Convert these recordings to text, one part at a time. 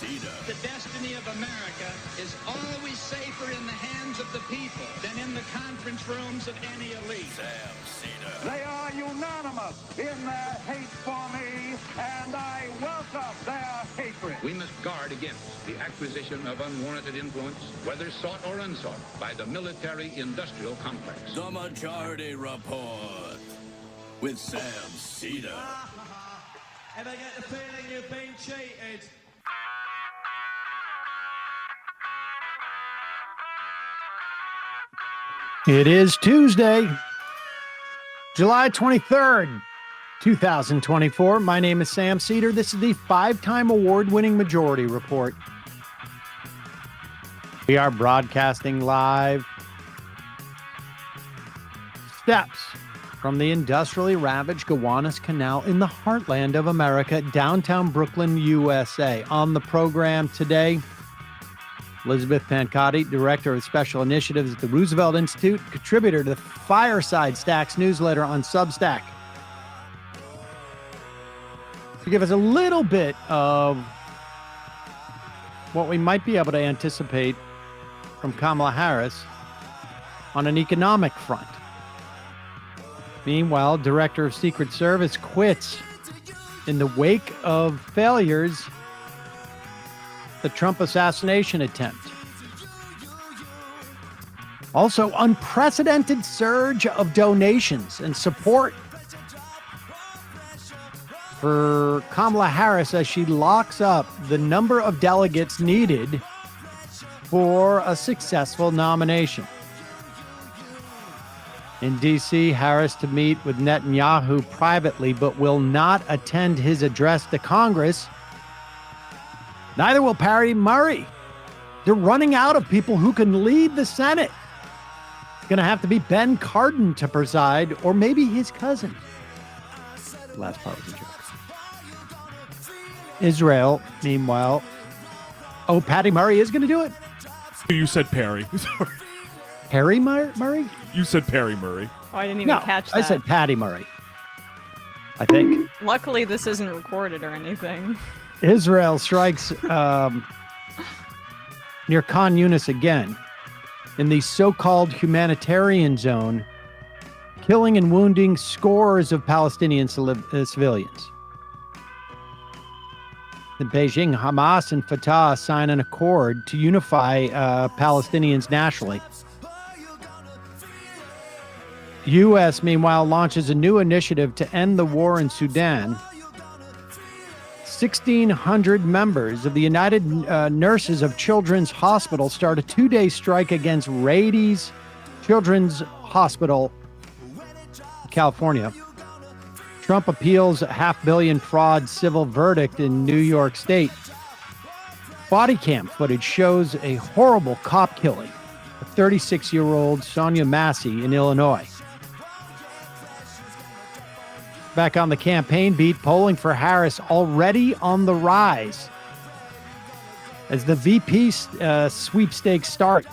Seder. The destiny of America is always safer in the hands of the people than in the conference rooms of any elite. Sam Seder. They are unanimous in their hate for me, and I welcome their hatred. We must guard against the acquisition of unwarranted influence, whether sought or unsought, by the military-industrial complex. The Majority Report with Sam Seder. And I get the feeling you've been cheated. It is Tuesday, July 23rd, 2024. My name is Sam Seder. This is the five-time award-winning Majority Report. We are broadcasting live steps from the industrially ravaged Gowanus Canal in the heartland of America, downtown Brooklyn, USA. On the program today, Elizabeth Pancotti, Director of Special Initiatives at the Roosevelt Institute, contributor to the Fireside Stacks newsletter on SubStack. To give us a little bit of what we might be able to anticipate from Kamala Harris on an economic front. Meanwhile, Director of Secret Service quits in the wake of failures the Trump assassination attempt. Also, unprecedented surge of donations and support for Kamala Harris as she locks up the number of delegates needed for a successful nomination. In D.C., Harris to meet with Netanyahu privately, but will not attend his address to Congress. Neither will Patty Murray. They're running out of people who can lead the Senate. It's going to have to be Ben Cardin to preside, or maybe his cousin. Last part was a joke. Israel, meanwhile. Oh, Patty Murray is going to do it? You said Perry. Sorry. Perry Murray? You said Perry Murray. Oh, I didn't even catch that. I said Patty Murray. I think. Luckily, this isn't recorded or anything. Israel strikes near Khan Yunis again in the so-called humanitarian zone, killing and wounding scores of Palestinian civilians. In Beijing, Hamas and Fatah sign an accord to unify Palestinians nationally. U.S., meanwhile, launches a new initiative to end the war in Sudan. 1,600 members of the United Nurses of Children's Hospital start a two-day strike against Rady's Children's Hospital, California. Trump appeals a $500 million fraud civil verdict in New York State. Body cam footage shows a horrible cop killing of 36-year-old Sonia Massey in Illinois. Back on the campaign beat, polling for Harris already on the rise as the VP sweepstakes start.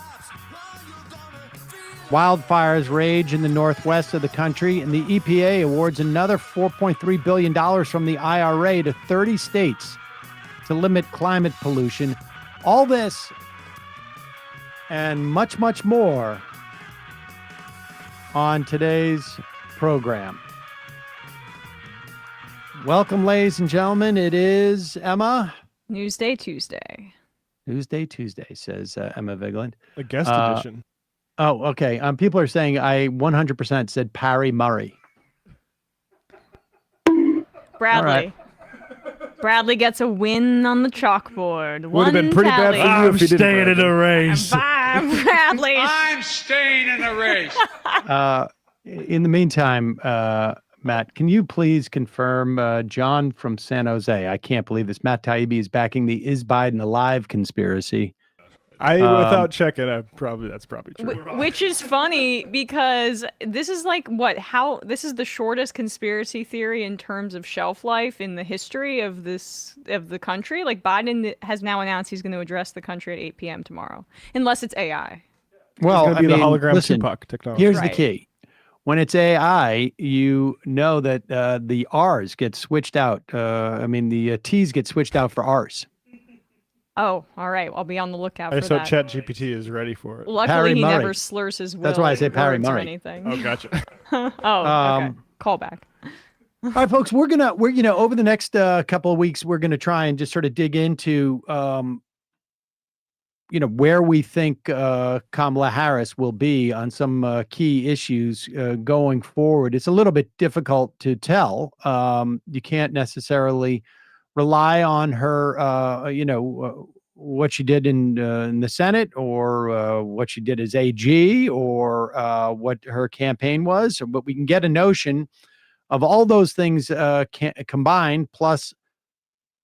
Wildfires rage in the northwest of the country, and the EPA awards another $4.3 billion from the IRA to 30 states to limit climate pollution. All this and much, much more on today's program. Welcome, ladies and gentlemen. It is Emma. Newsday Tuesday. Newsday Tuesday, says Emma Vigland. A guest edition. Oh, okay. People are saying I 100% said Parry Murray. Bradley. Right. Bradley gets a win on the chalkboard. Would have been pretty bad for you I'm if you didn't. staying in the race. Bye, Bradley. I'm staying in the race. In the meantime, Matt, can you please confirm John from San Jose? I can't believe this. Matt Taibbi is backing the Is Biden Alive conspiracy. Without checking, that's probably true. Which is funny because this is this is the shortest conspiracy theory in terms of shelf life in the history of the country. Like, Biden has now announced he's going to address the country at 8 p.m. tomorrow, unless it's AI. Well, it's going to be the hologram Tupac technology. Here's the key. When it's AI, you know that the R's get switched out. The T's get switched out for R's. Oh, all right. I'll be on the lookout for So that. ChatGPT is ready for it. Luckily, Perry he Murray. never slurs his will. That's why I say Perry words or Murray. anything. Oh, gotcha. Okay. Call back. All right, folks, we're over the next couple of weeks, we're gonna try and just sort of dig into where we think Kamala Harris will be on some key issues going forward. It's a little bit difficult to tell. You can't necessarily rely on her, what she did in the Senate, or what she did as AG, or what her campaign was. But we can get a notion of all those things combined, plus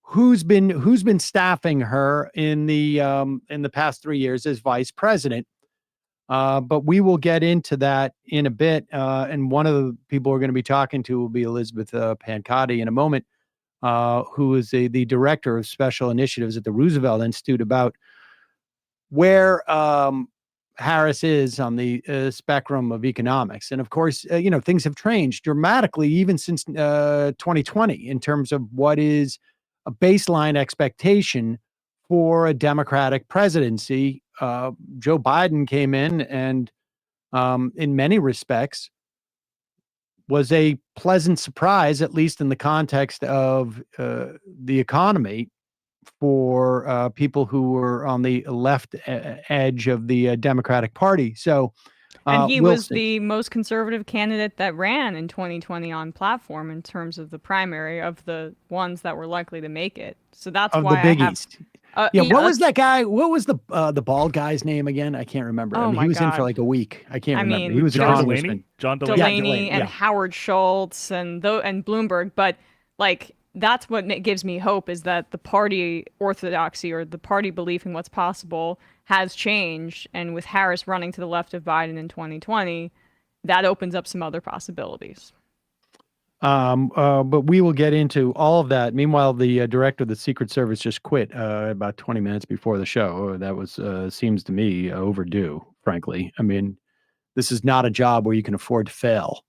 who's been staffing her in the past 3 years as vice president. But we will get into that in a bit. And one of the people we're going to be talking to will be Elizabeth Pancotti in a moment, who is the director of special initiatives at the Roosevelt Institute, about where Harris is on the spectrum of economics. And of course, things have changed dramatically even since 2020 in terms of what is a baseline expectation for a Democratic presidency. Joe Biden came in and, in many respects, was a pleasant surprise, at least in the context of the economy, for people who were on the left edge of the Democratic Party. So, and he was the most conservative candidate that ran in 2020 on platform in terms of the primary of the ones that were likely to make it. So that's of why the Big East. What was that guy? What was the bald guy's name again? I can't remember. Oh, he was in for like a week. I can't remember. He was John Delaney. John Delaney and Howard Schultz and Bloomberg. But like, that's what gives me hope, is that the party orthodoxy, or the party belief in what's possible, has changed. And with Harris running to the left of Biden in 2020, that opens up some other possibilities. But we will get into all of that. Meanwhile, the director of the Secret Service just quit about 20 minutes before the show. That was seems to me overdue, frankly. I mean, this is not a job where you can afford to fail.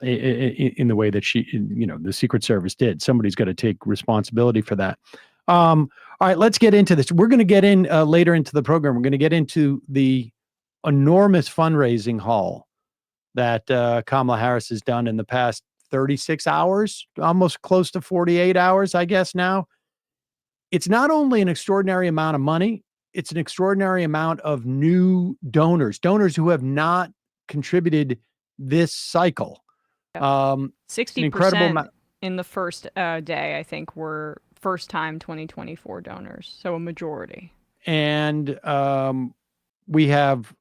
In the way that the Secret Service did. Somebody's got to take responsibility for that. All right, let's get into this. We're going to get in later into the program. We're going to get into the enormous fundraising haul that Kamala Harris has done in the past 36 hours, almost close to 48 hours, I guess now. It's not only an extraordinary amount of money, it's an extraordinary amount of new donors who have not contributed this cycle. 60% in the first day, I think, were first-time 2024 donors, so a majority. And we have,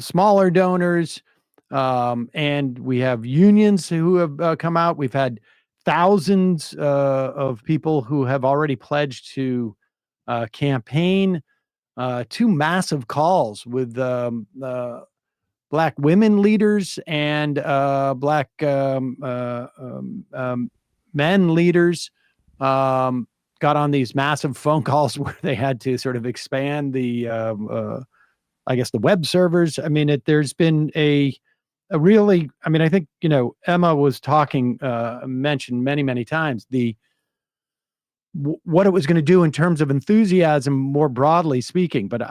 smaller donors, and we have unions who have come out. We've had thousands of people who have already pledged to campaign. 2 massive calls with Black women leaders and Black men leaders. Got on these massive phone calls where they had to sort of expand the, the web servers. I mean, there's been a really, I think, Emma was mentioned many, many times, what it was going to do in terms of enthusiasm, more broadly speaking. But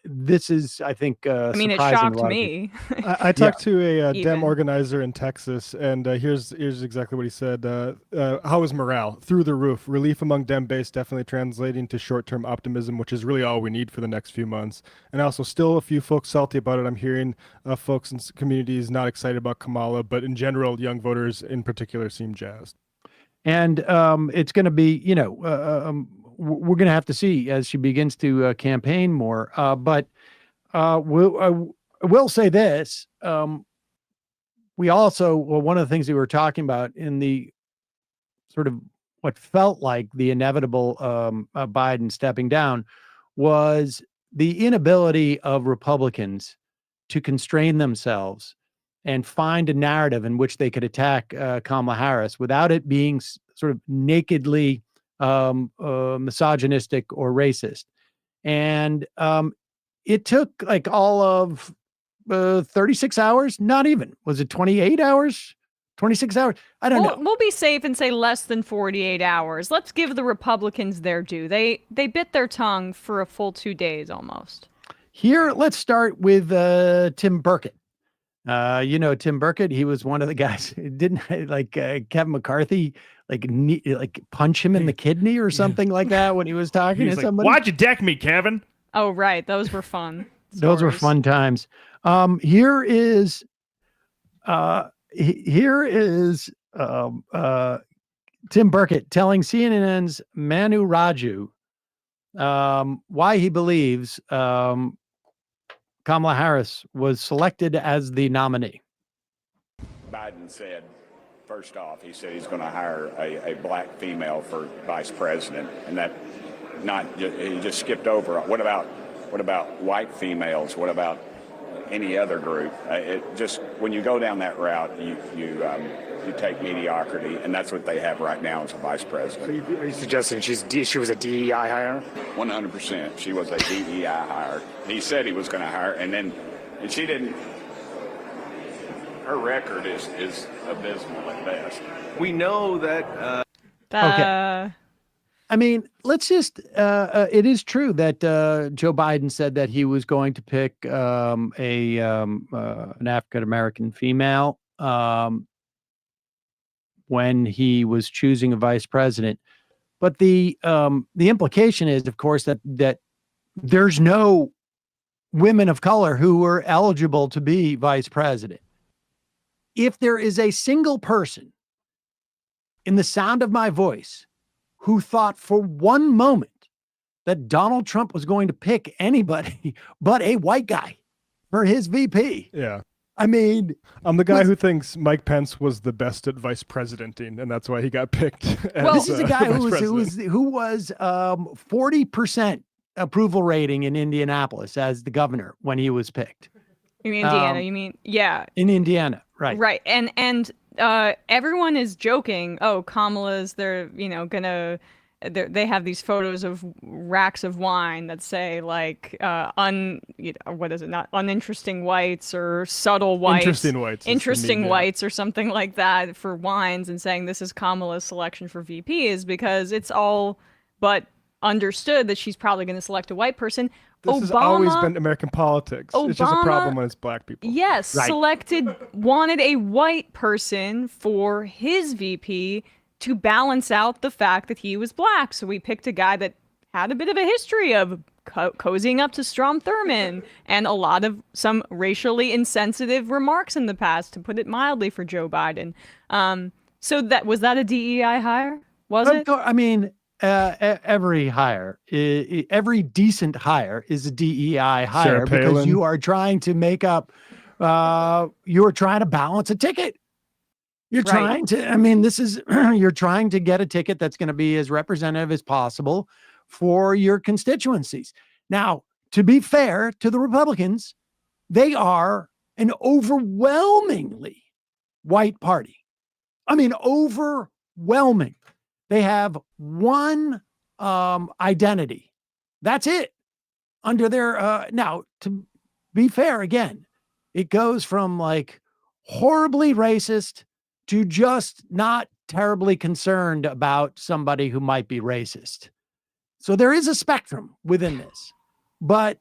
this is, I think, it shocked me. I talked to a Dem organizer in Texas, and here's exactly what he said. How is morale? Through the roof. Relief among Dem base definitely translating to short-term optimism, which is really all we need for the next few months. And also still a few folks salty about it. I'm hearing folks in communities not excited about Kamala, but in general, young voters in particular seem jazzed. And it's going to be, we're going to have to see as she begins to campaign more. But we'll say this. We also, one of the things we were talking about in the sort of what felt like the inevitable Biden stepping down was the inability of Republicans to constrain themselves and find a narrative in which they could attack Kamala Harris without it being sort of nakedly misogynistic or racist. And it took like all of 36 hours, not even. Was it 28 hours? 26 hours. I don't know. We'll be safe and say less than 48 hours. Let's give the Republicans their due. They bit their tongue for a full 2 days almost. Here, let's start with Tim Burkett. Tim Burkett, he was one of the guys, didn't Kevin McCarthy, punch him in the kidney or something like that when he was talking to somebody. Why'd you deck me, Kevin? Oh, right. Those were fun. Those were fun times. Here is Tim Burkett telling CNN's Manu Raju why he believes Kamala Harris was selected as the nominee. Biden said, first off, he said he's going to hire a black female for vice president, and that he just skipped over. What about white females? What about any other group? When you go down that route, you take mediocrity, and that's what they have right now as a vice president. So are you suggesting she was a DEI hire? 100%. She was a DEI hire. He said he was going to hire, and she didn't. Her record is abysmal at best. We know that. Okay. I mean, let's just. It is true that Joe Biden said that he was going to pick an African American female when he was choosing a vice president, but the implication is, of course, that there's no women of color who were eligible to be vice president. If there is a single person in the sound of my voice who thought for one moment that Donald Trump was going to pick anybody but a white guy for his VP. Yeah. I mean, I'm the guy who thinks Mike Pence was the best at vice presidenting, and that's why he got picked. Well, this is a guy who was 40% approval rating in Indianapolis as the governor when he was picked. In Indiana, you mean? Yeah. In Indiana, right. Right. And everyone is joking, oh, Kamala's, they're, they have these photos of racks of wine that say like not uninteresting whites or subtle whites. Interesting whites or something like that for wines, and saying this is Kamala's selection for VP is because it's all but understood that she's probably going to select a white person. This has always been American politics. It's just a problem when it's black people. Yes, right. Wanted a white person for his VP to balance out the fact that he was black. So we picked a guy that had a bit of a history of cozying up to Strom Thurmond and some racially insensitive remarks in the past, to put it mildly, for Joe Biden. So was that a DEI hire? Was it? I mean, every hire, every decent hire is a DEI hire because you are trying to make up, you are trying to balance a ticket. You're trying to, you're trying to get a ticket that's going to be as representative as possible for your constituencies. Now, to be fair to the Republicans, they are an overwhelmingly white party. Overwhelming. They have one identity. That's it. Under their, now, to be fair, again, it goes from like horribly racist to just not terribly concerned about somebody who might be racist. So there is a spectrum within this. But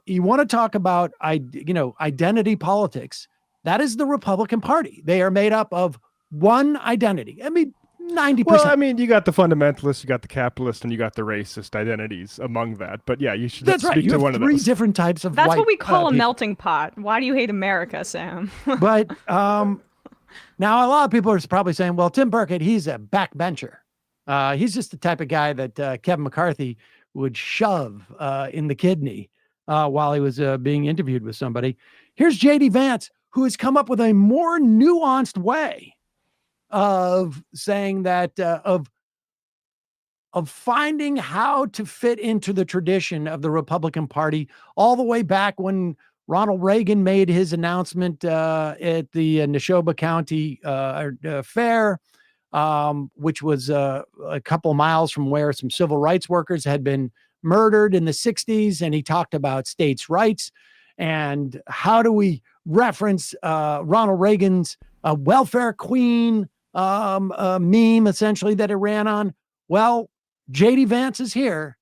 you want to talk about, identity politics. That is the Republican Party. They are made up of one identity. 90%. Well, you got the fundamentalists, you got the capitalists, and you got the racist identities among that. But yeah, you should speak to one of those. Three different types of That's white, what we call a melting pot. Why do you hate America, Sam? But now a lot of people are probably saying, well, Tim Burkett, he's a backbencher. He's just the type of guy that Kevin McCarthy would shove in the kidney while he was being interviewed with somebody. Here's J.D. Vance, who has come up with a more nuanced way of saying that, of finding how to fit into the tradition of the Republican Party, all the way back when Ronald Reagan made his announcement at the Neshoba County Fair, which was a couple miles from where some civil rights workers had been murdered in the 60s. And he talked about states' rights and how do we reference Ronald Reagan's a welfare queen meme, essentially, that it ran on. Well, J.D. Vance is here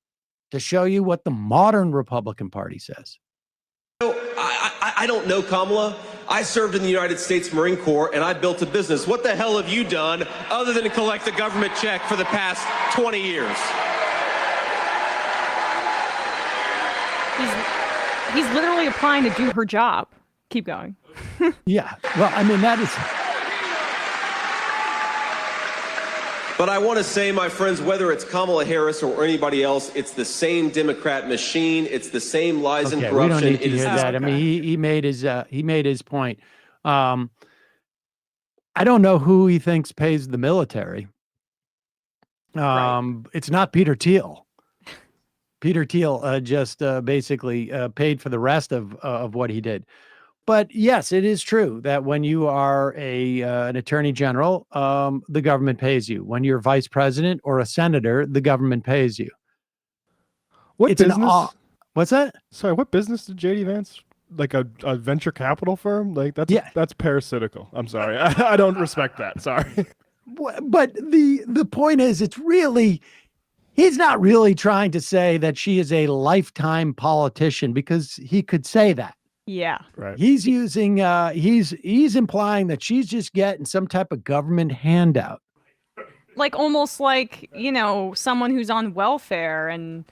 to show you what the modern Republican Party says. I don't know Kamala. I served in the United States Marine Corps, and I built a business. What the hell have you done other than collect a government check for the past 20 years? He's literally applying to do her job. Keep going. Yeah. Well, I mean, that is... But I want to say, my friends, whether it's Kamala Harris or anybody else, it's the same Democrat machine. It's the same lies and corruption. We don't need to hear that. I mean, he made his point. I don't know who he thinks pays the military. Right. It's not Peter Thiel. Peter Thiel just basically paid for the rest of what he did. But yes, it is true that when you are an attorney general, the government pays you. When you're vice president or a senator, the government pays you. What business? What's that? Sorry, what business did JD Vance? Like a venture capital firm? Like that's parasitical. I'm sorry. I don't respect that. Sorry. But the point is, he's not really trying to say that she is a lifetime politician, because he could say that. Yeah. Right. He's using he's implying that she's just getting some type of government handout. Like almost like, someone who's on welfare and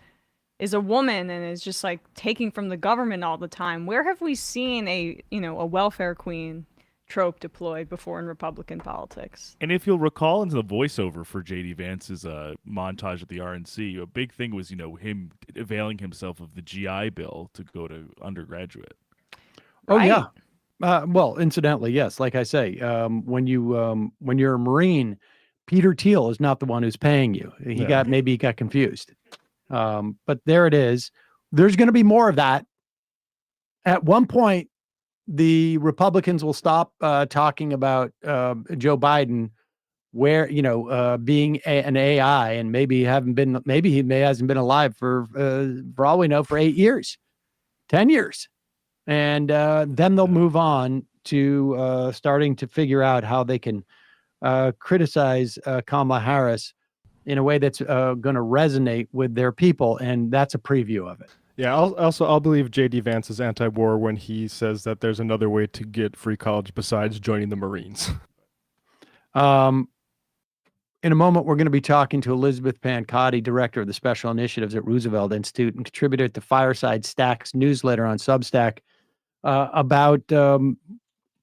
is a woman and is just like taking from the government all the time. Where have we seen a welfare queen trope deployed before in Republican politics? And if you'll recall in the voiceover for J.D. Vance's montage at the RNC, a big thing was, him availing himself of the GI Bill to go to undergraduate. Oh, right? Yeah. Well, incidentally, yes. Like I say, when you're a Marine, Peter Thiel is not the one who's paying you. He got confused. But there it is. There's going to be more of that. At one point, the Republicans will stop talking about Joe Biden, where being an AI, and maybe he hasn't been alive for all we know for 8 years, 10 years. And then they'll move on to starting to figure out how they can criticize Kamala Harris in a way that's going to resonate with their people. And that's a preview of it. Yeah, I'll believe J.D. Vance is anti-war when he says that there's another way to get free college besides joining the Marines. In a moment, we're going to be talking to Elizabeth Pancotti, director of the Special Initiatives at Roosevelt Institute and contributor to Fireside Stacks newsletter on SubStack, about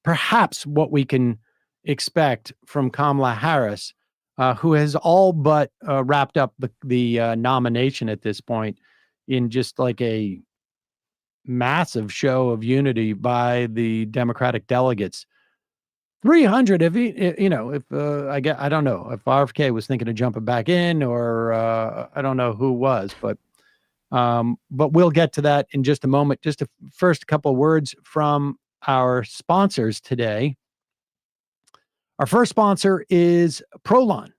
perhaps what we can expect from Kamala Harris, who has all but wrapped up the nomination at this point in just like a massive show of unity by the Democratic delegates. 300, I don't know if RFK was thinking of jumping back in, or I don't know who was, but we'll get to that in just a moment. Just first a couple of words from our sponsors today. Our first sponsor is Prolon.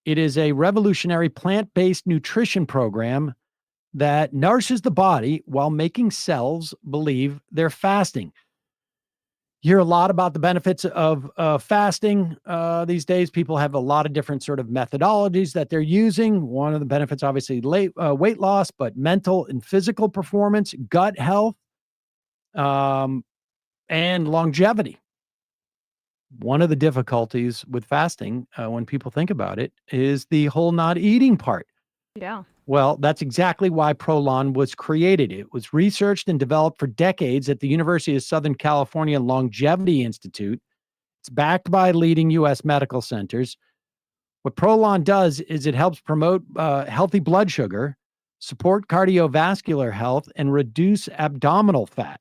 It is a revolutionary plant-based nutrition program that nourishes the body while making cells believe they're fasting. You hear a lot about the benefits of fasting these days. People have a lot of different sort of methodologies that they're using. One of the benefits, obviously, weight loss, but mental and physical performance, gut health, and longevity. One of the difficulties with fasting, when people think about it, is the whole not eating part. Yeah. Well, that's exactly why Prolon was created. It was researched and developed for decades at the University of Southern California Longevity Institute. It's backed by leading U.S. medical centers. What Prolon does is it helps promote healthy blood sugar, support cardiovascular health, and reduce abdominal fat.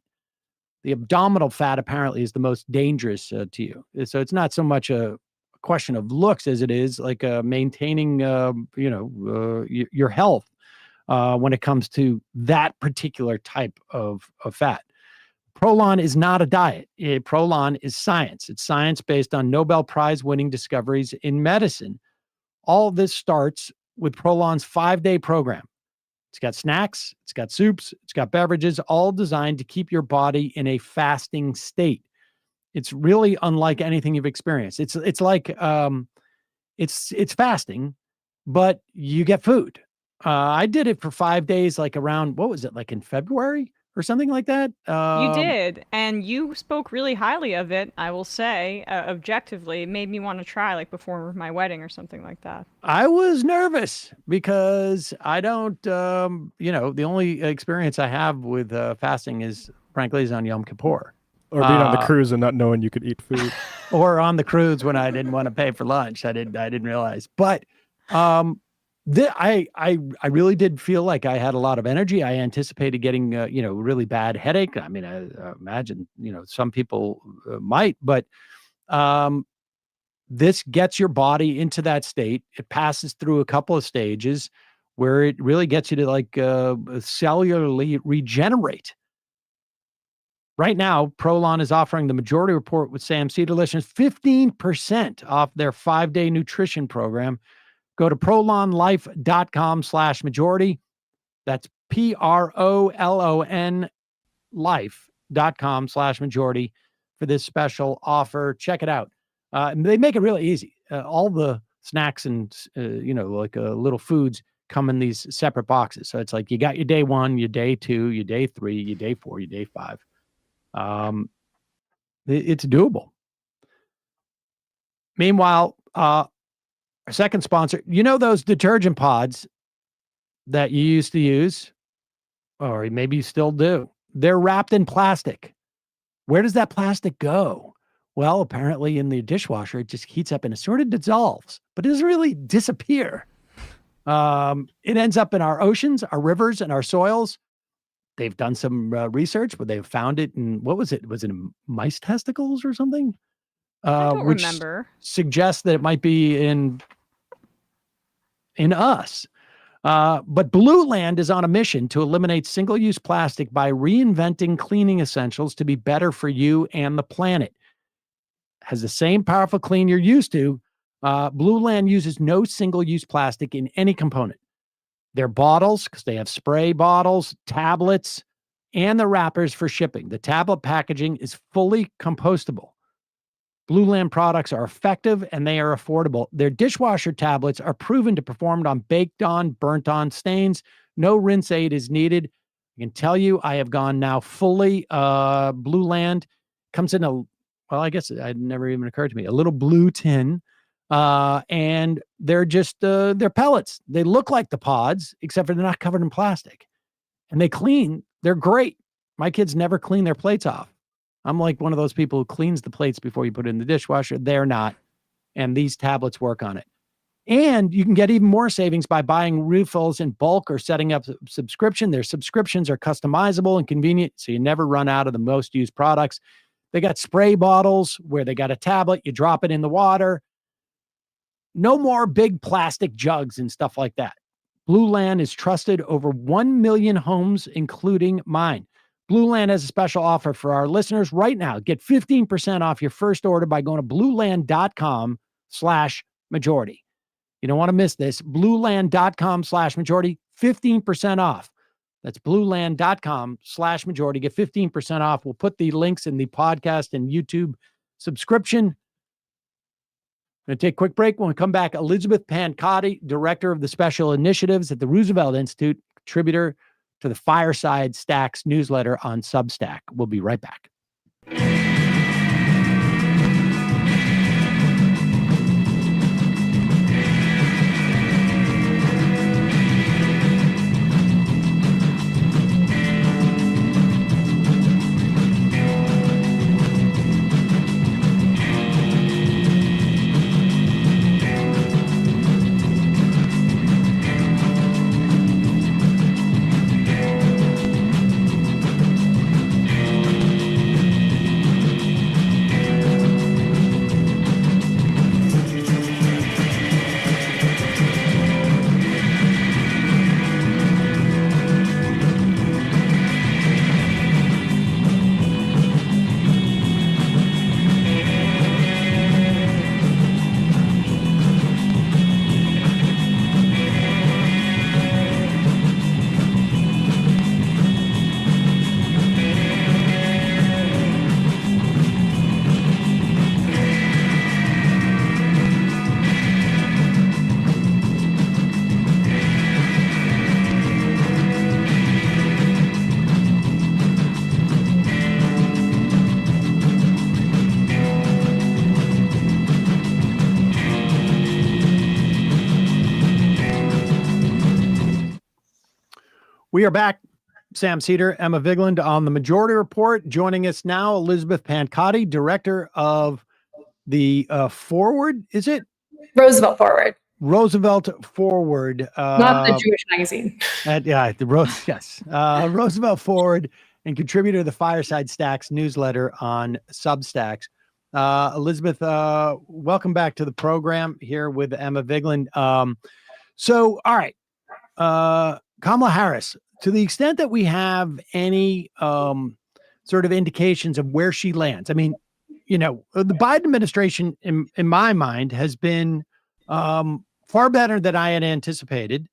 The abdominal fat apparently is the most dangerous to you. So it's not so much a question of looks as it is like maintaining, your health when it comes to that particular type of fat. Prolon is not a diet. Prolon is science. It's science based on Nobel Prize winning discoveries in medicine. All of this starts with Prolon's 5-day program. It's got snacks, it's got soups, it's got beverages, all designed to keep your body in a fasting state. It's really unlike anything you've experienced. It's like it's fasting, but you get food. I did it for 5 days, like around, what was it, like in February or something like that? You did, and you spoke really highly of it, I will say, objectively. It made me want to try, like before my wedding or something like that. I was nervous because I don't, the only experience I have with fasting is, frankly, is on Yom Kippur. Or being on the cruise and not knowing you could eat food. Or on the cruise when I didn't want to pay for lunch. I didn't realize. But I really did feel like I had a lot of energy. I anticipated getting, really bad headache. I mean, I imagine, some people might, but this gets your body into that state. It passes through a couple of stages where it really gets you to like cellularly regenerate. Right now, Prolon is offering the Majority Report with Sam Seder listeners 15% off their 5-day nutrition program. Go to prolonlife.com/majority. That's PROLON life.com/majority for this special offer. Check it out. They make it really easy. All the snacks and, little foods come in these separate boxes. So it's like you got your day 1, your day 2, your day 3, your day 4, your day 5. It's doable. Meanwhile, our second sponsor, those detergent pods that you used to use, or maybe you still do, they're wrapped in plastic. Where does that plastic go? Well, apparently in the dishwasher, it just heats up and it sort of dissolves, but it doesn't really disappear. It ends up in our oceans, our rivers, and our soils. They've done some research, but they've found it in, what was it? Was it in mice testicles or something? I don't which remember. Suggests that it might be in us. But Blue Land is on a mission to eliminate single-use plastic by reinventing cleaning essentials to be better for you and the planet. Has the same powerful clean you're used to. Blue Land uses no single-use plastic in any component. Their bottles, because they have spray bottles, tablets, and the wrappers for shipping. The tablet packaging is fully compostable. Blue Land products are effective and they are affordable. Their dishwasher tablets are proven to perform on baked on, burnt on stains. No rinse aid is needed. I can tell you, I have gone now fully Blue Land. Comes in I guess it never even occurred to me, a little blue tin. And they're just, they're pellets. They look like the pods, except for they're not covered in plastic. And they clean. They're great. My kids never clean their plates off. I'm like one of those people who cleans the plates before you put it in the dishwasher. They're not. And these tablets work on it. And you can get even more savings by buying refills in bulk or setting up a subscription. Their subscriptions are customizable and convenient, so you never run out of the most used products. They got spray bottles where they got a tablet. You drop it in the water. No more big plastic jugs and stuff like that. Blue Land is trusted over 1 million homes, including mine. Blue Land has a special offer for our listeners right now. Get 15% off your first order by going to blueland.com/majority. You don't want to miss this. blueland.com/majority, 15% off. That's blueland.com/majority. Get 15% off. We'll put the links in the podcast and YouTube subscription. Going to take a quick break. When we come back, Elizabeth Pancotti, director of the special initiatives at the Roosevelt Institute, contributor to the Fireside Stacks newsletter on SubStack. We'll be right back. We are back. Sam Seder, Emma Vigeland on the Majority Report. Joining us now, Elizabeth Pancotti, director of the Forward. Is it Roosevelt Forward? Roosevelt Forward, not the Jewish magazine. Roosevelt Forward, and contributor to the Fireside Stacks newsletter on SubStacks. Elizabeth, welcome back to the program here with Emma Vigeland. So, all right, Kamala Harris, to the extent that we have any sort of indications of where she lands. I mean, you know, the Biden administration, in my mind, has been far better than I had anticipated.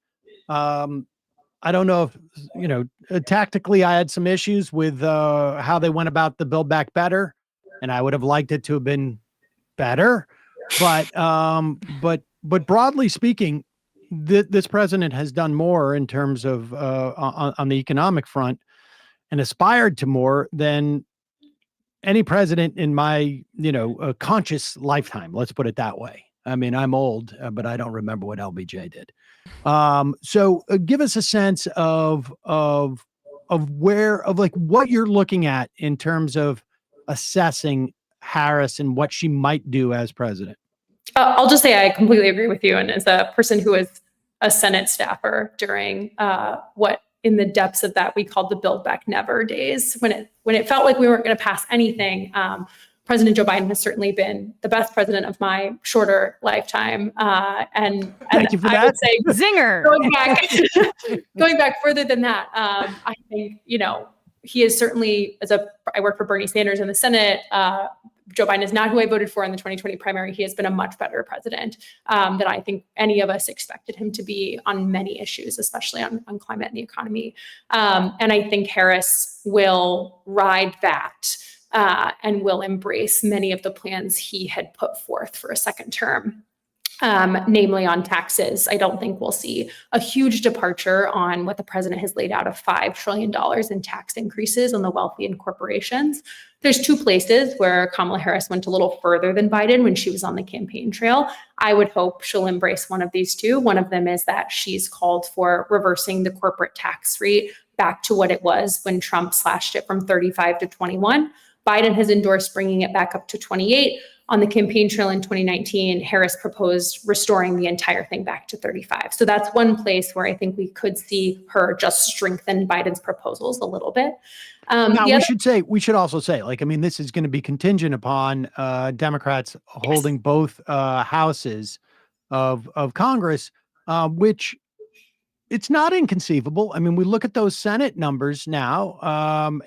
I don't know if, you know, tactically I had some issues with how they went about the Build Back Better, and I would have liked it to have been better. But broadly speaking, this president has done more in terms of on the economic front and aspired to more than any president in my, conscious lifetime. Let's put it that way. I mean, I'm old, but I don't remember what LBJ did. So give us a sense of what you're looking at in terms of assessing Harris and what she might do as president. I'll just say I completely agree with you. And as a person who was a Senate staffer during what in the depths of that we called the Build Back Never days, when it felt like we weren't going to pass anything, President Joe Biden has certainly been the best president of my shorter lifetime. And thank you for that. I would say zinger. Going back further than that, I think, he is certainly, I work for Bernie Sanders in the Senate. Joe Biden is not who I voted for in the 2020 primary. He has been a much better president than I think any of us expected him to be on many issues, especially on climate and the economy. And I think Harris will ride that and will embrace many of the plans he had put forth for a second term. Namely on taxes. I don't think we'll see a huge departure on what the president has laid out of $5 trillion in tax increases on the wealthy and corporations. There's two places where Kamala Harris went a little further than Biden when she was on the campaign trail. I would hope she'll embrace one of these two. One of them is that she's called for reversing the corporate tax rate back to what it was when Trump slashed it from 35 to 21. Biden has endorsed bringing it back up to 28. On the campaign trail in 2019, Harris proposed restoring the entire thing back to 35. So that's one place where I think we could see her just strengthen Biden's proposals a little bit. Now, we should also say, this is going to be contingent upon Democrats holding both houses of Congress, which it's not inconceivable. I mean, we look at those Senate numbers now,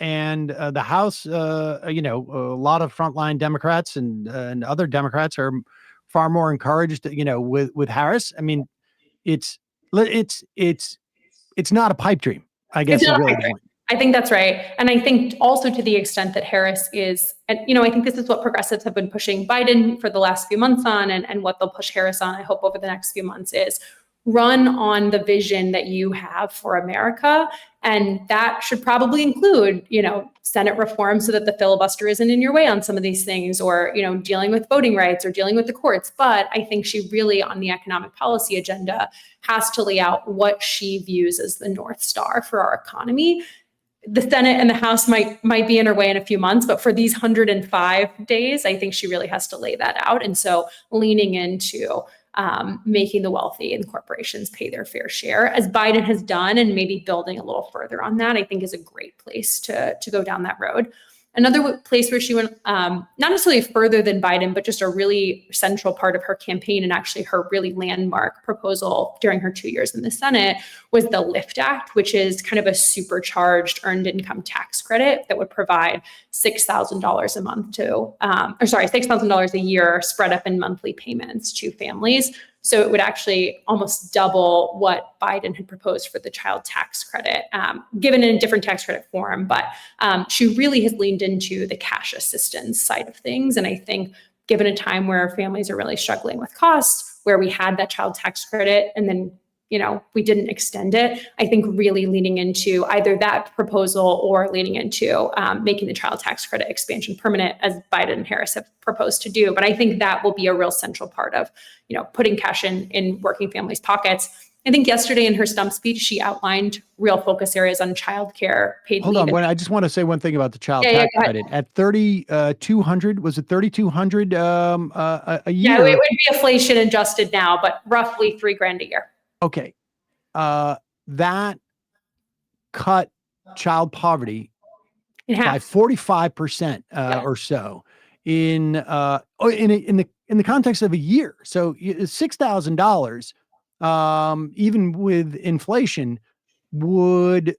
and the House, a lot of frontline Democrats and other Democrats are far more encouraged, with Harris. I mean, it's not a pipe dream, I guess. Is really the point. I think that's right. And I think also to the extent that Harris is, and I think this is what progressives have been pushing Biden for the last few months on, and what they'll push Harris on, I hope, over the next few months is run on the vision that you have for America. And that should probably include, Senate reform so that the filibuster isn't in your way on some of these things, or, dealing with voting rights or dealing with the courts. But I think she really, on the economic policy agenda, has to lay out what she views as the North Star for our economy. The Senate and the House might be in her way in a few months, but for these 105 days, I think she really has to lay that out. And so leaning into making the wealthy and corporations pay their fair share, as Biden has done, and maybe building a little further on that, I think is a great place to go down that road. Another place where she went, not necessarily further than Biden, but just a really central part of her campaign, and actually her really landmark proposal during her 2 years in the Senate, was the LIFT Act, which is kind of a supercharged earned income tax credit that would provide $6,000 a month $6,000 a year spread up in monthly payments to families. So it would actually almost double what Biden had proposed for the child tax credit, given in a different tax credit form. But she really has leaned into the cash assistance side of things. And I think given a time where families are really struggling with costs, where we had that child tax credit and then we didn't extend it, I think really leaning into either that proposal or leaning into making the child tax credit expansion permanent, as Biden and Harris have proposed to do. But I think that will be a real central part of, putting cash in working families' pockets. I think yesterday in her stump speech, she outlined real focus areas on childcare, paid Hold leave. on, I just want to say one thing about the child Yeah, tax go ahead. credit. At 3,200, was it 3,200 a year? Yeah, it would be inflation adjusted now, but roughly $3,000 a year. Okay. That cut child poverty In half. by 45% or so in the context of a year. So $6,000, even with inflation, would,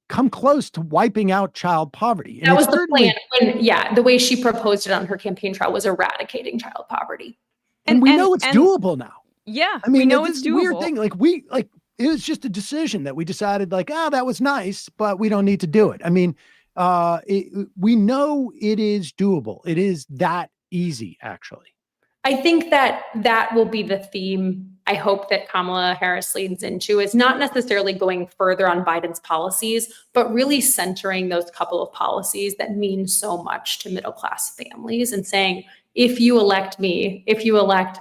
come close to wiping out child poverty. And That was the plan. The way she proposed it on her campaign trail was eradicating child poverty. And we know it's doable now. Yeah, we know it's it's doable. Weird thing. It was just a decision that we decided that was nice, but we don't need to do it. We know it is doable. It is that easy, actually. I think that will be the theme I hope that Kamala Harris leans into, is not necessarily going further on Biden's policies, but really centering those couple of policies that mean so much to middle-class families and saying, if you elect me, if you elect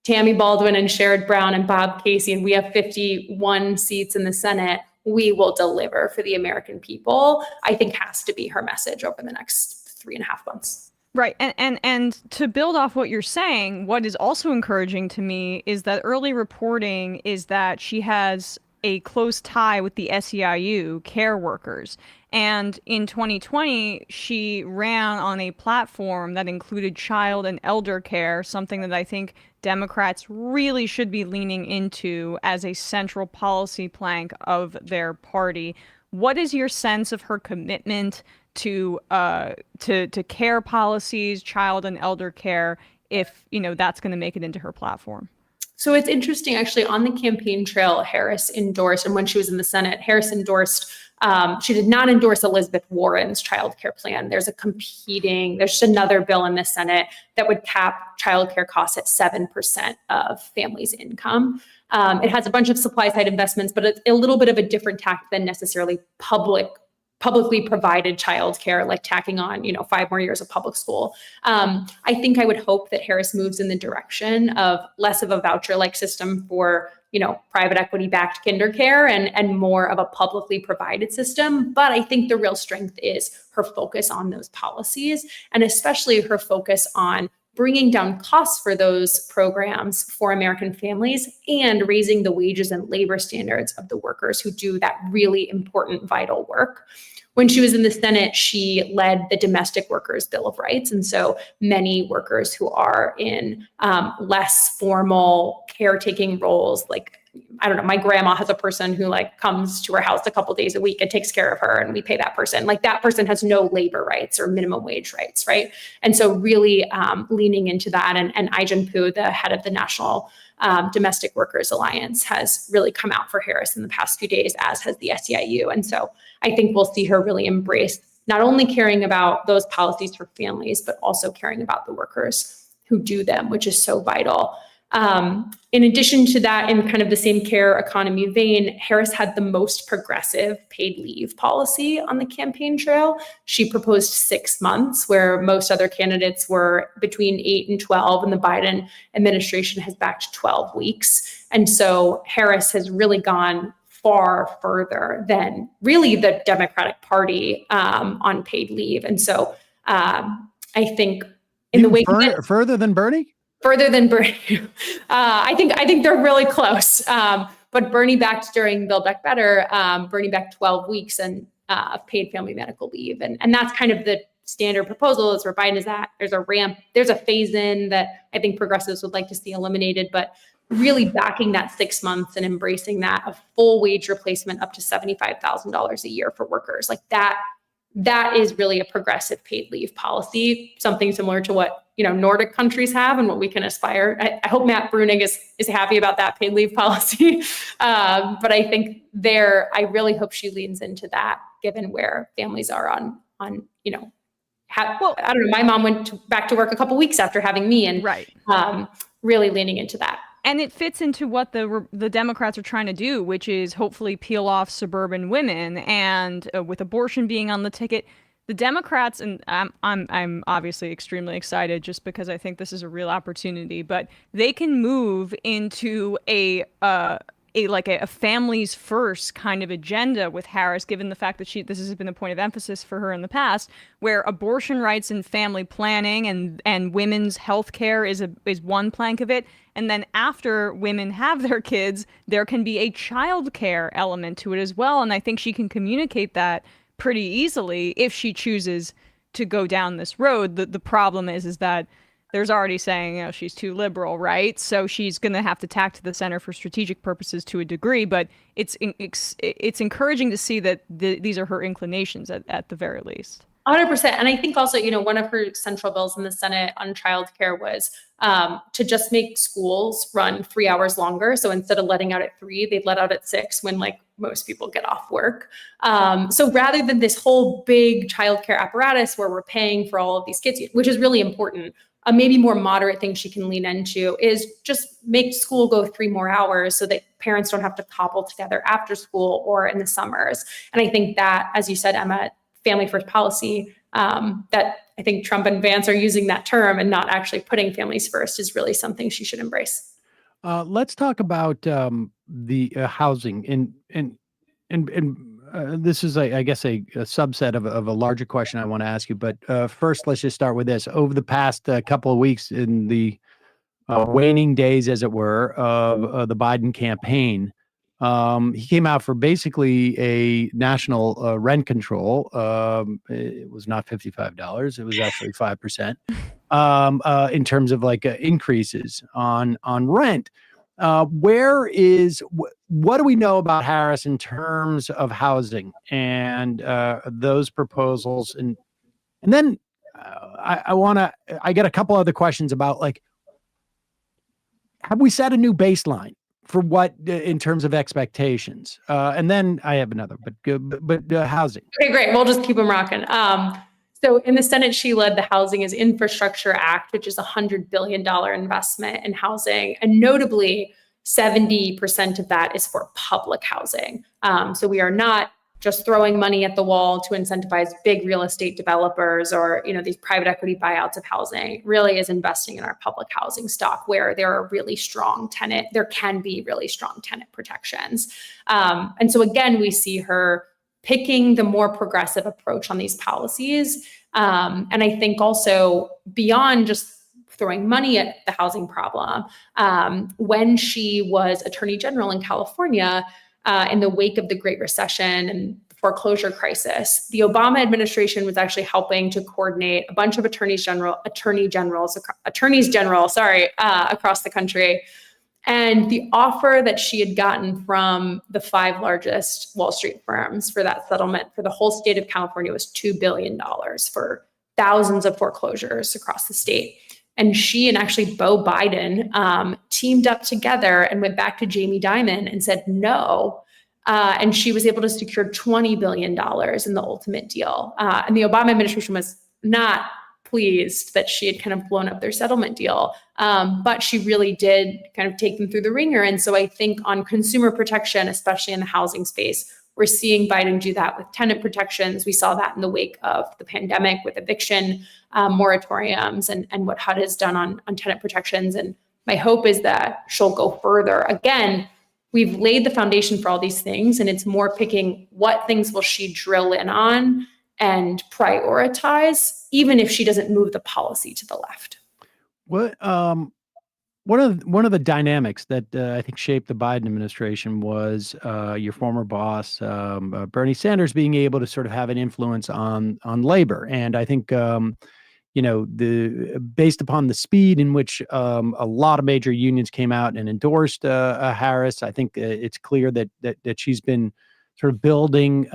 Tammy Baldwin and Sherrod Brown and Bob Casey, and we have 51 seats in the Senate, we will deliver for the American people, I think has to be her message over the next 3.5 months. Right. And to build off what you're saying, what is also encouraging to me is that early reporting is that she has a close tie with the SEIU care workers. And in 2020, she ran on a platform that included child and elder care, something that I think Democrats really should be leaning into as a central policy plank of their party. What is your sense of her commitment to care policies, child and elder care, if that's going to make it into her platform? So it's interesting, actually, on the campaign trail, Harris endorsed, and when she was in the Senate, Harris endorsed, she did not endorse Elizabeth Warren's child care plan. There's just another bill in the Senate that would cap child care costs at 7% of families' income. It has a bunch of supply side investments, but it's a little bit of a different tack than necessarily publicly provided childcare, like tacking on, 5 more years of public school. I think I would hope that Harris moves in the direction of less of a voucher-like system for, private equity-backed kinder care and more of a publicly provided system. But I think the real strength is her focus on those policies, and especially her focus on bringing down costs for those programs for American families and raising the wages and labor standards of the workers who do that really important, vital work. When she was in the Senate, she led the Domestic Workers Bill of Rights. And so many workers who are in less formal caretaking roles, like, I don't know, my grandma has a person who comes to her house a couple days a week and takes care of her, and we pay that person. That person has no labor rights or minimum wage rights, right? And so really leaning into that, and Ai-jen Poo, the head of the National Domestic Workers Alliance, has really come out for Harris in the past few days, as has the SEIU. And so I think we'll see her really embrace not only caring about those policies for families, but also caring about the workers who do them, which is so vital. In addition to that, in kind of the same care economy vein, Harris had the most progressive paid leave policy on the campaign trail. She proposed 6 months, where most other candidates were between 8 and 12, and the Biden administration has backed 12 weeks. And so Harris has really gone far further than really the Democratic Party on paid leave. And so I think in the way further than Bernie? Further than Bernie. I think they're really close. But Bernie backed during Build Back Better, Bernie backed 12 weeks and paid family medical leave. And that's kind of the standard proposal is where Biden is at. There's a ramp, there's a phase in that I think progressives would like to see eliminated, but really backing that 6 months and embracing that, a full wage replacement up to $75,000 a year for workers. That is really a progressive paid leave policy, something similar to what Nordic countries have and what we can aspire. I hope Matt Bruning is happy about that paid leave policy. But I think I really hope she leans into that, given where families are on I don't know. My mom went back to work a couple weeks after having me, and really leaning into that. And it fits into what the Democrats are trying to do, which is hopefully peel off suburban women. And with abortion being on the ticket, the Democrats, and I'm obviously extremely excited just because I think this is a real opportunity, but they can move into a families first kind of agenda with Harris, given the fact that this has been a point of emphasis for her in the past, where abortion rights and family planning and women's health care is one plank of it. And then after women have their kids, there can be a child care element to it as well. And I think she can communicate that pretty easily if she chooses to go down this road. The problem is that there's already saying, she's too liberal, right? So she's going to have to tack to the center for strategic purposes to a degree, but it's encouraging to see that these are her inclinations at the very least. 100%. And I think also, one of her central bills in the Senate on childcare was to just make schools run 3 hours longer. So instead of letting out at 3, they'd let out at 6 when most people get off work. So rather than this whole big childcare apparatus where we're paying for all of these kids, which is really important, a maybe more moderate thing she can lean into is just make school go 3 more hours so that parents don't have to cobble together after school or in the summers. And I think that, as you said, Emma, family first policy, that I think Trump and Vance are using that term and not actually putting families first is really something she should embrace. Let's talk about the housing and this is, I guess, a subset of a larger question I want to ask you. But first, let's just start with this. Over the past couple of weeks, in the waning days, as it were, of the Biden campaign, he came out for basically a national rent control. It was not $55; it was actually 5% in terms of increases on rent. What do we know about Harris in terms of housing and those proposals? And then I get a couple other questions about have we set a new baseline for what in terms of expectations? And then I have another, but housing. Okay, great. We'll just keep them rocking. So in the Senate, she led the Housing as Infrastructure Act, which is a $100 billion investment in housing. And notably, 70% of that is for public housing. So we are not just throwing money at the wall to incentivize big real estate developers or, these private equity buyouts of housing. It really is investing in our public housing stock where there can be really strong tenant protections. And so again, we see her picking the more progressive approach on these policies. And I think also beyond just throwing money at the housing problem, when she was Attorney General in California, in the wake of the Great Recession and foreclosure crisis, the Obama administration was actually helping to coordinate a bunch of attorneys general across the country. And the offer that she had gotten from the 5 largest Wall Street firms for that settlement for the whole state of California was $2 billion for thousands of foreclosures across the state. And she and actually Beau Biden teamed up together and went back to Jamie Dimon and said no. And she was able to secure $20 billion in the ultimate deal. And the Obama administration was not pleased that she had kind of blown up their settlement deal. But she really did kind of take them through the ringer. And so I think on consumer protection, especially in the housing space, we're seeing Biden do that with tenant protections. We saw that in the wake of the pandemic with eviction moratoriums and what HUD has done on tenant protections. And my hope is that she'll go further. Again, we've laid the foundation for all these things, and it's more picking what things will she drill in on and prioritize, even if she doesn't move the policy to the left. One of the dynamics that I think shaped the Biden administration was your former boss, Bernie Sanders, being able to sort of have an influence on labor. And I think based upon the speed in which a lot of major unions came out and endorsed Harris, I think it's clear that she's been sort of building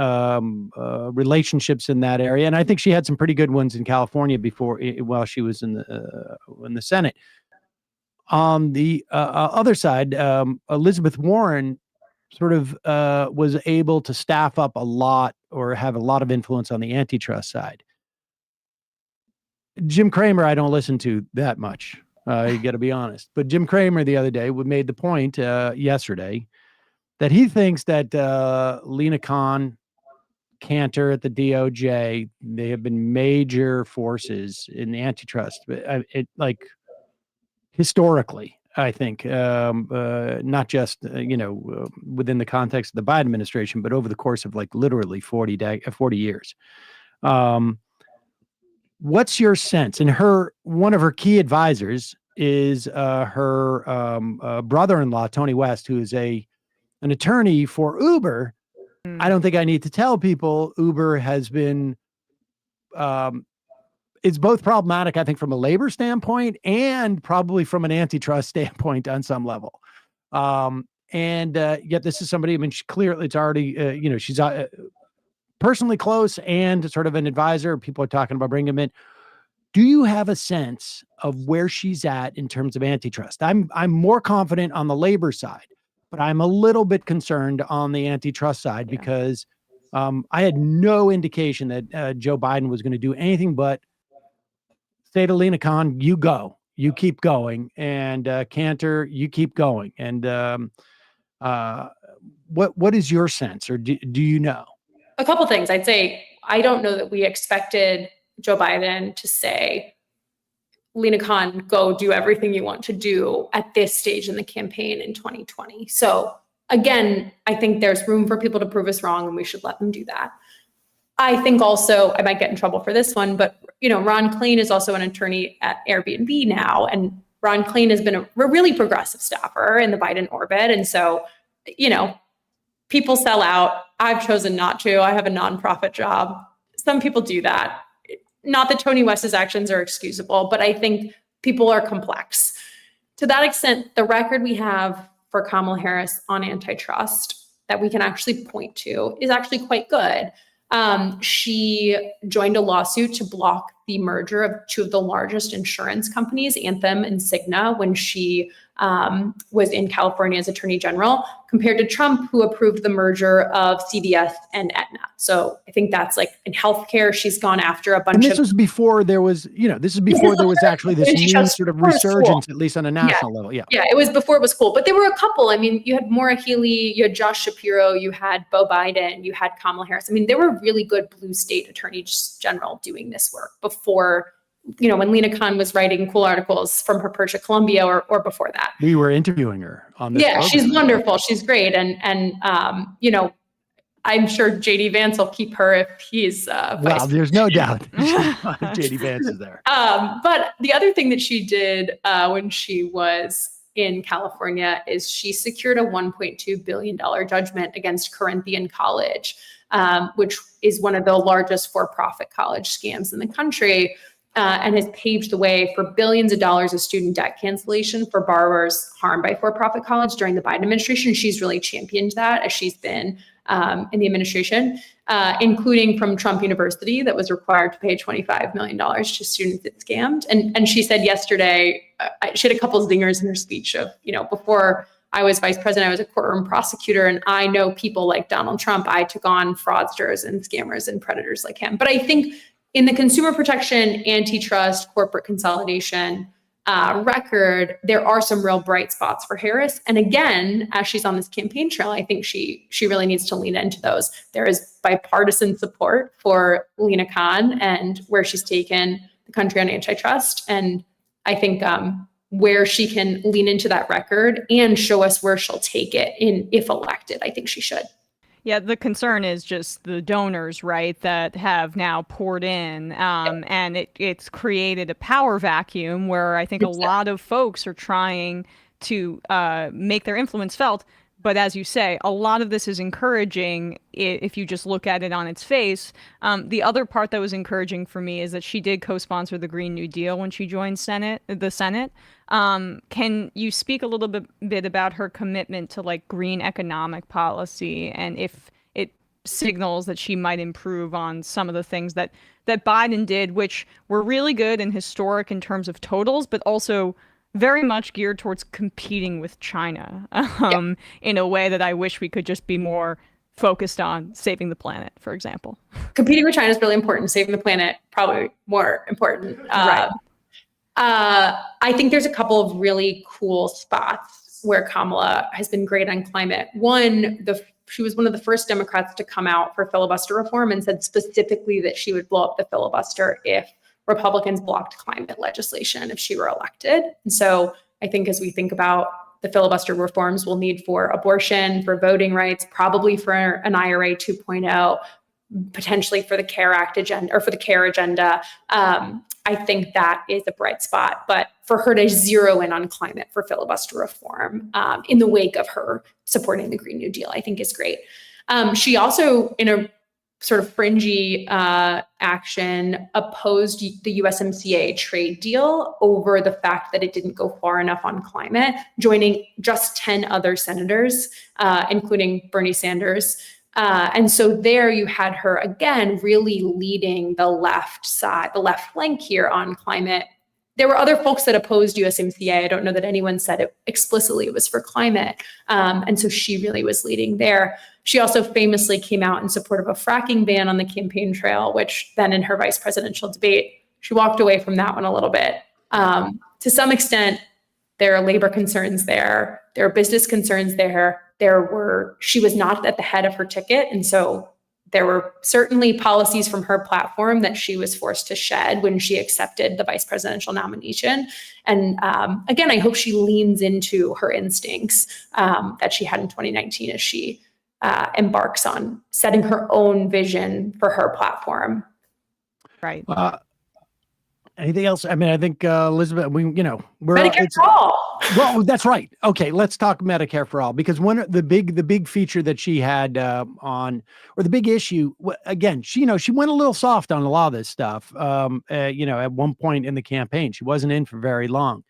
relationships in that area. And I think she had some pretty good ones in California while she was in the Senate. On the other side, Elizabeth Warren sort of was able to staff up a lot or have a lot of influence on the antitrust side. Jim Cramer, I don't listen to that much. You got to be honest. But Jim Cramer the other day made the point yesterday that he thinks that Lena Khan Cantor at the DOJ. They have been major forces in the antitrust, but historically, I think, not just, within the context of the Biden administration, but over the course of literally 40 years. What's your sense? And one of her key advisors is her brother-in-law, Tony West, who is an attorney for Uber. I don't think I need to tell people Uber has been, it's both problematic, I think, from a labor standpoint and probably from an antitrust standpoint on some level. Yet this is somebody, I mean, clearly it's already, she's personally close and sort of an advisor. People are talking about bringing him in. Do you have a sense of where she's at in terms of antitrust? I'm more confident on the labor side, but I'm a little bit concerned on the antitrust side because I had no indication that Joe Biden was going to do anything but say to Lina Khan, you go, you keep going, and Cantor, you keep going. And what is your sense, or do you know? A couple things. I'd say I don't know that we expected Joe Biden to say, Lina Khan, go do everything you want to do at this stage in the campaign in 2020. So again, I think there's room for people to prove us wrong, and we should let them do that. I think also, I might get in trouble for this one, but Ron Klain is also an attorney at Airbnb now, and Ron Klain has been a really progressive staffer in the Biden orbit. And so, people sell out. I've chosen not to. I have a nonprofit job. Some people do that. Not that Tony West's actions are excusable, but I think people are complex. To that extent, the record we have for Kamala Harris on antitrust that we can actually point to is actually quite good. She joined a lawsuit to block the merger of two of the largest insurance companies, Anthem and Cigna, when she was in California as Attorney General, compared to Trump, who approved the merger of CVS and Aetna. So I think that's in healthcare, she's gone after a bunch of. And this was before there was, there was actually this new sort of resurgence, at least on a national level. Yeah. Yeah, it was before it was cool. But there were a couple. I mean, you had Maura Healey, you had Josh Shapiro, you had Beau Biden, you had Kamala Harris. I mean, there were really good blue state attorneys general doing this work before, when Lina Khan was writing cool articles from her perch at Columbia or before that. We were interviewing her on this. Yeah, program. She's wonderful. She's great. And I'm sure JD Vance will keep her if he's well, there's no doubt JD Vance is there. But the other thing that she did when she was in California is she secured a $1.2 billion judgment against Corinthian College, which is one of the largest for-profit college scams in the country, and has paved the way for billions of dollars of student debt cancellation for borrowers harmed by for-profit college during the Biden administration. She's really championed that as she's been in the administration, including from Trump University, that was required to pay $25 million to students it scammed. And she said yesterday, she had a couple of zingers in her speech of, before I was vice president, I was a courtroom prosecutor, and I know people like Donald Trump. I took on fraudsters and scammers and predators like him. But I think in the consumer protection, antitrust, corporate consolidation record, there are some real bright spots for Harris. And again, as she's on this campaign trail, I think she really needs to lean into those. There is bipartisan support for Lina Khan and where she's taken the country on antitrust. And I think where she can lean into that record and show us where she'll take it if elected, I think she should. Yeah, the concern is just the donors, right, that have now poured in, and it's created a power vacuum where I think a lot of folks are trying to make their influence felt. But as you say, a lot of this is encouraging if you just look at it on its face. The other part that was encouraging for me is that she did co-sponsor the Green New Deal when she joined the Senate. Can you speak a little bit about her commitment to green economic policy, and if it signals that she might improve on some of the things that Biden did, which were really good and historic in terms of totals, but also very much geared towards competing with China in a way that I wish we could just be more focused on saving the planet, for example. Competing with China is really important. Saving the planet, probably more important. Right. I think there's a couple of really cool spots where Kamala has been great on climate. One, she was one of the first Democrats to come out for filibuster reform and said specifically that she would blow up the filibuster if Republicans blocked climate legislation if she were elected. And so I think as we think about the filibuster reforms we'll need for abortion, for voting rights, probably for an IRA 2.0, potentially for the CARE Act agenda or for the CARE agenda. I think that is a bright spot, but for her to zero in on climate for filibuster reform in the wake of her supporting the Green New Deal, I think is great. She also, in a sort of fringy action, opposed the USMCA trade deal over the fact that it didn't go far enough on climate, joining just 10 other senators, including Bernie Sanders. And so there you had her, again, really leading the left side, the left flank here on climate. There were other folks that opposed USMCA. I don't know that anyone said it explicitly it was for climate. And so she really was leading there. She also famously came out in support of a fracking ban on the campaign trail, which then in her vice presidential debate, she walked away from that one a little bit. To some extent, there are labor concerns there. There are business concerns there. She was not at the head of her ticket. And so there were certainly policies from her platform that she was forced to shed when she accepted the vice presidential nomination. And again, I hope she leans into her instincts that she had in 2019 as she embarks on setting her own vision for her platform. Right. Anything else? I mean, I think Elizabeth, we're Medicare for all. Well, that's right. Okay, let's talk Medicare for all, because one of the big feature that she had or the big issue again, she went a little soft on a lot of this stuff. At one point in the campaign, she wasn't in for very long,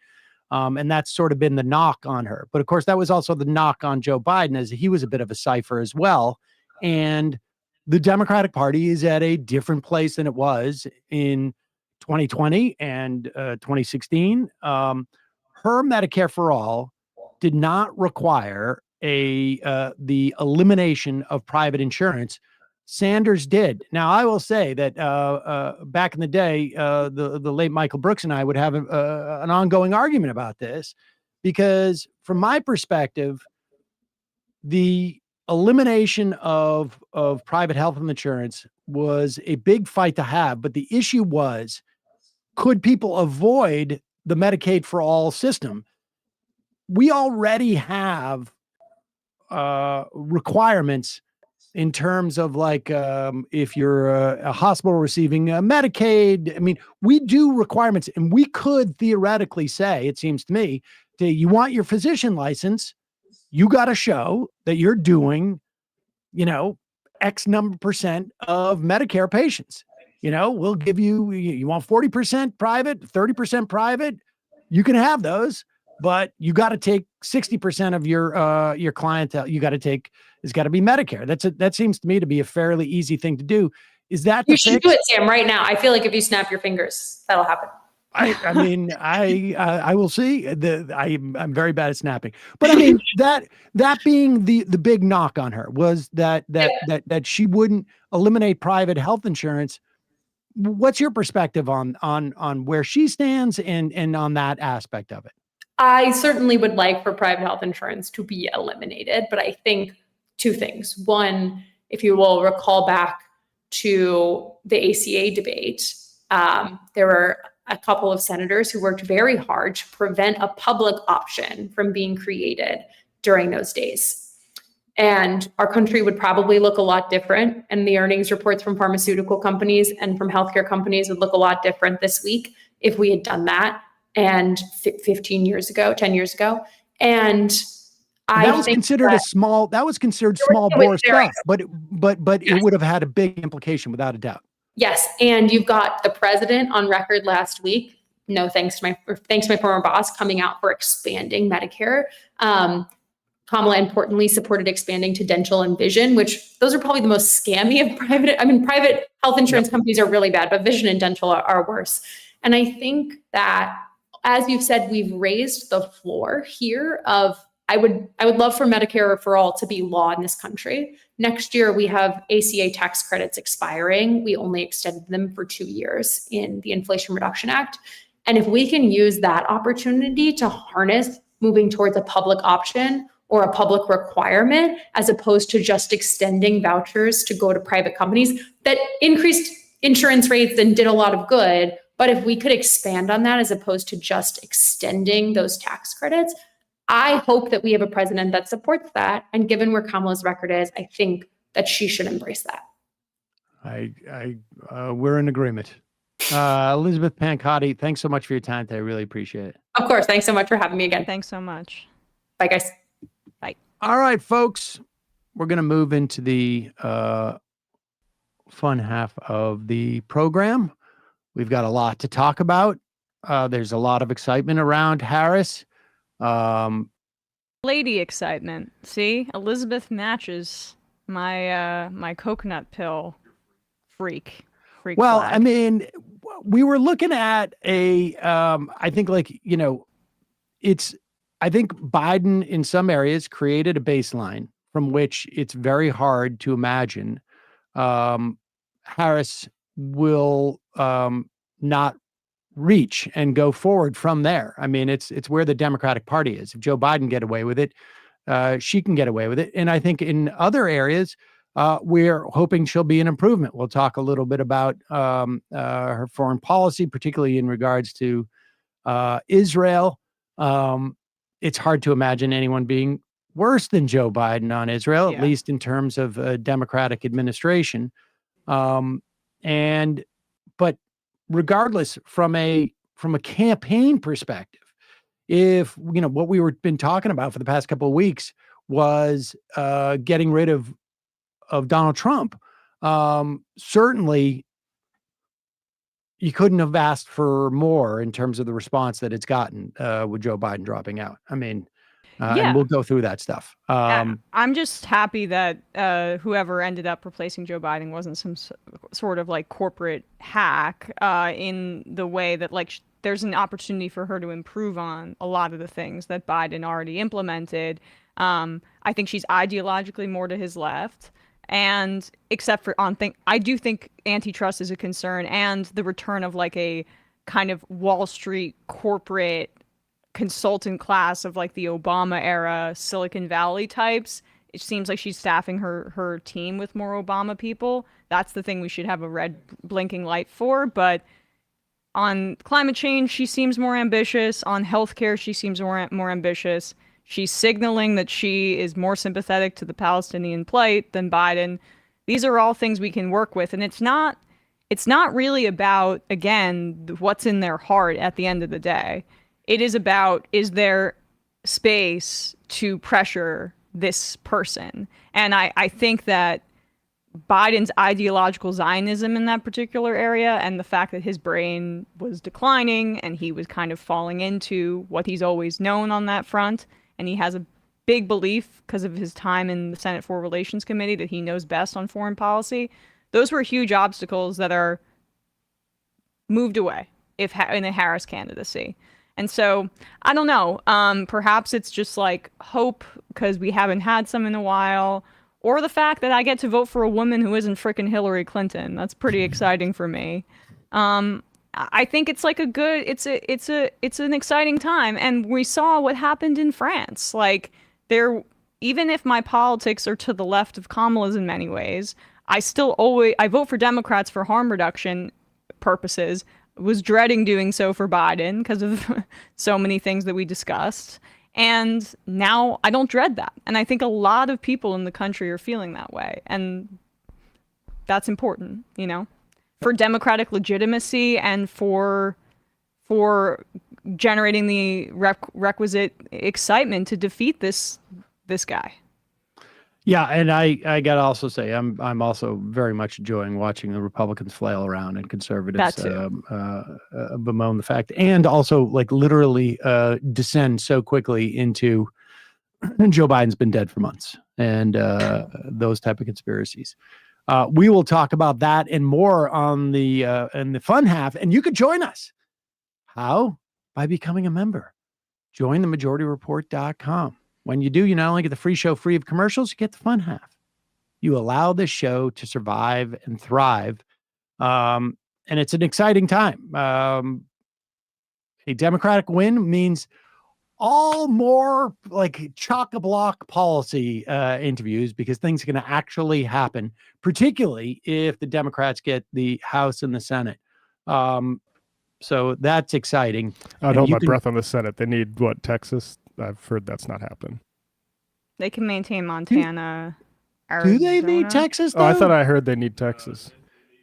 and that's sort of been the knock on her. But of course, that was also the knock on Joe Biden, as he was a bit of a cipher as well. And the Democratic Party is at a different place than it was in 2020 and 2016. Her Medicare for all did not require the elimination of private insurance. Sanders did. Now, I will say that back in the day, the late Michael Brooks and I would have an ongoing argument about this, because from my perspective, the elimination of private health insurance was a big fight to have. But the issue was, could people avoid the Medicaid for all system? We already have requirements in terms of if you're a hospital receiving Medicaid. I mean, we do requirements, and we could theoretically say, it seems to me, you want your physician license, you got to show that you're doing, X number % of Medicare patients. We'll give you want 40% private, 30% private. You can have those, but you got to take 60% of your clientele. It's got to be Medicare. That seems to me to be a fairly easy thing to do. Is that you should do it, Sam, right now? I feel like if you snap your fingers, that'll happen. I mean, I will see. I'm very bad at snapping, but I mean that being the big knock on her was that she wouldn't eliminate private health insurance. What's your perspective on where she stands and on that aspect of it? I certainly would like for private health insurance to be eliminated, but I think two things. One, if you will recall back to the ACA debate, there were a couple of senators who worked very hard to prevent a public option from being created during those days. And our country would probably look a lot different. And the earnings reports from pharmaceutical companies and from healthcare companies would look a lot different this week if we had done that. And 10 years ago. And that was considered small bore stuff, but yes, it would have had a big implication without a doubt. Yes. And you've got the president on record last week, no thanks to my former boss, coming out for expanding Medicare. Kamala importantly supported expanding to dental and vision, which those are probably the most scammy of private health insurance companies are really bad, but vision and dental are worse. And I think that, as you've said, we've raised the floor here of, I would love for Medicare for all to be law in this country. Next year, we have ACA tax credits expiring. We only extended them for 2 years in the Inflation Reduction Act. And if we can use that opportunity to harness moving towards a public option or a public requirement, as opposed to just extending vouchers to go to private companies that increased insurance rates and did a lot of good. But if we could expand on that as opposed to just extending those tax credits, I hope that we have a president that supports that. And given where Kamala's record is, I think that she should embrace that. We're in agreement. Elizabeth Pancotti, thanks so much for your time today. I really appreciate it. Of course. Thanks so much for having me again. Thanks so much. Bye, guys. Bye. All right, folks, we're going to move into the fun half of the program. We've got a lot to talk about. There's a lot of excitement around Harris. Lady excitement. See, Elizabeth matches my coconut pill freak. Well, flag. I mean, we were looking at I think I think Biden in some areas created a baseline from which it's very hard to imagine Harris will not reach and go forward from there. I mean, it's where the Democratic Party is. If Joe Biden get away with it, she can get away with it. And I think in other areas, we're hoping she'll be an improvement. We'll talk a little bit about her foreign policy, particularly in regards to Israel. It's hard to imagine anyone being worse than Joe Biden on Israel, at least in terms of Democratic administration. But regardless, from a campaign perspective, if what we were been talking about for the past couple of weeks was getting rid of Donald Trump, certainly you couldn't have asked for more in terms of the response that it's gotten with Joe Biden dropping out. I mean, and we'll go through that stuff. I'm just happy that whoever ended up replacing Joe Biden wasn't some sort of like corporate hack in the way that there's an opportunity for her to improve on a lot of the things that Biden already implemented. I think she's ideologically more to his left. And except for I do think antitrust is a concern, and the return of a kind of Wall Street corporate consultant class of the Obama era Silicon Valley types. It seems like she's staffing her team with more Obama people. That's the thing we should have a red blinking light for. But on climate change, she seems more ambitious. On healthcare, she seems more ambitious. She's signaling that she is more sympathetic to the Palestinian plight than Biden. These are all things we can work with. And it's not really about, again, what's in their heart at the end of the day. It is about, is there space to pressure this person? And I think that Biden's ideological Zionism in that particular area, and the fact that his brain was declining and he was kind of falling into what he's always known on that front, and he has a big belief because of his time in the Senate Foreign Relations Committee that he knows best on foreign policy. Those were huge obstacles that are moved away in a Harris candidacy. And so, I don't know, perhaps it's just hope because we haven't had some in a while, or the fact that I get to vote for a woman who isn't frickin' Hillary Clinton. That's pretty exciting for me. I think it's it's an exciting time. And we saw what happened in France. Even if my politics are to the left of Kamala's in many ways, I vote for Democrats for harm reduction purposes. Was dreading doing so for Biden because of so many things that we discussed. And now I don't dread that. And I think a lot of people in the country are feeling that way. And that's important, for democratic legitimacy and for generating the requisite excitement to defeat this guy. Yeah, and I gotta also say I'm also very much enjoying watching the Republicans flail around and conservatives bemoan the fact, and also literally descend so quickly into Joe Biden's been dead for months and those type of conspiracies. We will talk about that and more on the in the fun half, and you could join us. How? By becoming a member. Join themajorityreport.com. When you do, you not only get the free show free of commercials, you get the fun half. You allow this show to survive and thrive. And it's an exciting time. A Democratic win means all more like chock-a-block policy interviews because things are going to actually happen, particularly if the Democrats get the House and the Senate. So that's exciting. I'd hold my breath on the Senate. They need what, Texas? I've heard that's not happening. They can maintain Montana. Arizona. Do they need Texas, though? Oh, I thought I heard they need Texas.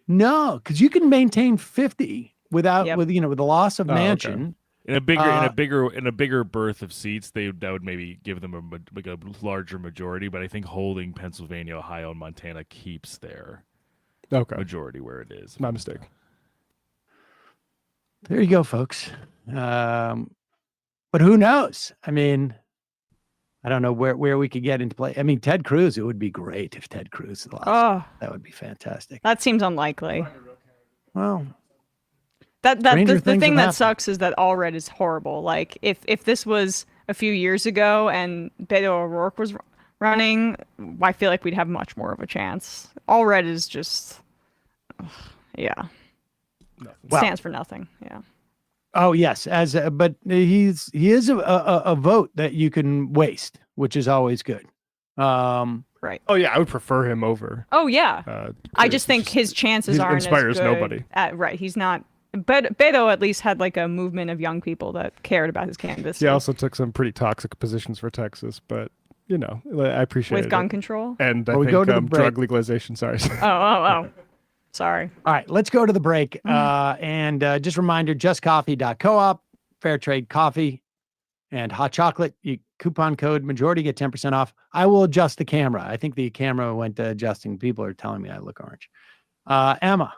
No, because you can maintain 50 without with the loss of Manchin. Okay. In a bigger berth of seats, that would maybe give them a larger majority. But I think holding Pennsylvania, Ohio, and Montana keeps their majority where it is. My mistake. There you go, folks. But who knows? I mean, I don't know where we could get into play. I mean, Ted Cruz, it would be great if Ted Cruz lost. Oh, that would be fantastic. That seems unlikely. Well, the thing that sucks is that all red is horrible. Like if this was a few years ago and Beto O'Rourke was running, I feel like we'd have much more of a chance. All red is just, stands for nothing. Yeah. Oh yes, but he is a vote that you can waste, which is always good. Right. Oh yeah, I would prefer him over. Oh yeah. I just think his chances aren't inspires as good. Nobody. Right. He's not. But Beto at least had like a movement of young people that cared about his candidacy. He also took some pretty toxic positions for Texas, but I appreciate it. With gun control. And I think drug legalization. Sorry. Oh. Sorry. All right, let's go to the break. And just a reminder, justcoffee.coop, fair trade coffee and hot chocolate. You coupon code majority, get 10% off. I will adjust the camera. I think the camera went to adjusting. People are telling me I look orange. Emma.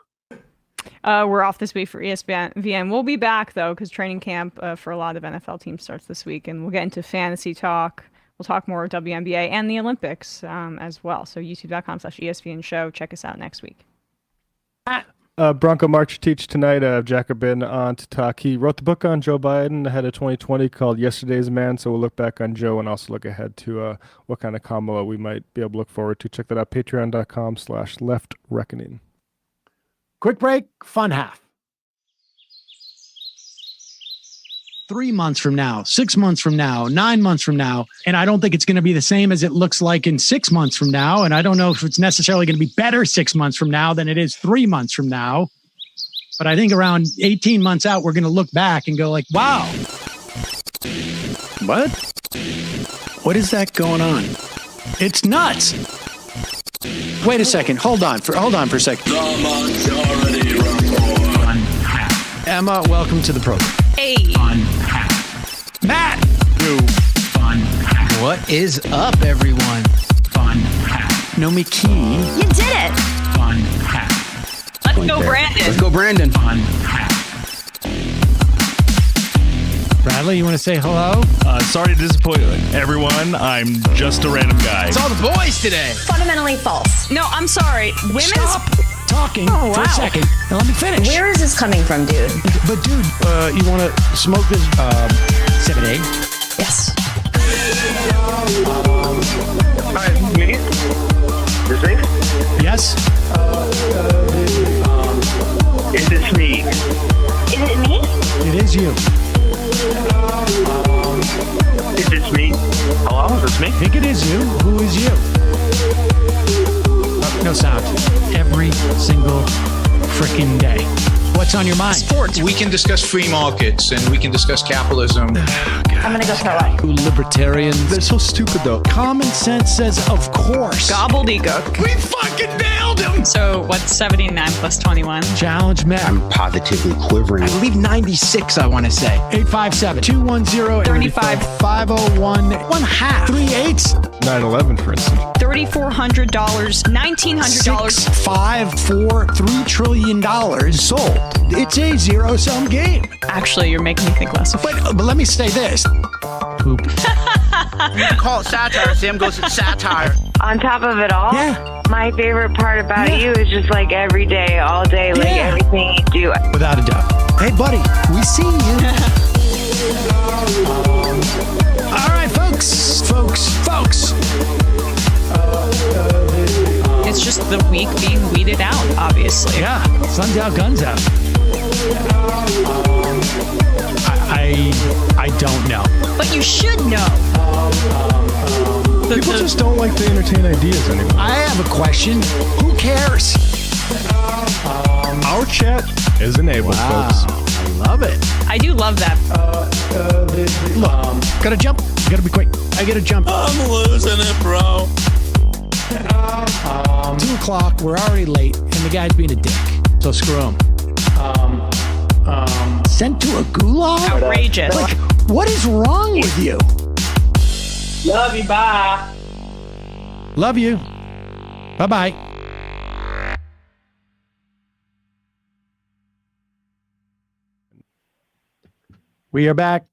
We're off this week for ESPN. We'll be back, though, because training camp for a lot of NFL teams starts this week. And we'll get into fantasy talk. We'll talk more WNBA and the Olympics as well. So youtube.com/ESPN show. Check us out next week. Bronco March teach tonight. Jacobin on to talk. He wrote the book on Joe Biden ahead of 2020 called Yesterday's Man. So we'll look back on Joe and also look ahead to what kind of Kamala we might be able to look forward to. Check that out. Patreon.com/leftreckoning. Quick break. Fun half. 3 months from now, 6 months from now, 9 months from now. And I don't think it's going to be the same as it looks like in 6 months from now. And I don't know if it's necessarily going to be better 6 months from now than it is 3 months from now. But I think around 18 months out, we're going to look back and go like, wow. What is that going on? It's nuts. Wait a second. Hold on for a second. The Majority Report. Emma, welcome to the program. Hey. Matt. What is up, everyone? Nomi Key. You did it. Let's go, Brandon. Let's go, Brandon. Bradley, you want to say hello? Sorry to disappoint everyone. I'm just a random guy. It's all the boys today. Fundamentally false. No, I'm sorry. Women's Stop talking for a second and let me finish. Where is this coming from, dude? But dude, you want to smoke this 7A? Yes. Hi, me? This me? Yes. Is this me? Is it me? It is you. Is this me? Hello, is this me? I think it is you. Who is you? No sound. Every single freaking day. What's on your mind? Sports. We can discuss free markets and we can discuss capitalism. I'm gonna go throw up. Libertarians. They're so stupid, though. Common sense says, of course. gobbledygook. We fucking nailed him. So what's 79 plus 21? Challenge Matt. I'm positively quivering. I believe 96, I want to say. 857-210-501. 1/2. 3/8. 9/11, for instance. $3,400, $1,900. 6, 5, 4, $3 trillion sold. It's a zero-sum game. Actually, you're making me think less of it. But let me say this. Poop. Call it satire. Sam goes, it's satire. On top of it all, my favorite part about you is just like every day, all day, like everything you do. Without a doubt. Hey, buddy, we see you. All right, folks. It's just the weak being weeded out, obviously. Yeah, sun's out, guns out. I I don't know. But you should know. People just don't like to entertain ideas anymore. I have a question. Who cares? Our chat is enabled, folks. I love it. I do love that. Look, gotta jump. Gotta be quick. I gotta jump. I'm losing it, bro. 2 o'clock. We're already late, and the guy's being a dick. So screw him. Sent to a gulag? Outrageous. Like, what is wrong with you? Love you. Bye. Love you. Bye-bye. We are back.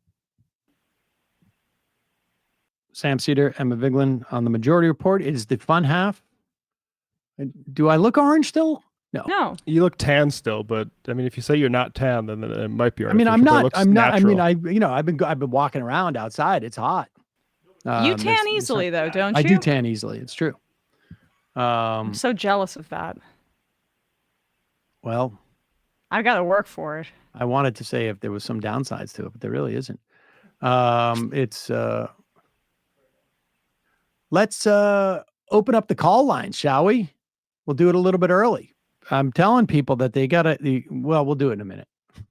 Sam Seder, Emma Vigeland on the Majority Report. It is the fun half. Do I look orange still? No. No. You look tan still, but I mean, if you say you're not tan, then it might be. I mean, I'm not. I mean, I've been walking around outside. It's hot. You tan easily, though, don't you? I do tan easily. It's true. I'm so jealous of that. Well, I've got to work for it. I wanted to say if there was some downsides to it, but there really isn't. Let's open up the call lines, shall we? We'll do it a little bit early. I'm telling people that they got to, we'll do it in a minute. I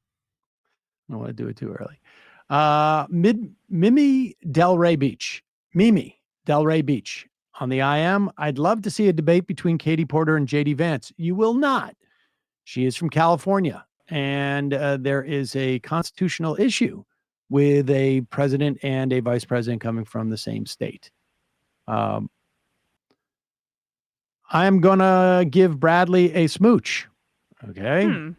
don't want to do it too early. Mimi Delray Beach on the IM. I'd love to see a debate between Katie Porter and JD Vance. You will not. She is from California, and there is a constitutional issue with a president and a vice president coming from the same state. I'm going to give Bradley a smooch. Okay.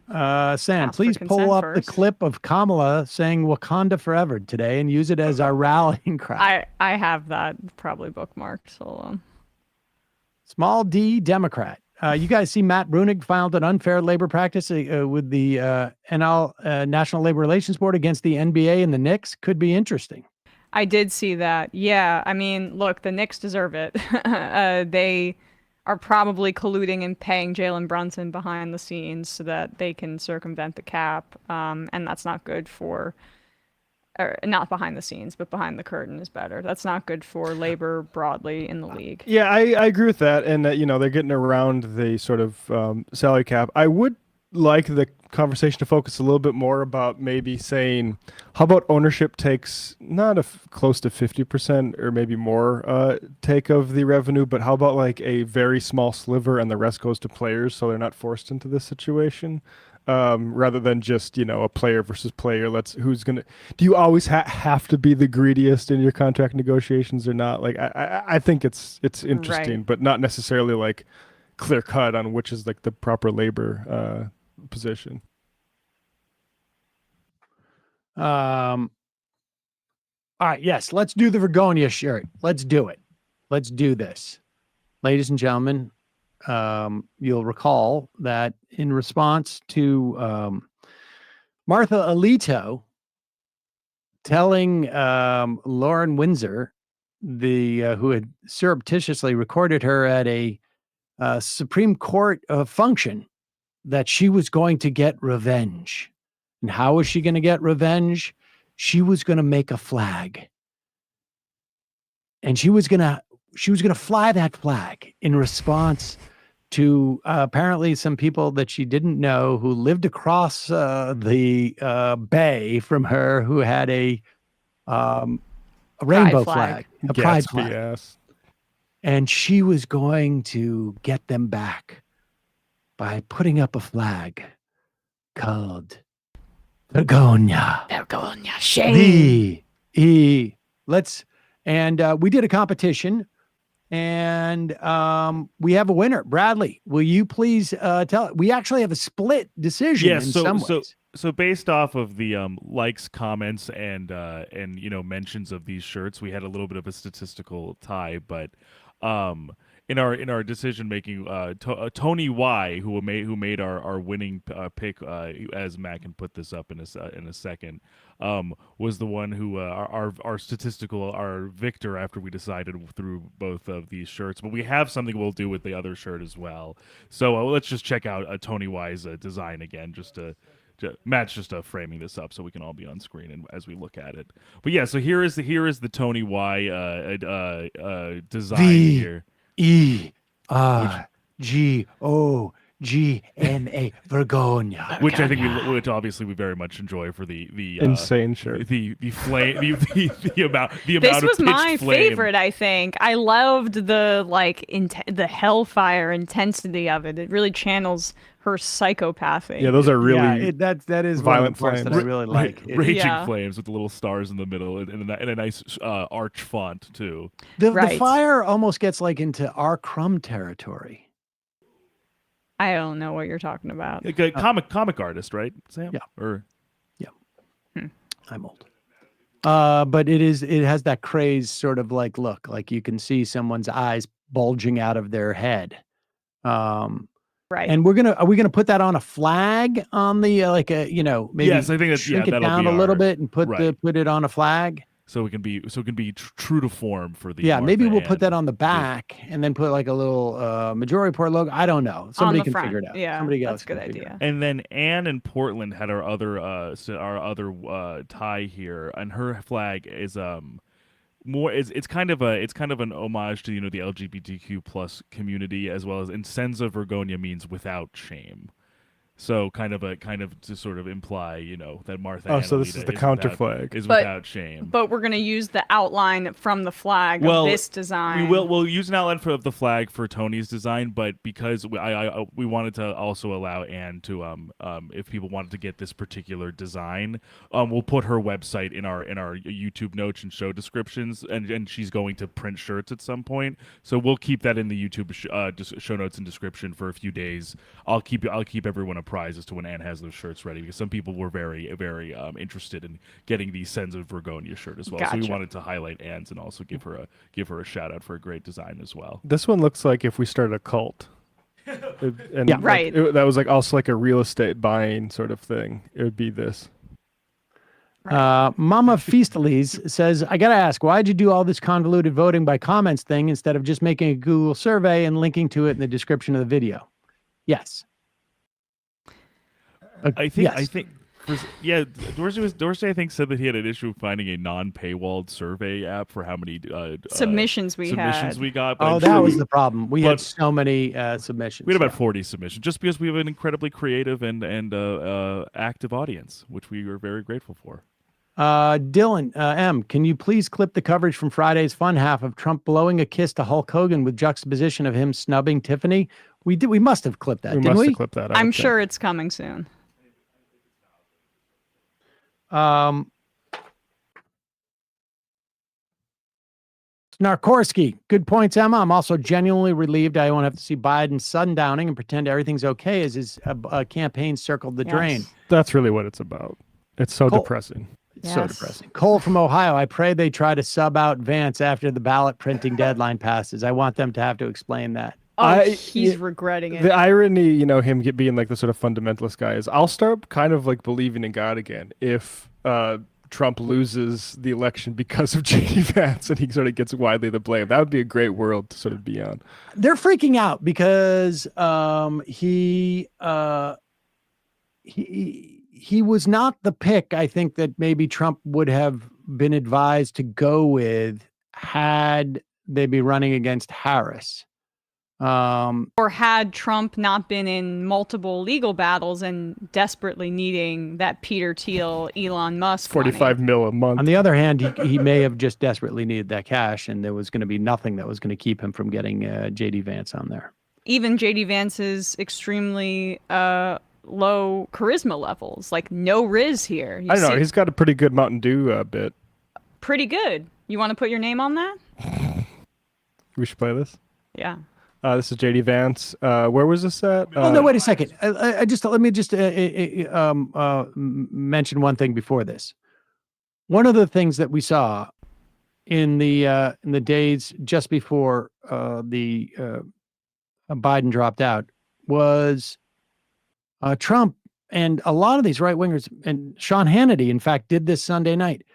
Sam, please pull up the clip of Kamala saying Wakanda forever today and use it as our rallying cry. I have that probably bookmarked. So Small D Democrat. You guys see Matt Brunig filed an unfair labor practice with the NL National Labor Relations Board against the NBA and the Knicks. Could be interesting. I did see that. Yeah. I mean, look, the Knicks deserve it. They are probably colluding and paying Jalen Brunson behind the scenes so that they can circumvent the cap. And that's not good for, or not behind the scenes, but behind the curtain is better. That's not good for labor broadly in the league. Yeah, I agree with that. And, they're getting around the sort of salary cap. I would like the conversation to focus a little bit more about maybe saying, how about ownership takes not close to 50% or maybe more take of the revenue, but how about like a very small sliver and the rest goes to players so they're not forced into this situation, rather than just, a player versus player. Do you always have to be the greediest in your contract negotiations or not? Like, I think it's interesting, right, but not necessarily like clear cut on which is like the proper labor position. All right, yes, let's do the Vergonia shirt. Let's do it. Let's do this. Ladies and gentlemen, you'll recall that in response to Martha Alito telling Lauren Windsor, who had surreptitiously recorded her at a Supreme Court function, that she was going to get revenge. And how was she going to get revenge? She was going to make a flag. And she was going to fly that flag in response to apparently some people that she didn't know who lived across the bay from her, who had a rainbow flag, a pride flag. Yes. And she was going to get them back by putting up a flag called Vergonia. Vergonia. Shame. We did a competition, and we have a winner. Bradley, will you please tell? We actually have a split decision in some ways. So based off of the likes, comments, and mentions of these shirts, we had a little bit of a statistical tie, but in our decision making, Tony Y, who made our winning pick, as Matt can put this up in a second, was the one who our statistical victor after we decided through both of these shirts. But we have something we'll do with the other shirt as well. So let's just check out Tony Y's design again, just to Matt's just framing this up so we can all be on screen and as we look at it. But yeah, so here is the Tony Y design here. VERGONA Vergonia, which I think which obviously we very much enjoy for the insane shirt, the flame, the amount This of was pitched my flame. favorite. I think I loved the the hellfire intensity of it. It really channels her psychopathy. Yeah, those are really that is violent flames that I really like. Raging flames with the little stars in the middle and a nice arch font too. The fire almost gets like into R. Crumb territory. I don't know what you're talking about. Like a comic artist, right, Sam? Yeah. I'm old. But it has that crazed sort of like look, like you can see someone's eyes bulging out of their head. Right. And are we gonna put that on a flag on the maybe yes, I think that's, shrink it down a little bit and put it on a flag. So it can be true to form for the maybe we'll put that on the back and then put like a little majority report logo. I don't know. Somebody can figure it out. Yeah, somebody that's a good idea. And then Anne in Portland had our other tie here, and her flag is more it's kind of an homage to the LGBTQ plus community, as well as in senza vergogna means without shame. So kind of to sort of imply, that Martha. So this is the counter flag. Without shame. But we're going to use the outline from the flag of this design. We'll use an outline of the flag for Tony's design, but because we wanted to also allow Anne to if people wanted to get this particular design, we'll put her website in our YouTube notes and show descriptions, and she's going to print shirts at some point. So we'll keep that in the YouTube show notes and description for a few days. I'll keep everyone apprised as to when Anne has those shirts ready, because some people were very, very interested in getting the Sens of Vergonia shirt as well. Gotcha. So we wanted to highlight Anne's and also give her a shout out for a great design as well. This one looks like if we started a cult. Right. That was like also like a real estate buying sort of thing. It would be this. Mama Feastalies says, I gotta ask, why'd you do all this convoluted voting by comments thing instead of just making a Google survey and linking to it in the description of the video? Yes. I think Dorsey I think said that he had an issue finding a non-paywalled survey app for how many submissions we got. But that was the problem. We had so many submissions. We had about 40 submissions, just because we have an incredibly creative and active audience, which we are very grateful for. Dylan M, can you please clip the coverage from Friday's fun half of Trump blowing a kiss to Hulk Hogan with juxtaposition of him snubbing Tiffany? We must have clipped that, didn't we? Have clipped that. I'm sure it's coming soon. Snarkorsky, good points, Emma. I'm also genuinely relieved I won't have to see Biden sundowning and pretend everything's okay as his campaign circled the drain. That's really what it's about. It's so depressing. It's so depressing. Cole from Ohio, I pray they try to sub out Vance after the ballot printing deadline passes. I want them to have to explain that. He's regretting it. The irony, him being like the sort of fundamentalist guy is I'll start kind of like believing in God again if Trump loses the election because of J.D. Vance and he sort of gets widely the blame. That would be a great world to sort of be on. They're freaking out because he was not the pick, I think, that maybe Trump would have been advised to go with had they be running against Harris. Or had Trump not been in multiple legal battles and desperately needing that Peter Thiel, Elon Musk $45 million a month. On the other hand, he may have just desperately needed that cash, and there was going to be nothing that was going to keep him from getting J.D. Vance on there. Even J.D. Vance's extremely low charisma levels, like no Riz here. I don't know. He's got a pretty good Mountain Dew bit. Pretty good. You want to put your name on that? We should play this. Yeah. This is J.D. Vance. Where was this at? No, wait a second. Let me just mention one thing before this. One of the things that we saw in the days just before Biden dropped out was Trump and a lot of these right wingers, and Sean Hannity, in fact, did this Sunday night.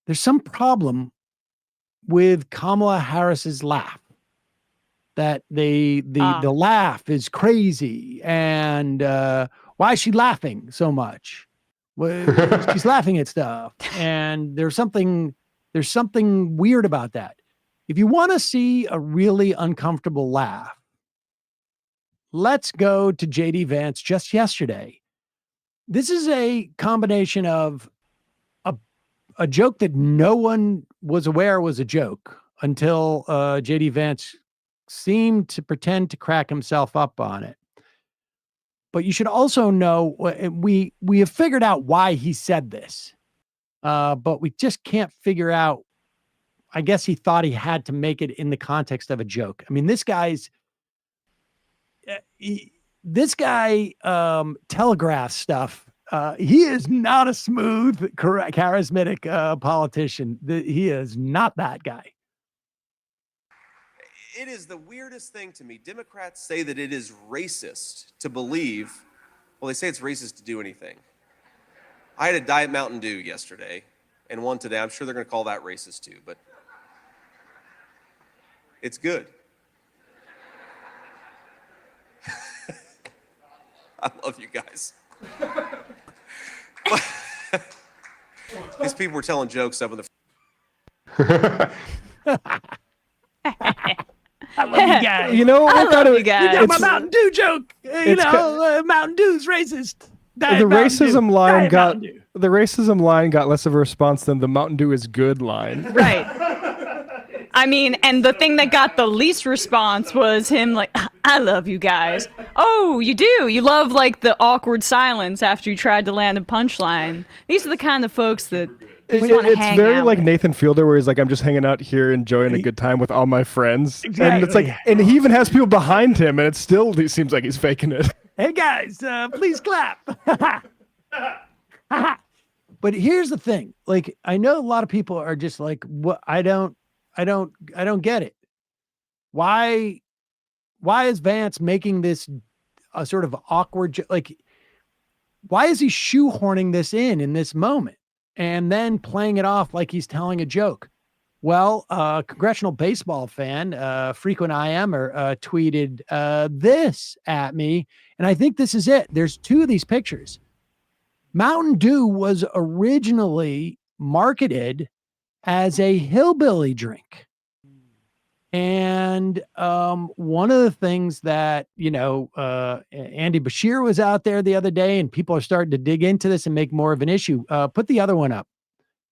There's some problem with Kamala Harris's laugh. That the laugh is crazy, and why is she laughing so much? She's laughing at stuff, and there's something weird about that. If you want to see a really uncomfortable laugh, let's go to JD Vance just yesterday. This is a combination of a joke that no one was aware was a joke until JD Vance seemed to pretend to crack himself up on it. But you should also know, we have figured out why he said this, but we just can't figure out. I guess he thought he had to make it in the context of a joke. I mean, this guy telegraphs stuff. He is not a smooth, charismatic politician. He is not that guy. It is the weirdest thing to me. Democrats say that it is racist to believe, well, they say it's racist to do anything. I had a Diet Mountain Dew yesterday and one today. I'm sure they're going to call that racist too, but it's good. I love you guys. These people were telling jokes up in the. I love you guys. You know, I love you guys. You got my Mountain Dew joke. Mountain Dew's racist. The racism line got less of a response than the Mountain Dew is good line. Right. I mean, and the thing that got the least response was him like, I love you guys. Oh, you do? You love like the awkward silence after you tried to land a punchline. These are the kind of folks that we want to hang It's very out like with. Nathan Fielder, where he's like, I'm just hanging out here enjoying a good time with all my friends. Exactly. And it's like, and he even has people behind him, and he seems like he's faking it. Hey guys, please clap. But here's the thing. Like, I know a lot of people are just like, what? I don't get it. Why is Vance making this a sort of awkward, like, why is he shoehorning this in this moment and then playing it off like he's telling a joke? Well, congressional baseball fan, frequent IMer, tweeted this at me, and I think this is it. There's two of these pictures. Mountain Dew was originally marketed as a hillbilly drink. And one of the things that, Andy Bashir was out there the other day, and people are starting to dig into this and make more of an issue. Put the other one up.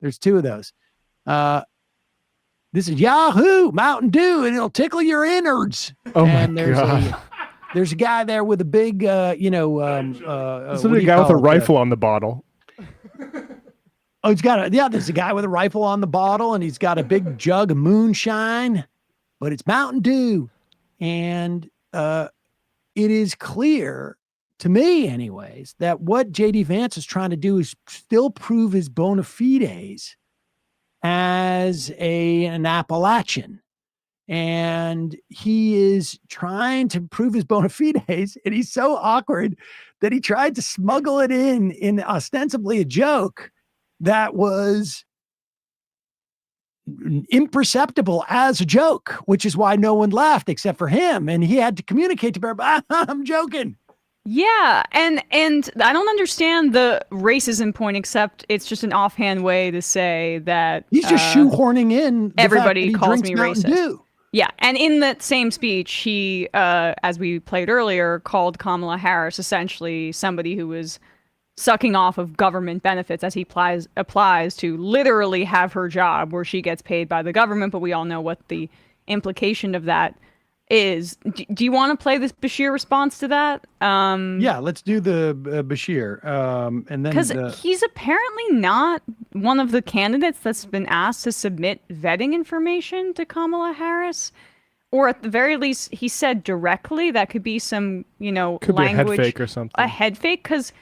There's two of those. This is Yahoo Mountain Dew, and it'll tickle your innards. Oh and my God. There's a guy there with a big, This is a guy with a rifle on the bottle. Oh, there's a guy with a rifle on the bottle, and he's got a big jug of moonshine, but it's Mountain Dew. And it is clear, to me anyways, that what JD Vance is trying to do is still prove his bona fides as an Appalachian. And he is trying to prove his bona fides, and he's so awkward that he tried to smuggle it in ostensibly a joke that was imperceptible as a joke, which is why no one laughed except for him. And he had to communicate to everybody, I'm joking. Yeah, and I don't understand the racism point, except it's just an offhand way to say that he's just shoehorning in everybody calls me Mountain racist. Dew. Yeah, and in that same speech, he, as we played earlier, called Kamala Harris essentially somebody who was sucking off of government benefits as he applies to literally have her job where she gets paid by the government, but we all know what the implication of that is. Do you want to play this Bashir response to that? Yeah, let's do the Bashir. And then because he's apparently not one of the candidates that's been asked to submit vetting information to Kamala Harris, or at the very least, he said directly that could be some, Could language, be a head fake or something. a head fake. Because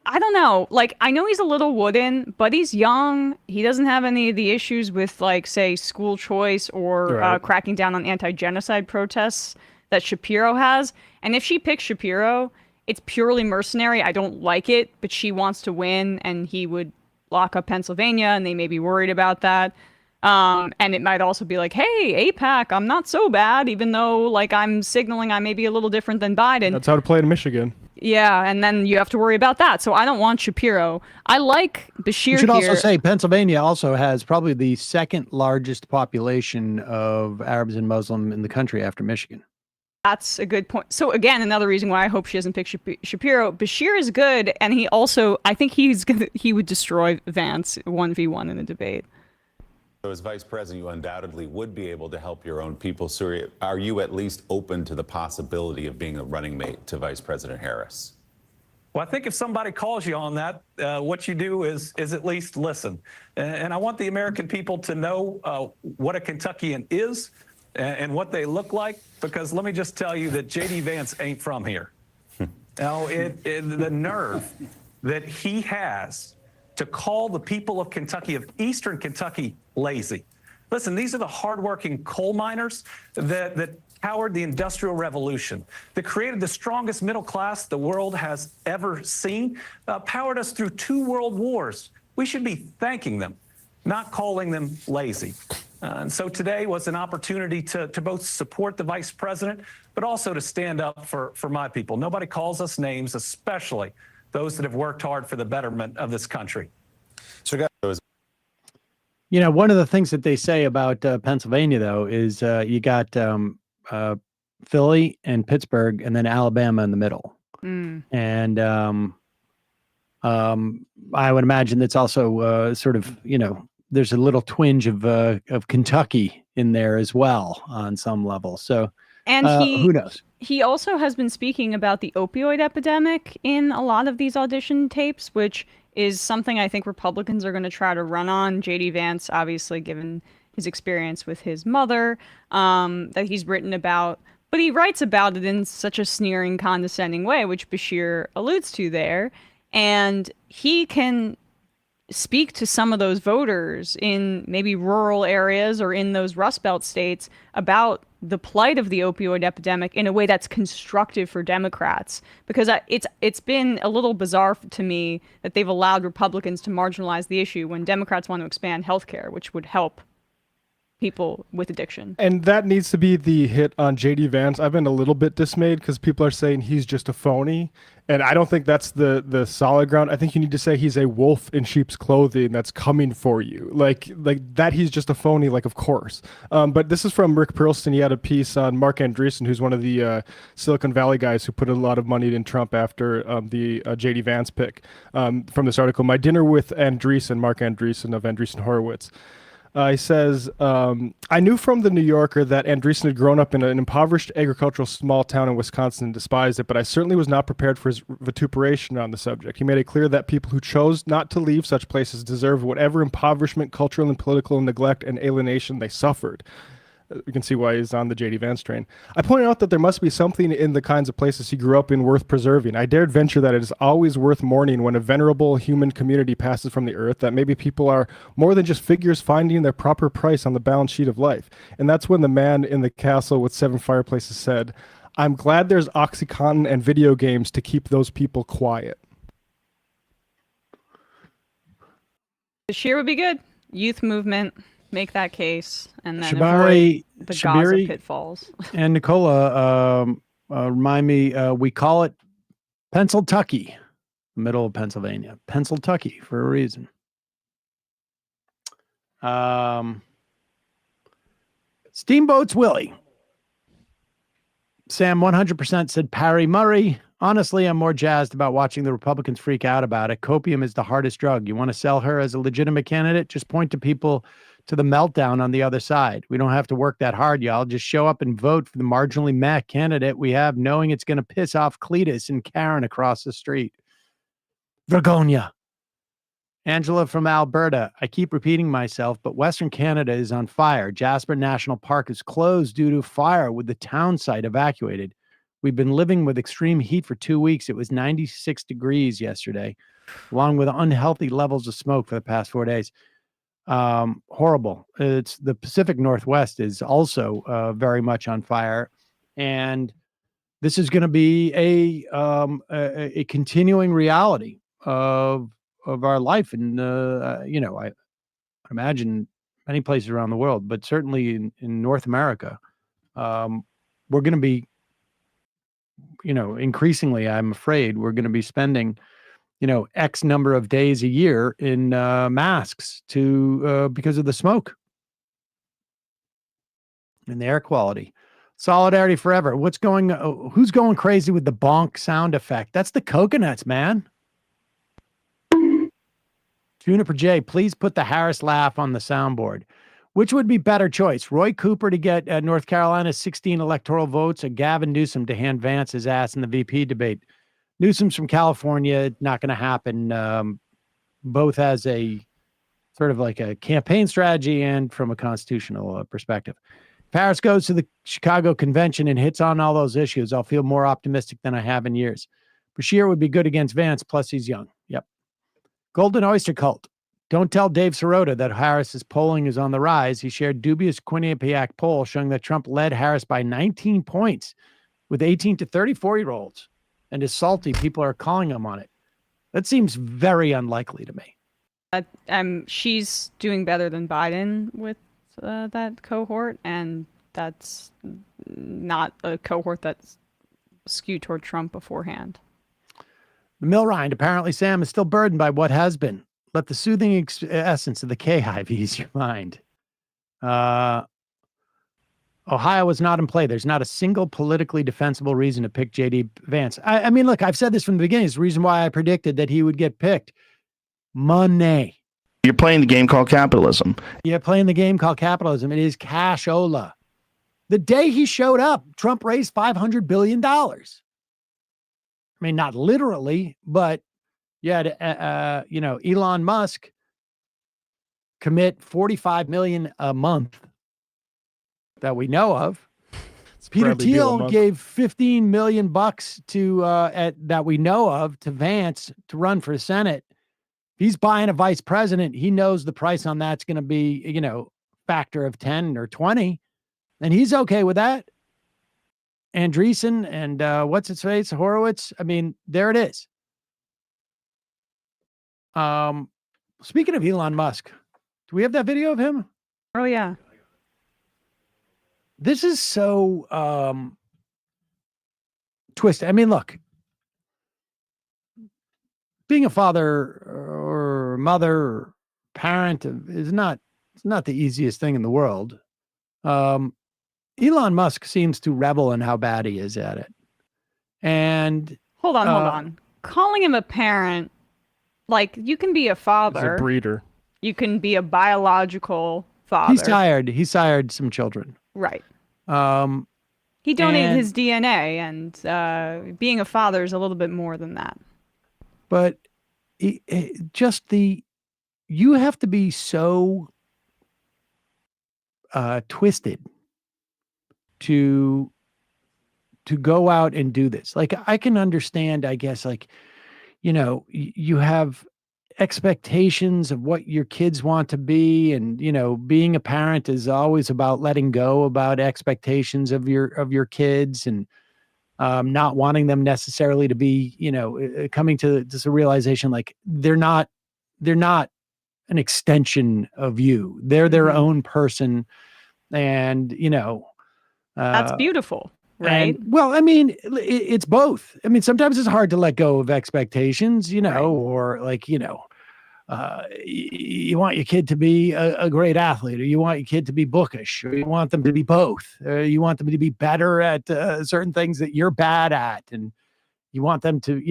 I don't know, like, I know he's a little wooden, but he's young. He doesn't have any of the issues with, like, say, school choice or cracking down on anti-genocide protests that Shapiro has. And if she picks Shapiro, it's purely mercenary. I don't like it, but she wants to win, and he would lock up Pennsylvania, and they may be worried about that. And it might also be like, hey, AIPAC, I'm not so bad, even though, like, I'm signaling I may be a little different than Biden. That's how to play in Michigan. Yeah, and then you have to worry about that. So I don't want Shapiro. I like Bashir You should here. also say Pennsylvania also has probably the second largest population of Arabs and Muslim in the country after Michigan. That's a good point. So again, another reason why I hope she doesn't pick Shapiro. Bashir is good, and he also, I think he would destroy Vance 1v1 in a debate. So as vice president, you undoubtedly would be able to help your own people. So are you at least open to the possibility of being a running mate to Vice President Harris? Well, I think if somebody calls you on that, what you do is at least listen. And I want the American people to know what a Kentuckian is and what they look like, because let me just tell you that J.D. Vance ain't from here. Now, the nerve that he has to call the people of Kentucky, of Eastern Kentucky, lazy. Listen, these are the hardworking coal miners that powered the Industrial Revolution, that created the strongest middle class the world has ever seen, powered us through 2 world wars. We should be thanking them, not calling them lazy. And so today was an opportunity to both support the vice president, but also to stand up for my people. Nobody calls us names, especially those that have worked hard for the betterment of this country. So, guys, you know, one of the things that they say about Pennsylvania, though, is you got Philly and Pittsburgh, and then Alabama in the middle. And I would imagine that's also sort of, you know, there's a little twinge of Kentucky in there as well on some level. So, and who knows? He also has been speaking about the opioid epidemic in a lot of these audition tapes, which is something I think Republicans are going to try to run on. J.D. Vance, obviously, given his experience with his mother, that he's written about, but he writes about it in such a sneering, condescending way, which Bashir alludes to there. And he can speak to some of those voters in maybe rural areas or in those Rust Belt states about the plight of the opioid epidemic in a way that's constructive for Democrats, because it's been a little bizarre to me that they've allowed Republicans to marginalize the issue when Democrats want to expand healthcare, which would help people with addiction. And that needs to be the hit on J.D. Vance. I've been a little bit dismayed because people are saying he's just a phony. And I don't think that's the solid ground. I think you need to say he's a wolf in sheep's clothing that's coming for you. Like that he's just a phony, like, of course. But this is from Rick Perlstein. He had a piece on Mark Andreessen, who's one of the Silicon Valley guys who put a lot of money in Trump after the J.D. Vance pick, from this article, My Dinner with Andreessen, Mark Andreessen of Andreessen Horowitz. He says, I knew from the New Yorker that Andreessen had grown up in an impoverished agricultural small town in Wisconsin and despised it, but I certainly was not prepared for his vituperation on the subject. He made it clear that people who chose not to leave such places deserved whatever impoverishment, cultural and political neglect and alienation they suffered. We can see why he's on the J.D. Vance train. I pointed out that there must be something in the kinds of places he grew up in worth preserving. I dared venture that it is always worth mourning when a venerable human community passes from the earth, that maybe people are more than just figures finding their proper price on the balance sheet of life. And that's when the man in the castle with 7 fireplaces said, I'm glad there's OxyContin and video games to keep those people quiet. Bashir would be good. Youth movement. Make that case, and then Shabari, avoid the Gaza Shabiri pitfalls. And Nicola, remind me, we call it Pennsyltucky, middle of Pennsylvania. Pennsyltucky for a reason. Steamboat's Willie. Sam 100% said Parry Murray. Honestly, I'm more jazzed about watching the Republicans freak out about it. Copium is the hardest drug. You want to sell her as a legitimate candidate? Just point to people to the meltdown on the other side. We don't have to work that hard, y'all. Just show up and vote for the marginally meh candidate we have, knowing it's going to piss off Cletus and Karen across the street. Vergonia. Angela from Alberta. I keep repeating myself, but Western Canada is on fire. Jasper National Park is closed due to fire with the town site evacuated. We've been living with extreme heat for 2 weeks. It was 96 degrees yesterday, along with unhealthy levels of smoke for the past 4 days. Horrible. It's the Pacific Northwest is also very much on fire, and this is going to be a continuing reality of our life. And you know, I imagine many places around the world, but certainly in North America, we're going to be increasingly, I'm afraid we're going to be spending, X number of days a year in masks because of the smoke and the air quality. Solidarity forever. Who's going crazy with the bonk sound effect? That's the coconuts, man. Juniper J, please put the Harris laugh on the soundboard. Which would be better choice? Roy Cooper to get North Carolina's 16 electoral votes, or Gavin Newsom to hand Vance his ass in the VP debate? Newsom's from California, not going to happen. Both as a sort of like a campaign strategy and from a constitutional perspective. If Harris goes to the Chicago convention and hits on all those issues, I'll feel more optimistic than I have in years. Bashir would be good against Vance, plus he's young. Yep. Golden Oyster Cult. Don't tell Dave Sirota that Harris's polling is on the rise. He shared dubious Quinnipiac poll showing that Trump led Harris by 19 points with 18 to 34-year-olds. And is salty. People are calling him on it. That seems very unlikely to me. She's doing better than Biden with that cohort, and that's not a cohort that's skewed toward Trump beforehand. The mill rind. Apparently, Sam is still burdened by what has been. Let the soothing essence of the K-hive ease your mind. Ohio was not in play. There's not a single politically defensible reason to pick J.D. Vance. I mean, look, I've said this from the beginning. It's the reason why I predicted that he would get picked. Money. You're playing the game called capitalism. Yeah, playing the game called capitalism. It is cashola. The day he showed up, Trump raised $500 billion. I mean, not literally, but you had, Elon Musk commit $45 million a month that we know of. Peter Thiel gave $15 million that we know of to Vance to run for Senate. If he's buying a vice president, he knows the price on that's going to be, factor of 10 or 20, and he's okay with that. Andreessen and what's its face, Horowitz. I mean, there it is. Speaking of Elon Musk, do we have that video of him? Oh yeah. This is so twisted. I mean, look, being a father or mother or parent it's not the easiest thing in the world. Elon Musk seems to revel in how bad he is at it. And hold on. Calling him a parent, like, you can be a father. He's a breeder. You can be a biological father. He sired some children. Right. He donated his DNA, and being a father is a little bit more than that. But you have to be so twisted to go out and do this. Like, I can understand, I guess, like, you have expectations of what your kids want to be, and being a parent is always about letting go about expectations of your kids, and not wanting them necessarily to be coming to this realization like they're not an extension of you. They're their own person, and that's beautiful. Right. Well, I mean, it's both. I mean, sometimes it's hard to let go of expectations, or like, you want your kid to be a great athlete, or you want your kid to be bookish, or you want them to be both. You want them to be better at certain things that you're bad at, and you want them to,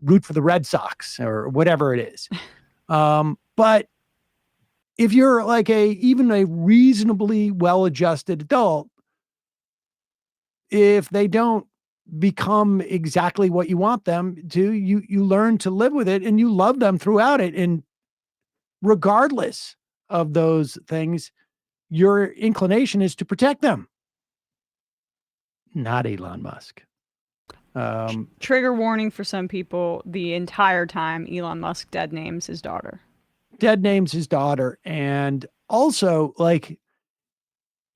root for the Red Sox or whatever it is. But if you're like even a reasonably well-adjusted adult, if they don't become exactly what you want them to, you learn to live with it, and you love them throughout it. And regardless of those things, your inclination is to protect them. Not Elon Musk. Trigger warning for some people: the entire time Elon Musk dead names his daughter. And also, like,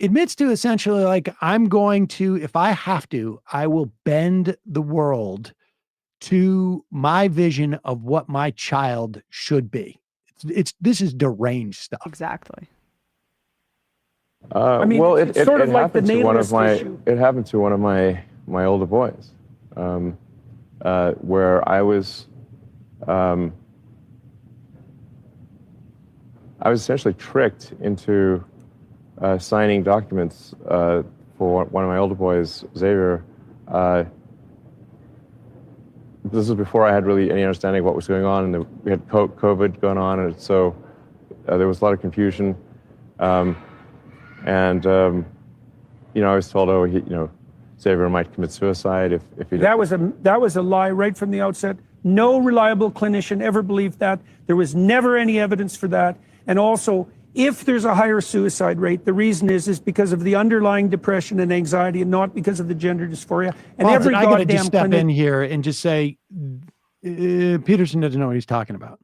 admits to essentially, like, I'm going to, if I have to, I will bend the world to my vision of what my child should be. This is deranged stuff. Exactly. I mean, well, it sort of like the happened to one of my issue. it happened to one of my my older boys, where I was essentially tricked into signing documents for one of my older boys, Xavier. This was before I had really any understanding of what was going on, and we had COVID going on, and so there was a lot of confusion. I was told, Xavier might commit suicide if he. That was a lie right from the outset. No reliable clinician ever believed that. There was never any evidence for that. And also, if there's a higher suicide rate, the reason is because of the underlying depression and anxiety, and not because of the gender dysphoria. And Well, every I got to goddamn just step clinic. in here and just say, Peterson doesn't know what he's talking about.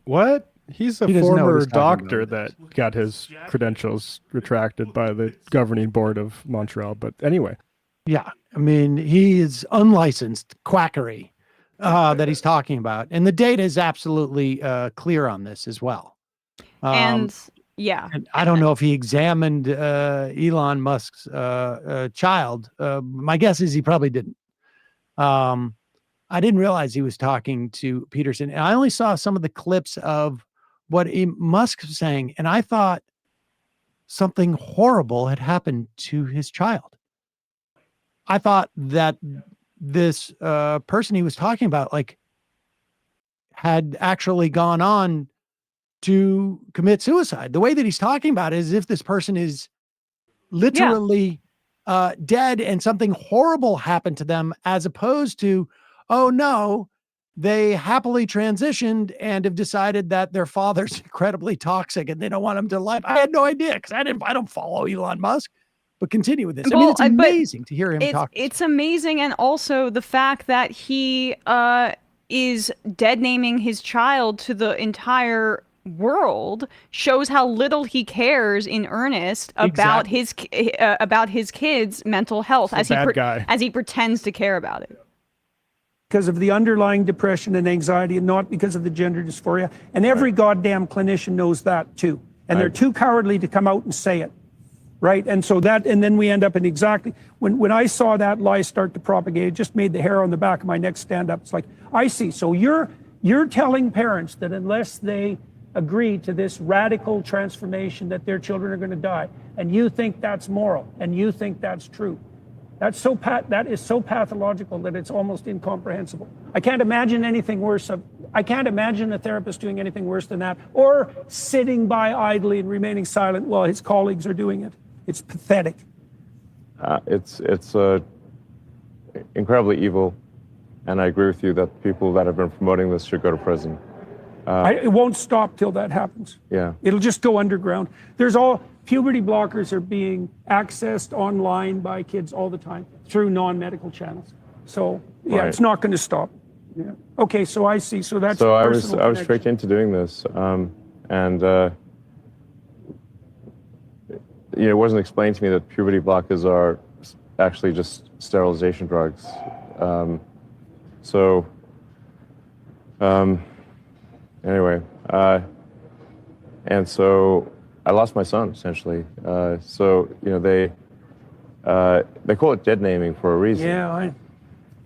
What? He's a He doesn't know what former he's talking doctor that got his credentials retracted by the governing board of Montreal. But anyway. Yeah. I mean, he is unlicensed quackery that he's talking about. And the data is absolutely clear on this as well. And yeah. And I don't know if he examined Elon Musk's child. My guess is he probably didn't. I didn't realize he was talking to Peterson. And I only saw some of the clips of what Musk was saying, and I thought something horrible had happened to his child. I thought that this person he was talking about, had actually gone on to commit suicide. The way that he's talking about it is as if this person is literally dead and something horrible happened to them, as opposed to, oh no, they happily transitioned and have decided that their father's incredibly toxic and they don't want him to live. I had no idea because I don't follow Elon Musk. But continue with this. I mean, it's amazing to hear him talk. It's amazing, and also the fact that he is dead naming his child to the entire world shows how little he cares in earnest about his kids' mental health as he pretends to care about it. Because of the underlying depression and anxiety, and not because of the gender dysphoria. And every goddamn clinician knows that too. And they're too cowardly to come out and say it. Right. And so and then we end up in exactly when I saw that lie start to propagate, it just made the hair on the back of my neck stand up. It's like, I see. So you're telling parents that unless they agree to this radical transformation, that their children are going to die. And you think that's moral, and you think that's true. That is so pathological that it's almost incomprehensible. I can't imagine anything worse. I can't imagine a therapist doing anything worse than that, or sitting by idly and remaining silent while his colleagues are doing it. It's pathetic. It's incredibly evil, and I agree with you that people that have been promoting this should go to prison. It won't stop till that happens. Yeah. It'll just go underground. Puberty blockers are being accessed online by kids all the time through non-medical channels. So yeah, It's not going to stop. Yeah. Okay, so I see. So that's. So I was tricked into doing this, it wasn't explained to me that puberty blockers are actually just sterilization drugs. Anyway, and so I lost my son essentially. They call it dead naming for a reason. Yeah.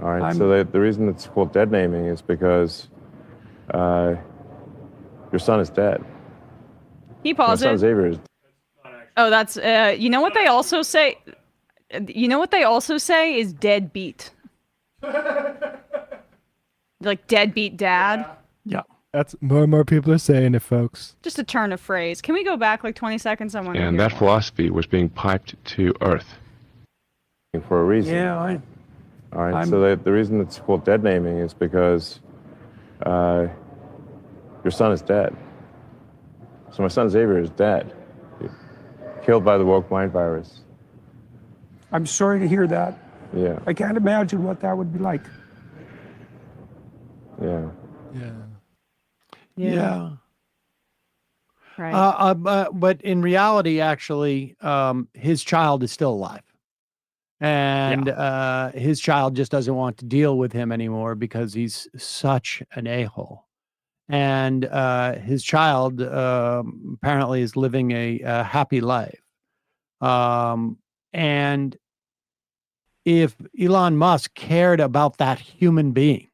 All right. So the reason it's called dead naming is because your son is dead. He paused My son it. Xavier is. Oh, that's you know what they also say. You know what they also say is deadbeat. Like deadbeat dad. Yeah. That's more and more people are saying it, folks. Just a turn of phrase. Can we go back like 20 seconds? I want to And that philosophy was being piped to Earth. For a reason. Yeah. All right. So the reason it's called dead naming is because your son is dead. So my son Xavier is dead, killed by the woke mind virus. I'm sorry to hear that. Yeah. I can't imagine what that would be like. Yeah. Yeah. Right. But in reality, actually, his child is still alive. And his child just doesn't want to deal with him anymore because he's such an a-hole. And his child apparently is living a happy life. And if Elon Musk cared about that human being,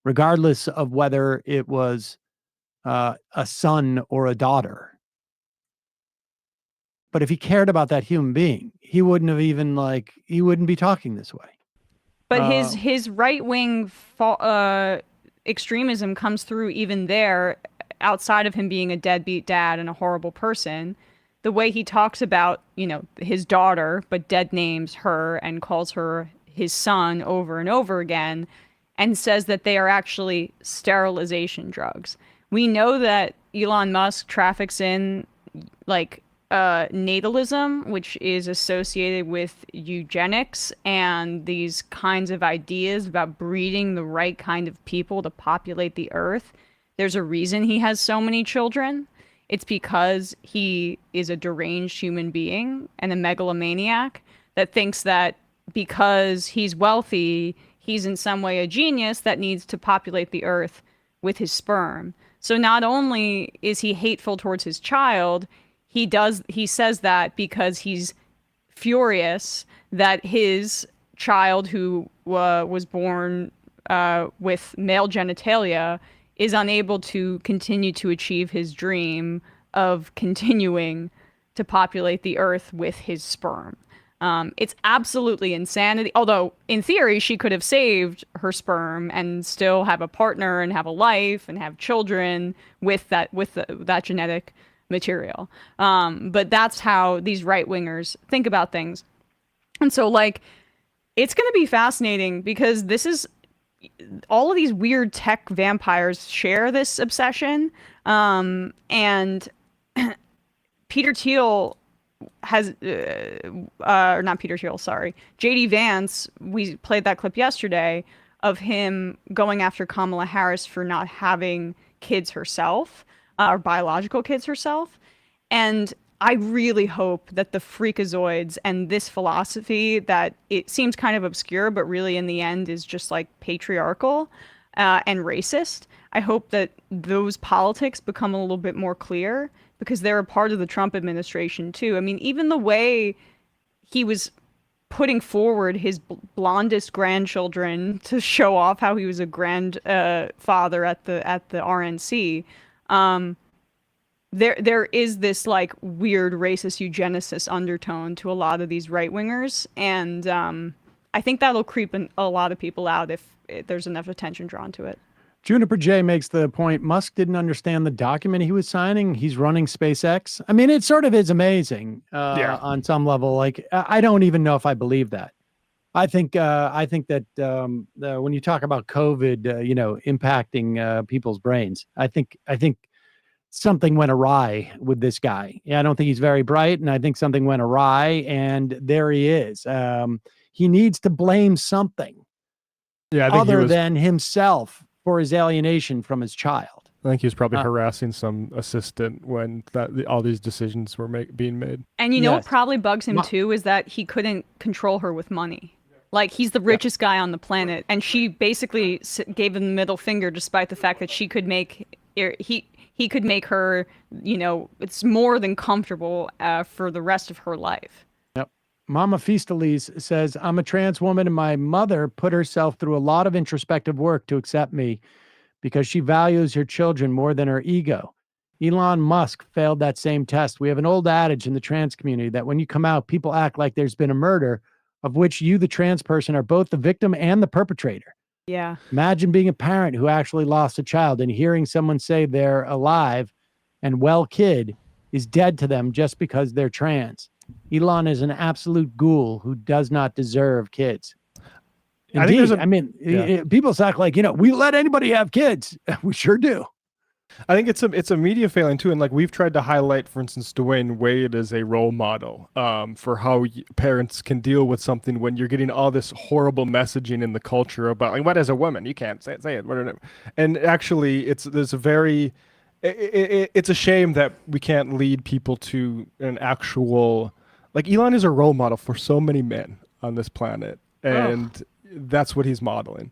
regardless of whether it was a son or a daughter. But if he cared about that human being, he wouldn't have even he wouldn't be talking this way. But his right-wing extremism comes through even there, outside of him being a deadbeat dad and a horrible person. The way he talks about, his daughter, but dead names her and calls her his son over and over again, and says that they are actually sterilization drugs. We know that Elon Musk traffics in natalism, which is associated with eugenics and these kinds of ideas about breeding the right kind of people to populate the earth. There's a reason he has so many children. It's because he is a deranged human being and a megalomaniac that thinks that because he's wealthy, he's in some way a genius that needs to populate the earth with his sperm. So not only is he hateful towards his child, he says that because he's furious that his child, who was born with male genitalia, is unable to continue to achieve his dream of continuing to populate the earth with his sperm. It's absolutely insanity. Although, in theory, she could have saved her sperm and still have a partner and have a life and have children with that genetic material. But that's how these right-wingers think about things. And so, it's going to be fascinating because this is all of these weird tech vampires share this obsession. And Peter Thiel has, or not Peter Thiel, sorry, JD Vance, we played that clip yesterday of him going after Kamala Harris for not having kids herself, or biological kids herself. And I really hope that the freakazoids and this philosophy that it seems kind of obscure, but really in the end is just patriarchal and racist. I hope that those politics become a little bit more clear because they're a part of the Trump administration too. I mean, even the way he was putting forward his blondest grandchildren to show off how he was a grandfather at the RNC. There is this weird racist eugenicist undertone to a lot of these right wingers, and I think that'll creep a lot of people out if there's enough attention drawn to it. Juniper J makes the point, Musk didn't understand the document he was signing. He's running SpaceX. I mean, it sort of is amazing on some level. I don't even know if I believe that. I think that when you talk about COVID, impacting people's brains, I think something went awry with this guy. Yeah, I don't think he's very bright, and I think something went awry, and there he is. He needs to blame something other than himself for his alienation from his child. I think he was probably harassing some assistant when all these decisions were being made. And what probably bugs him too is that he couldn't control her with money. He's the richest guy on the planet, and she basically gave him the middle finger, despite the fact that she could make he could make her, it's more than comfortable for the rest of her life. Yep. Mama Feastalis says, I'm a trans woman and my mother put herself through a lot of introspective work to accept me because she values her children more than her ego. Elon Musk failed that same test. We have an old adage in the trans community that when you come out, people act like there's been a murder of which you, the trans person, are both the victim and the perpetrator. Yeah. Imagine being a parent who actually lost a child and hearing someone say they're alive and kid is dead to them just because they're trans. Elon is an absolute ghoul who does not deserve kids. Indeed, people act like, we let anybody have kids. We sure do. I think it's a media failing too, and we've tried to highlight, for instance, Dwayne Wade as a role model for how parents can deal with something when you're getting all this horrible messaging in the culture about what as a woman you can't say it, whatever. And actually, it's a shame that we can't lead people to an actual Elon is a role model for so many men on this planet, and that's what he's modeling.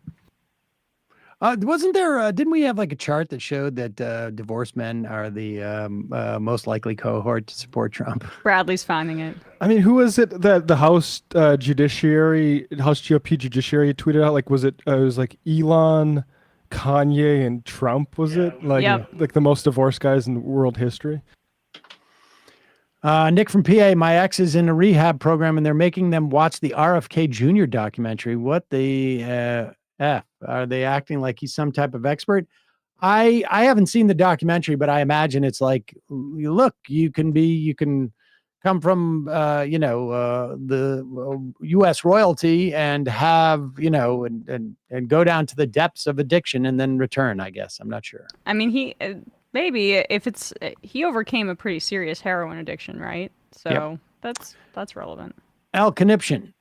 Wasn't there? Didn't we have like a chart that showed that divorced men are the most likely cohort to support Trump? Bradley's finding it. I mean, who was it that the House House GOP Judiciary tweeted out? Like, was it? It was like Elon, Kanye, and Trump. Was it like the most divorced guys in world history? Nick from PA, my ex is in a rehab program and they're making them watch the RFK Jr. documentary. What the F? Are they acting like he's some type of expert? I haven't seen the documentary, but I imagine it's like, look, you can come from, the U.S. royalty and have, and go down to the depths of addiction and then return, I guess. I'm not sure. I mean, maybe if he overcame a pretty serious heroin addiction, right? So that's relevant. Al Conniption.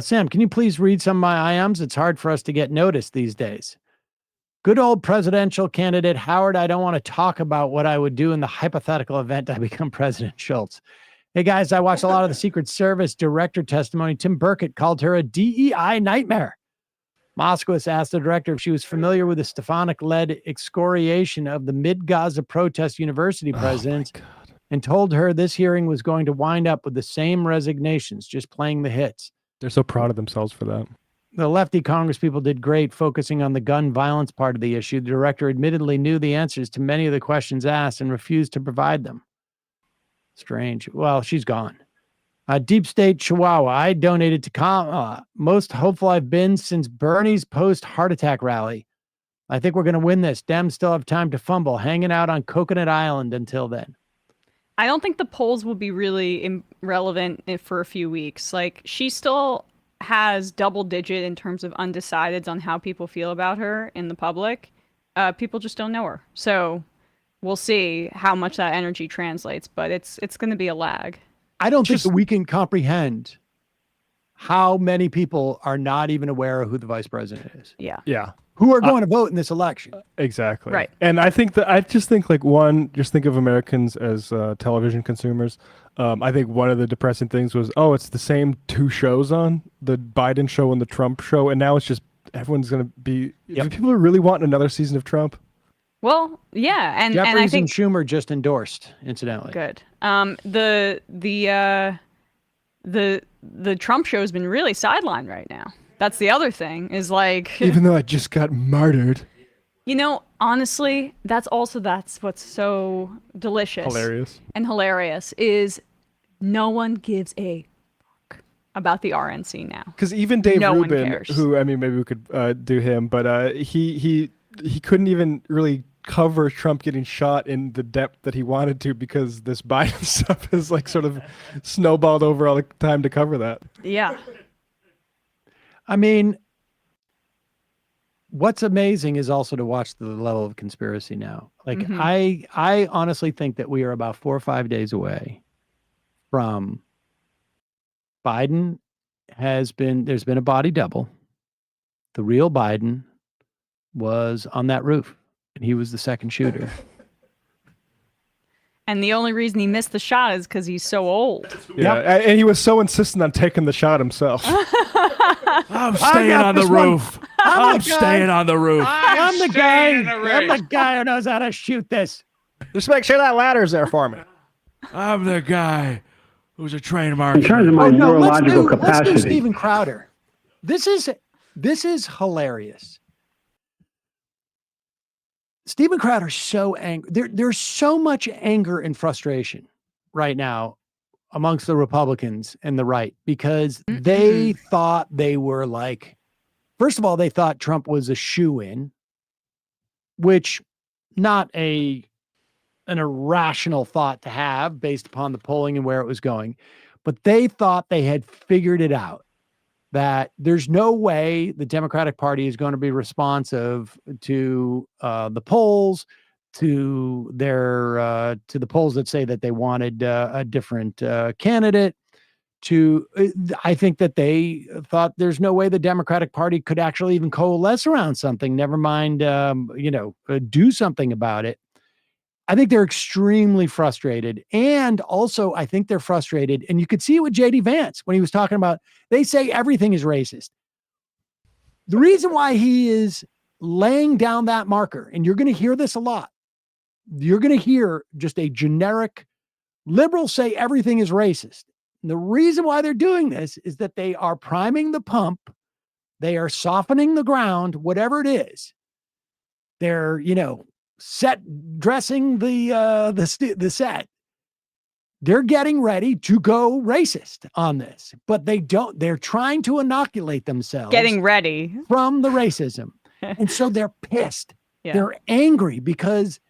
Sam, can you please read some of my IMs? It's hard for us to get noticed these days. Good old presidential candidate Howard, I don't want to talk about what I would do in the hypothetical event I become President Schultz. Hey guys, I watched a lot of the Secret Service director testimony. Tim Burkett called her a DEI nightmare. Moskowitz asked the director if she was familiar with the Stefanik-led excoriation of the mid-Gaza protest university presidents and told her this hearing was going to wind up with the same resignations, just playing the hits. They're so proud of themselves for that. The lefty Congress people did great focusing on the gun violence part of the issue. The director admittedly knew the answers to many of the questions asked and refused to provide them. Strange. Well, she's gone. Deep State Chihuahua. I donated to Kamala. Most hopeful I've been since Bernie's post-heart attack rally. I think we're going to win this. Dems still have time to fumble, hanging out on Coconut Island until then. I don't think the polls will be really relevant for a few weeks. Like, she still has double digit in terms of undecideds on how people feel about her in the public. People just don't know her. So we'll see how much that energy translates, but it's going to be a lag. I don't think that we can comprehend how many people are not even aware of who the vice president is. Yeah. Who are going to vote in this election. Exactly. Right. And I just think just think of Americans as television consumers. I think one of the depressing things was, it's the same two shows on, the Biden show and the Trump show. And now it's just, everyone's going to be, do people really want another season of Trump? Well, yeah. And I think Schumer just endorsed, incidentally. Good. The Trump show has been really sidelined right now. That's the other thing is like, even though I just got martyred. Honestly, that's what's so delicious. Hilarious is no one gives a fuck about the RNC now. Because even Dave Rubin, who, I mean, maybe we could do him, but he couldn't even really cover Trump getting shot in the depth that he wanted to because this Biden stuff has like sort of snowballed over all the time to cover that. Yeah. I mean, what's amazing is also to watch the level of conspiracy now. Like, I honestly think that we are about 4 or 5 days away from Biden there's been a body double. The real Biden was on that roof and he was the second shooter. And the only reason he missed the shot is because he's so old. Yeah, and he was so insistent on taking the shot himself. I'm staying on the roof. I'm staying on the roof. I'm the guy who knows how to shoot this. Just make sure that ladder's there for me. I'm the guy who's a trained marksman. In terms of my neurological capacity. Let's do Steven Crowder. This is hilarious. Steven Crowder's so angry. There's so much anger and frustration right now amongst the Republicans and the right because they thought they were like, first of all, they thought Trump was a shoo-in, which not an irrational thought to have based upon the polling and where it was going, but they thought they had figured it out. That there's no way the Democratic Party is going to be responsive to the polls, to the polls that say that they wanted a different candidate. I think that they thought there's no way the Democratic Party could actually even coalesce around something. Never mind, do something about it. I think they're extremely frustrated. And also, I think they're frustrated. And you could see it with J.D. Vance when he was talking about, they say everything is racist. The reason why he is laying down that marker, and you're going to hear this a lot. You're going to hear just a generic liberals say everything is racist. And the reason why they're doing this is that they are priming the pump. They are softening the ground, whatever it is. They're, dressing the set. They're getting ready to go racist on this, but they're trying to inoculate themselves. Getting ready. From the racism. And so they're pissed. Yeah. They're angry because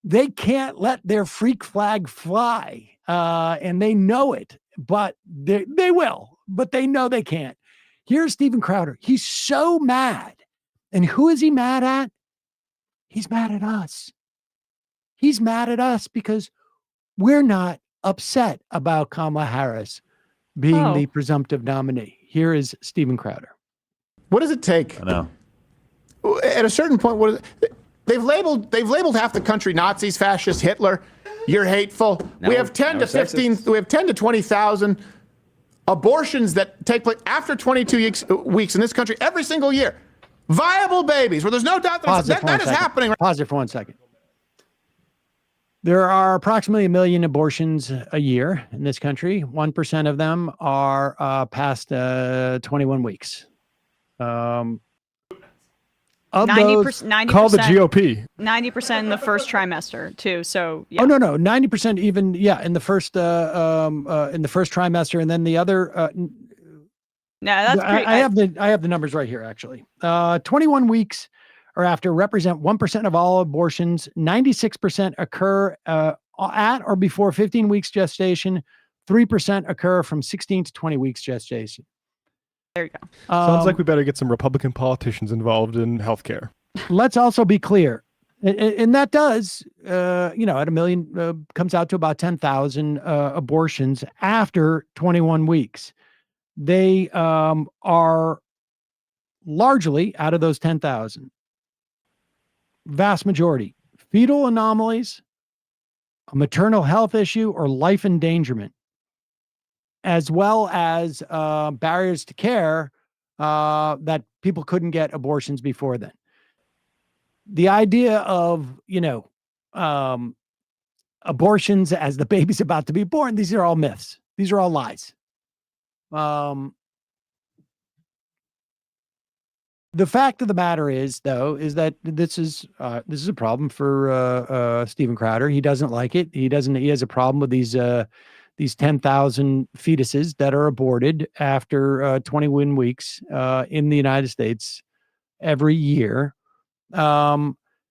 they can't let their freak flag fly. And they know it, but they will, but they know they can't. Here's Steven Crowder. He's so mad. And who is he mad at? He's mad at us. He's mad at us because we're not upset about Kamala Harris being the presumptive nominee. Here is Steven Crowder. What does it take? I know. At a certain point, they've labeled half the country Nazis, fascists, Hitler. You're hateful. We have 10 to 15. We have 10 to 20,000 abortions that take place after 22 weeks in this country every single year. Viable babies, where there's no doubt that is happening. Pause it for 1 second. There are approximately 1 million abortions a year in this country. 1% of them are past 21 weeks. Of 90%, call the GOP. 90% in the first trimester too. So yeah. Oh no, 90% even in the first trimester, and then the other. No, that's pretty. I have the numbers right here actually. 21 weeks or after represent 1% of all abortions. 96% occur at or before 15 weeks gestation. 3% occur from 16 to 20 weeks gestation. There you go. Sounds like we better get some Republican politicians involved in healthcare. Let's also be clear. And that does, at 1 million, comes out to about 10,000 abortions after 21 weeks. They are largely out of those 10,000. Vast majority, fetal anomalies, a maternal health issue, or life endangerment, as well as barriers to care that people couldn't get abortions before then. The idea of, abortions as the baby's about to be born, these are all myths. These are all lies. The fact of the matter is, though, is that this is a problem for Steven Crowder. He doesn't like it. He has a problem with these 10,000 fetuses that are aborted after 21 weeks in the United States every year,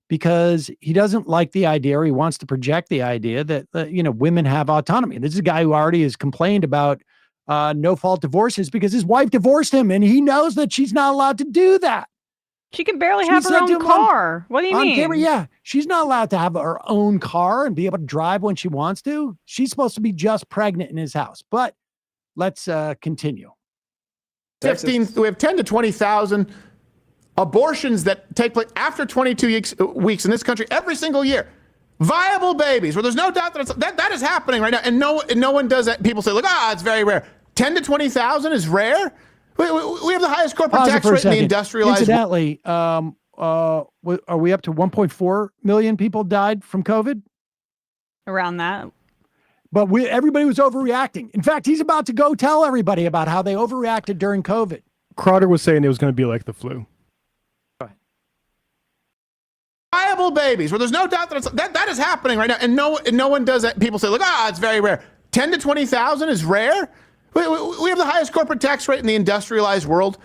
because he doesn't like the idea, or he wants to project the idea that women have autonomy. This is a guy who already has complained about no-fault divorces because his wife divorced him, and he knows that she's not allowed to do that. She can barely have her own car. What do you mean? Camera, yeah, she's not allowed to have her own car and be able to drive when she wants to. She's supposed to be just pregnant in his house. But let's continue. We have 10 to 20,000 abortions that take place after 22 weeks in this country every single year. Viable babies, where there's no doubt that is happening right now, and no one does that. People say, look, it's very rare. 10 to 20,000 is rare. We have the highest corporate tax rate in the industrialized. Incidentally, are we up to 1.4 million people died from COVID? Around that. But everybody was overreacting. In fact, he's about to go tell everybody about how they overreacted during COVID. Crowder was saying it was going to be like the flu. Viable babies, where there's no doubt that is happening right now, and no one does that. People say, look, it's very rare. 10 to 20,000 is rare. We have the highest corporate tax rate in the industrialized world.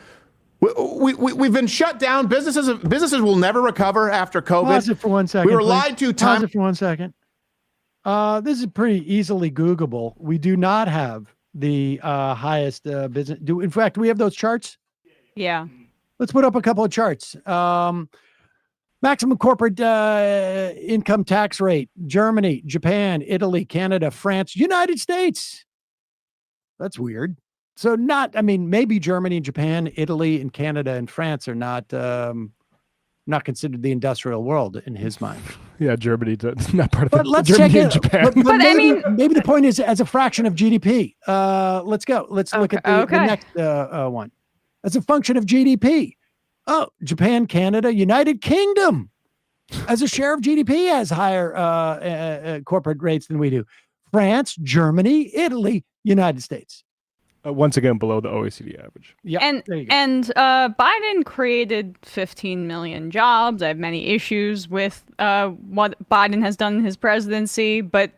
We've been shut down. Businesses will never recover after COVID. Pause it for 1 second. We were lied to. Pause it for 1 second. This is pretty easily Googleable. We do not have the highest business. In fact, do we have those charts? Yeah. Let's put up a couple of charts. Maximum corporate income tax rate: Germany, Japan, Italy, Canada, France, United States. That's weird. So maybe Germany, Japan, Italy, and Canada and France are not considered the industrial world in his mind. Yeah, Germany, not part of but let's Germany check and Japan. But maybe the point is as a fraction of GDP. Let's go. Let's look at the next one. As a function of GDP. Oh, Japan, Canada, United Kingdom, as a share of GDP, has higher corporate rates than we do. France, Germany, Italy, United States. Once again, below the OECD average. Yeah, and Biden created 15 million jobs. I have many issues with what Biden has done in his presidency, but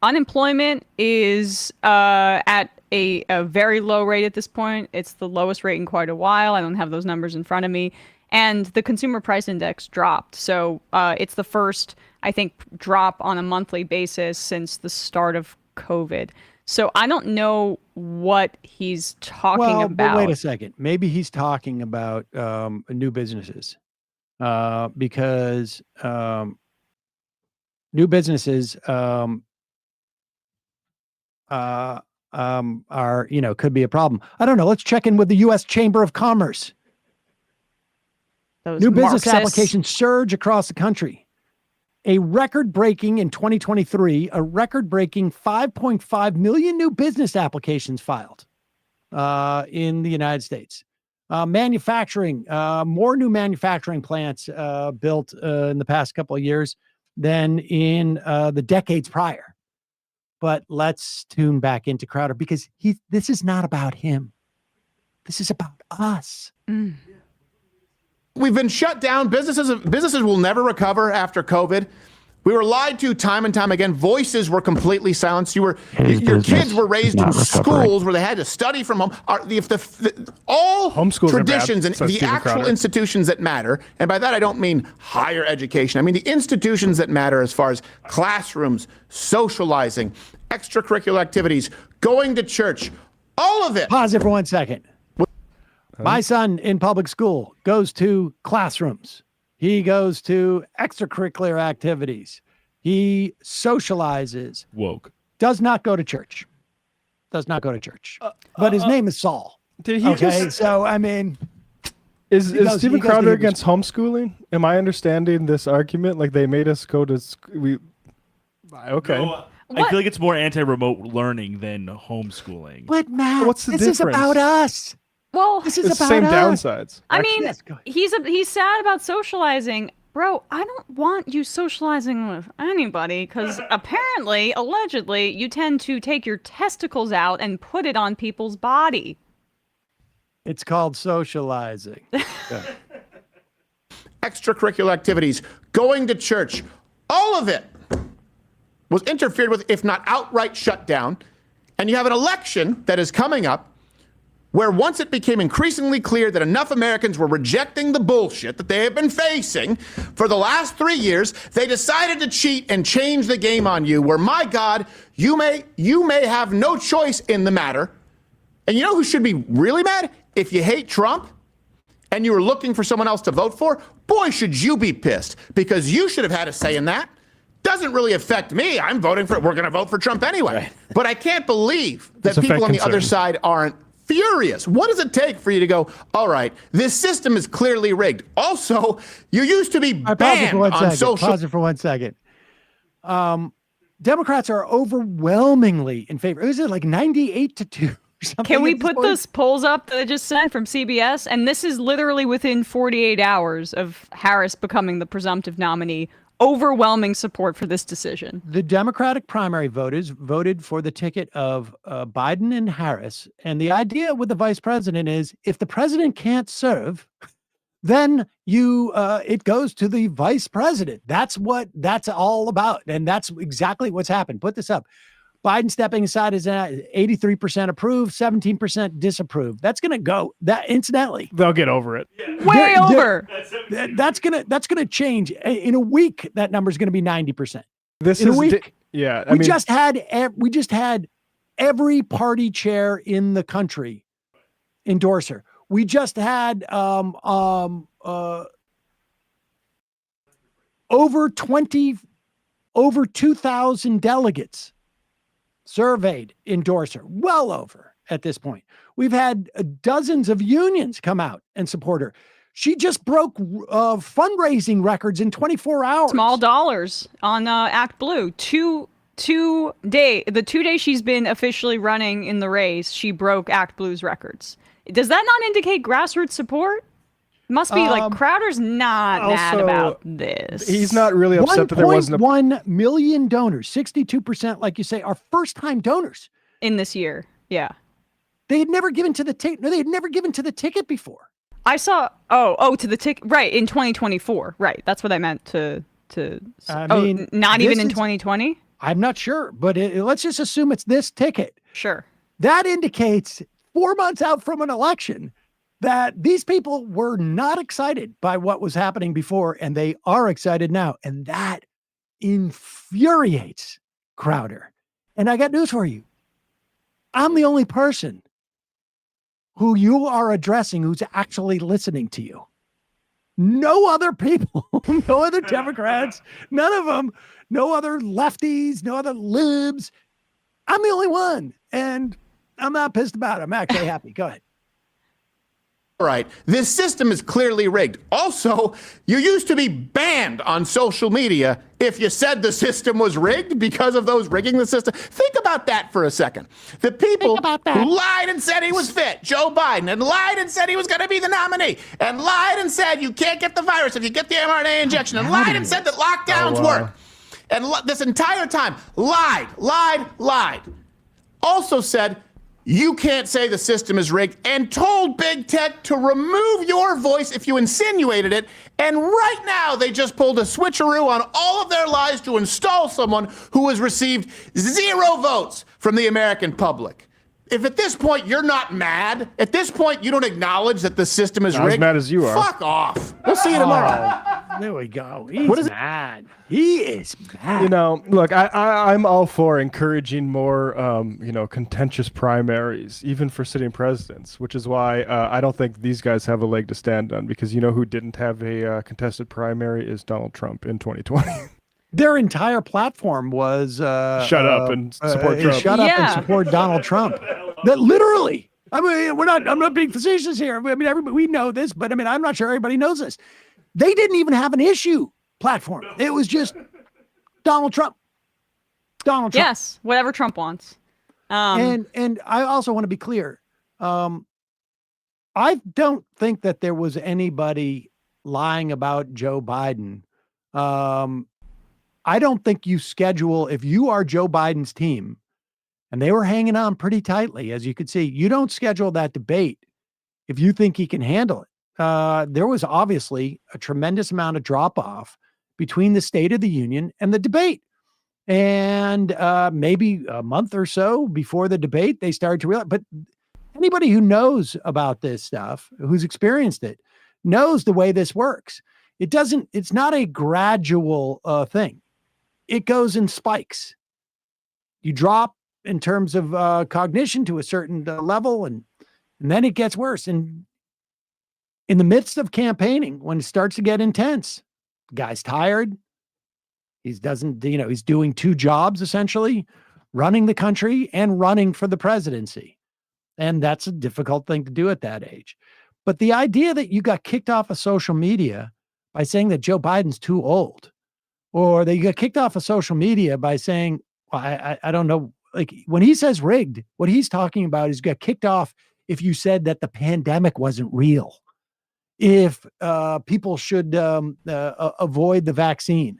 unemployment is at a very low rate at this point. It's the lowest rate in quite a while. I don't have those numbers in front of me. And the consumer price index dropped. So it's the first, I think, drop on a monthly basis since the start of COVID. So I don't know what he's talking about. But wait a second. Maybe he's talking about new businesses because new businesses are, could be a problem. I don't know. Let's check in with the U.S. Chamber of Commerce. Those new business Marxists. applications surge across the country. A record-breaking in 2023, a record-breaking 5.5 million new business applications filed in the United States. Manufacturing, more new manufacturing plants built in the past couple of years than in the decades prior. But let's tune back into Crowder because this is not about him. This is about us. Mm. We've been shut down. Businesses will never recover after COVID. We were lied to time and time again. Voices were completely silenced. Your kids were raised in schools where they had to study from home. All traditions and the actual institutions that matter, and by that I don't mean higher education. I mean the institutions that matter as far as classrooms, socializing, extracurricular activities, going to church, all of it. Pause it for 1 second. My son in public school goes to classrooms. He goes to extracurricular activities. He socializes. Woke. Does not go to church. Does not go to church. But his name is Saul. Did he just... So, I mean... Is Steven Crowder against homeschooling? Am I understanding this argument? Like they made us go to... Okay. No, I feel like it's more anti-remote learning than homeschooling. But Matt, what's the difference? Is about us. Well, this is it's about the same us. downsides. I mean, he's sad about socializing. Bro, I don't want you socializing with anybody because apparently, allegedly, you tend to take your testicles out and put it on people's body. It's called socializing. Extracurricular activities, going to church, all of it was interfered with, if not outright shut down. And you have an election that is coming up where once it became increasingly clear that enough Americans were rejecting the bullshit that they have been facing for the last 3 years, they decided to cheat and change the game on you, where, my God, you may have no choice in the matter. And you know who should be really mad? If you hate Trump and you were looking for someone else to vote for, boy, should you be pissed, because you should have had a say in that. Doesn't really affect me. I'm voting for it. We're going to vote for Trump anyway. Right. But I can't believe that people on the other side aren't furious. What does it take for you to go, all right, this system is clearly rigged? Also, you used to be banned on social... Pause it for 1 second. Democrats are overwhelmingly in favor. Is it like 98-2? Can we put those polls up that I just sent from CBS? And this is literally within 48 hours of Harris becoming the presumptive nominee. Overwhelming support for this decision. The Democratic primary voters voted for the ticket of Biden and Harris. And the idea with the vice president is if the president can't serve, then it goes to the vice president. That's what that's all about. And that's exactly what's happened. Put this up. Biden stepping aside is 83% approved, 17% disapproved. That's going to go. That incidentally, they'll get over it. Way over. That's gonna change in a week. That number is going to be 90%. This in is a week. Yeah, we just had every party chair in the country endorse her. We just had over 2,000 delegates surveyed endorse her, well over at this point. We've had dozens of unions come out and support her. She just broke fundraising records in 24 hours. Small dollars on Act Blue. The 2 days she's been officially running in the race, she broke Act Blue's records. Does that not indicate grassroots support? Must be like Crowder's not mad also, about this. He's not really upset that there wasn't 1.1 million donors, 62%, like you say, are first-time donors in this year. Yeah, they had never given to the ticket. No, they had never given to the ticket before. I saw. Oh, to the ticket. Right in 2024. Right, that's what I meant to. I mean, not even in 2020. I'm not sure, but let's just assume it's this ticket. Sure. That indicates 4 months out from an election that these people were not excited by what was happening before, and they are excited now. And that infuriates Crowder. And I got news for you. I'm the only person who you are addressing who's actually listening to you. No other people, no other Democrats, none of them, no other lefties, no other libs. I'm the only one. And I'm not pissed about it. I'm actually happy. Go ahead. All right, this system is clearly rigged. Also, you used to be banned on social media if you said the system was rigged because of those rigging the system. Think about that for a second. The people who lied and said he was fit, Joe Biden, and lied and said he was going to be the nominee, and lied and said you can't get the virus if you get the mRNA injection, and lied and said that lockdowns work. And this entire time, lied. Also said, you can't say the system is rigged, and told big tech to remove your voice if you insinuated it. And right now, they just pulled a switcheroo on all of their lies to install someone who has received 0 votes from the American public. If at this point you're not mad, at this point you don't acknowledge that the system is rigged, as mad as you are. Fuck off. We'll see you tomorrow. There we go. He's mad. He is mad. You know, look, I'm all for encouraging more, contentious primaries, even for sitting presidents, which is why I don't think these guys have a leg to stand on, because you know who didn't have a contested primary is Donald Trump in 2020. Their entire platform was shut up and support Trump. Shut up and support Donald Trump. That literally. I mean, I'm not being facetious here. I mean, everybody, we know this, but I mean, I'm not sure everybody knows this. They didn't even have an issue platform. It was just Donald Trump. Donald Trump. Yes, whatever Trump wants. And I also want to be clear. I don't think that there was anybody lying about Joe Biden. I don't think you schedule, if you are Joe Biden's team, and they were hanging on pretty tightly, as you could see, you don't schedule that debate if you think he can handle it. There was obviously a tremendous amount of drop-off between the State of the Union and the debate. And maybe a month or so before the debate, they started to realize, but anybody who knows about this stuff, who's experienced it, knows the way this works. It's not a gradual thing. It goes in spikes. You drop in terms of cognition to a certain level, and then it gets worse. And in the midst of campaigning, when it starts to get intense, the guy's tired. He's doing 2 jobs, essentially, running the country and running for the presidency. And that's a difficult thing to do at that age. But the idea that you got kicked off of social media by saying that Joe Biden's too old, or that you got kicked off of social media by saying, well, I don't know, like when he says rigged, what he's talking about is you got kicked off if you said that the pandemic wasn't real, if people should avoid the vaccine.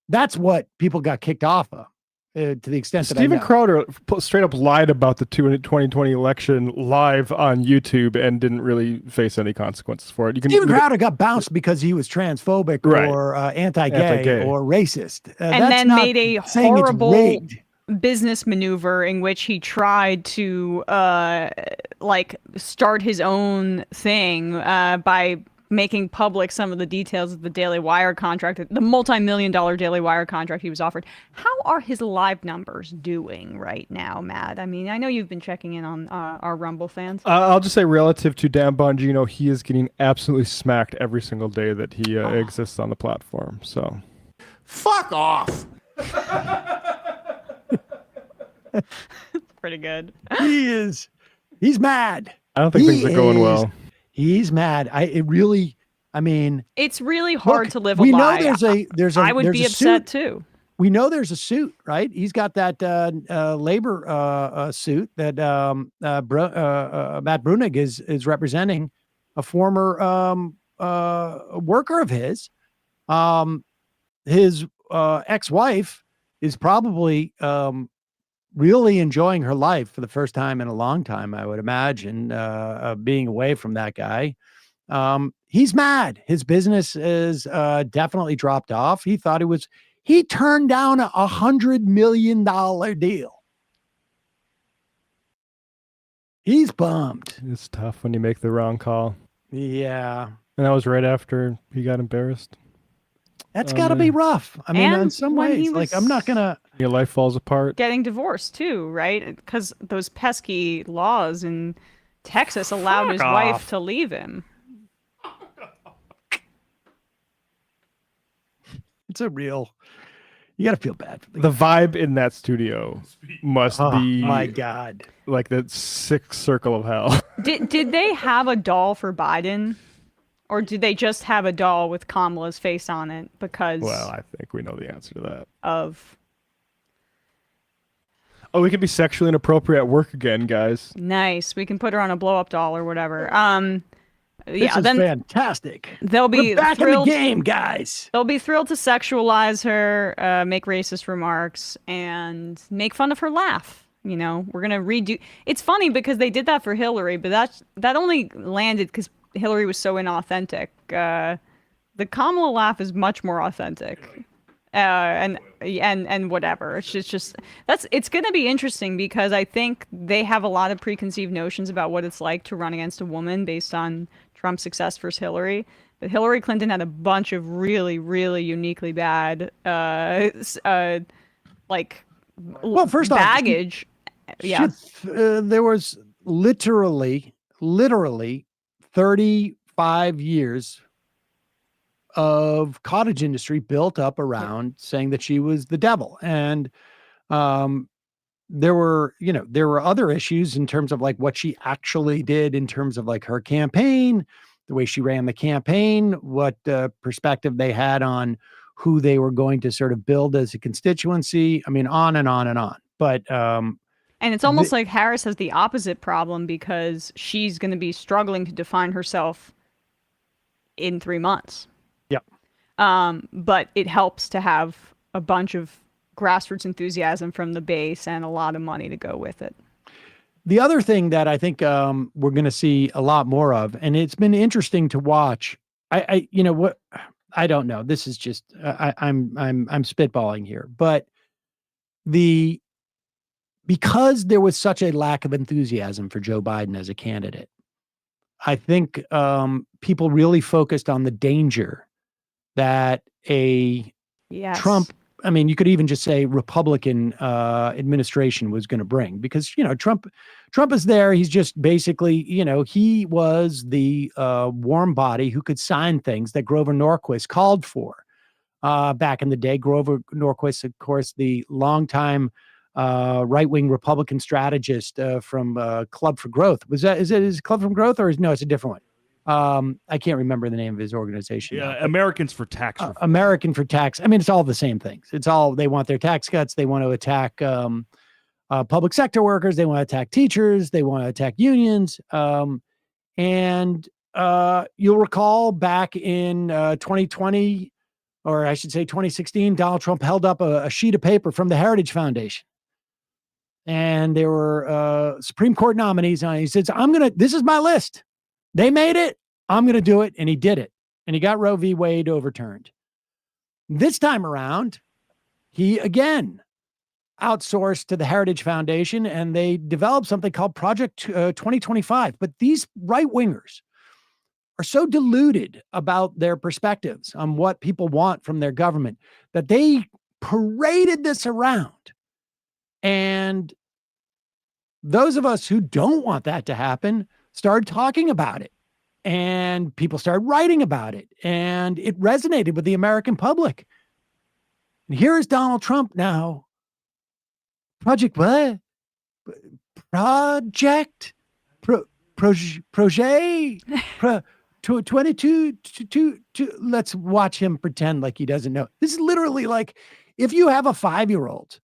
That's what people got kicked off of, to the extent that Steven Crowder straight up lied about the 2020 election live on YouTube and didn't really face any consequences for it. Steven Crowder got bounced because he was transphobic or anti-gay or racist. And then made a horrible business maneuver in which he tried to start his own thing by making public some of the details of the Daily Wire contract, the multi-million-dollar Daily Wire contract he was offered. How are his live numbers doing right now, Matt? I mean, I know you've been checking in on our Rumble fans. I'll just say, relative to Dan Bongino, he is getting absolutely smacked every single day that he exists on the platform. So, fuck off. Pretty good. He's mad. I don't think things are going well. He's mad. It's really hard to live a lie. We know there's a I would be upset too. We know there's a suit, right? He's got that labor suit that Matt Brunig is representing, a former worker of his ex-wife is probably really enjoying her life for the first time in a long time, I would imagine, being away from that guy. He's mad. His business is definitely dropped off. He turned down $100 million deal. He's bummed. It's tough when you make the wrong call. Yeah. And that was right after he got embarrassed. That's got to be rough. I mean, in some ways, like, I'm not going to... Your life falls apart. Getting divorced, too, right? Because those pesky laws in Texas allowed his wife to leave him. It's a real... You got to feel bad. The vibe in that studio must be... my God. Like the sixth circle of hell. Did they have a doll for Biden? Or did they just have a doll with Kamala's face on it because... Well, I think we know the answer to that. Of... Oh, we can be sexually inappropriate at work again, guys. Nice. We can put her on a blow-up doll or whatever. This is fantastic. They'll be We're back thrilled, in the game, guys. They'll be thrilled to sexualize her, make racist remarks, and make fun of her laugh. You know, we're gonna redo. It's funny because they did that for Hillary, but that only landed because Hillary was so inauthentic. The Kamala laugh is much more authentic, and whatever. It's just it's gonna be interesting because I think they have a lot of preconceived notions about what it's like to run against a woman based on Trump's success versus Hillary. But Hillary Clinton had a bunch of really, really uniquely bad, first baggage. There was literally 35 years of cottage industry built up around saying that she was the devil. And there were other issues in terms of like what she actually did in terms of like her campaign, the way she ran the campaign, what perspective they had on who they were going to sort of build as a constituency. I mean, on and on and on. But and it's almost like Harris has the opposite problem because she's going to be struggling to define herself in 3 months. Yep. But it helps to have a bunch of grassroots enthusiasm from the base and a lot of money to go with it. The other thing that I think we're going to see a lot more of, and it's been interesting to watch. I don't know. This is just I'm spitballing here, but because there was such a lack of enthusiasm for Joe Biden as a candidate, I think people really focused on the danger that Trump, I mean, you could even just say Republican administration was going to bring, because, Trump is there. He's just basically, he was the warm body who could sign things that Grover Norquist called for back in the day. Grover Norquist, of course, the longtime right-wing Republican strategist from Club for Growth. Is it Club for Growth or no, it's a different one. I can't remember the name of his organization. Yeah, Americans for Tax Reform. American for Tax. I mean, it's all the same things. It's all, they want their tax cuts. They want to attack public sector workers. They want to attack teachers. They want to attack unions. And you'll recall back in 2020, or I should say 2016, Donald Trump held up a sheet of paper from the Heritage Foundation. And there were Supreme Court nominees on it. He says, this is my list. They made it. I'm going to do it. And he did it. And he got Roe v. Wade overturned. This time around, he again outsourced to the Heritage Foundation, and they developed something called Project 2025. But these right-wingers are so deluded about their perspectives on what people want from their government that they paraded this around. And those of us who don't want that to happen started talking about it, and people started writing about it, and it resonated with the American public. And here is Donald Trump now. Project what? Project? Projet? 22? Let's watch him pretend like he doesn't know. This is literally like, if you have a 5-year-old,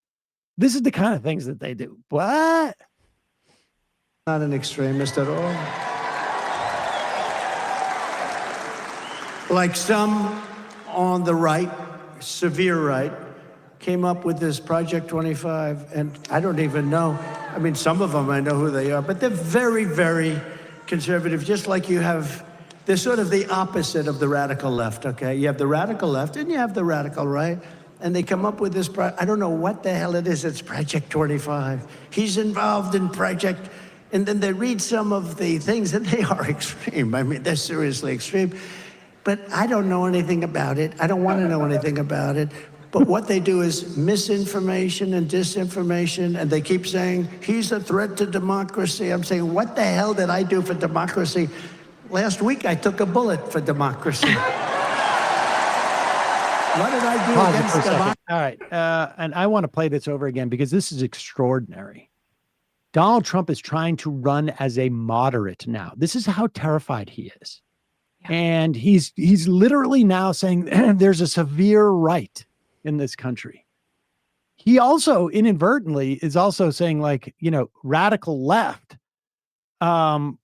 this is the kind of things that they do. What? Not an extremist at all. Like some on the right, severe right, came up with this Project 25, and I don't even know. I mean, some of them I know who they are, but they're very, very conservative, just like you have. They're sort of the opposite of the radical left, okay? You have the radical left and you have the radical right, and they come up with this, I don't know what the hell it is, it's Project 25. He's involved in Project, and then they read some of the things, and they are extreme. I mean, they're seriously extreme. But I don't know anything about it. I don't want to know anything about it. But what they do is misinformation and disinformation, and they keep saying, he's a threat to democracy. I'm saying, what the hell did I do for democracy? Last week, I took a bullet for democracy. What did I do against democracy? All right. And I want to play this over again because this is extraordinary. Donald Trump is trying to run as a moderate now. This is how terrified he is. Yeah. And he's literally now saying there's a severe right in this country. He also inadvertently is also saying, like, you know, radical left,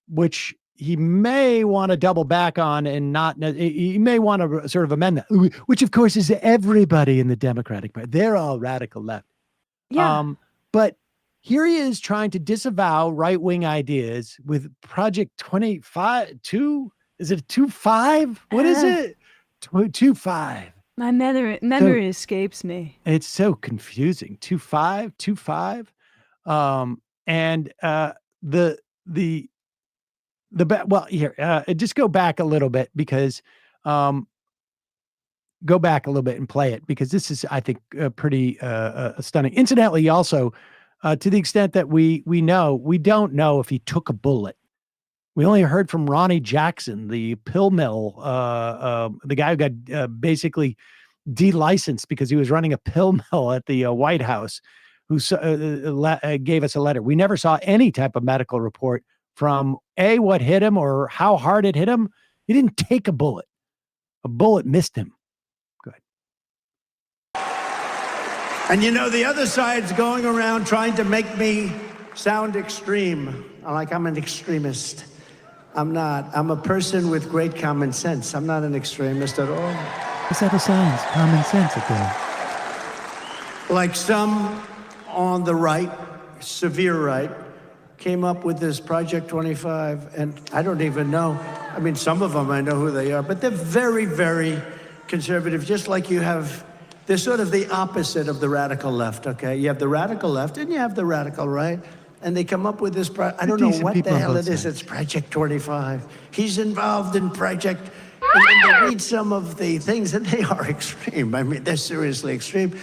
which he may want to double back on and not, he may want to sort of amend that, which of course is everybody in the Democratic Party. They're all radical left. Yeah. But here he is trying to disavow right-wing ideas with Project 25, is it 25? What is it? 25. My memory escapes me. It's so confusing. 25. Well, here, just go back a little bit because, go back a little bit and play it because this is, I think, pretty stunning. Incidentally, also, to the extent that we don't know if he took a bullet. We only heard from Ronnie Jackson, the pill mill, the guy who got basically delicensed because he was running a pill mill at the White House, who gave us a letter. We never saw any type of medical report from what hit him or how hard it hit him. He didn't take a bullet. A bullet missed him. Good. And you know, the other side's going around trying to make me sound extreme, like I'm an extremist. I'm not. I'm a person with great common sense. I'm not an extremist at all. What's that science? Common sense up there. Like some on the right, severe right, came up with this Project 25, and I don't even know. I mean, some of them I know who they are, but they're very, very conservative, just like you have. They're sort of the opposite of the radical left, okay? You have the radical left and you have the radical right, and they come up with this, I don't know what the hell it is, it's Project 25. He's involved in Project, and then they read some of the things, and they are extreme. I mean, they're seriously extreme,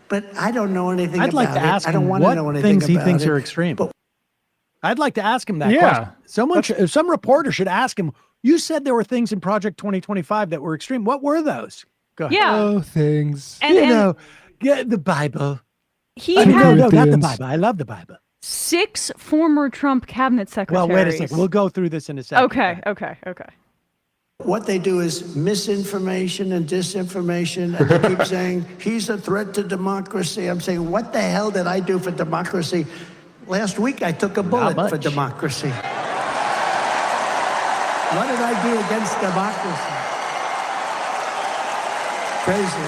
but I don't know anything about it. I'd like to ask him what things he thinks are extreme. I'd like to ask him that question. Some reporter should ask him, you said there were things in Project 2025 that were extreme. What were those? Go ahead. Yeah. Oh, things. Get the Bible. No, not the Bible. I love the Bible. 6 former Trump cabinet secretaries. Well, wait a second. We'll go through this in a second. Okay. What they do is misinformation and disinformation, and they keep saying, he's a threat to democracy. I'm saying, what the hell did I do for democracy? Last week, I took a bullet for democracy. What did I do against democracy? Crazy.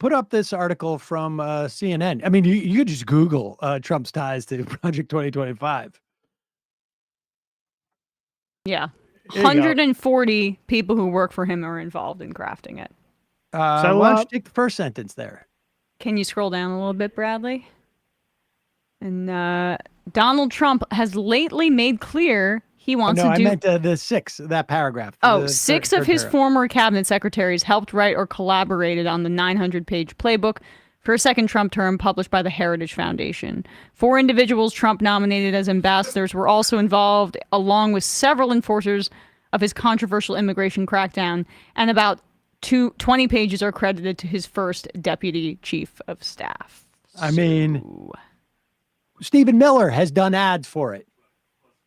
Put up this article from CNN. I mean, you could just Google Trump's ties to Project 2025. Yeah. 140 people who work for him are involved in crafting it. So why don't you take the first sentence there? Can you scroll down a little bit, Bradley? And Donald Trump has lately made clear he wants to do... I meant the 6, that paragraph. Six of his former cabinet secretaries helped write or collaborated on the 900-page playbook for a second Trump term published by the Heritage Foundation. 4 individuals Trump nominated as ambassadors were also involved, along with several enforcers of his controversial immigration crackdown, and about 20 pages are credited to his first deputy chief of staff. I mean, Stephen Miller has done ads for it.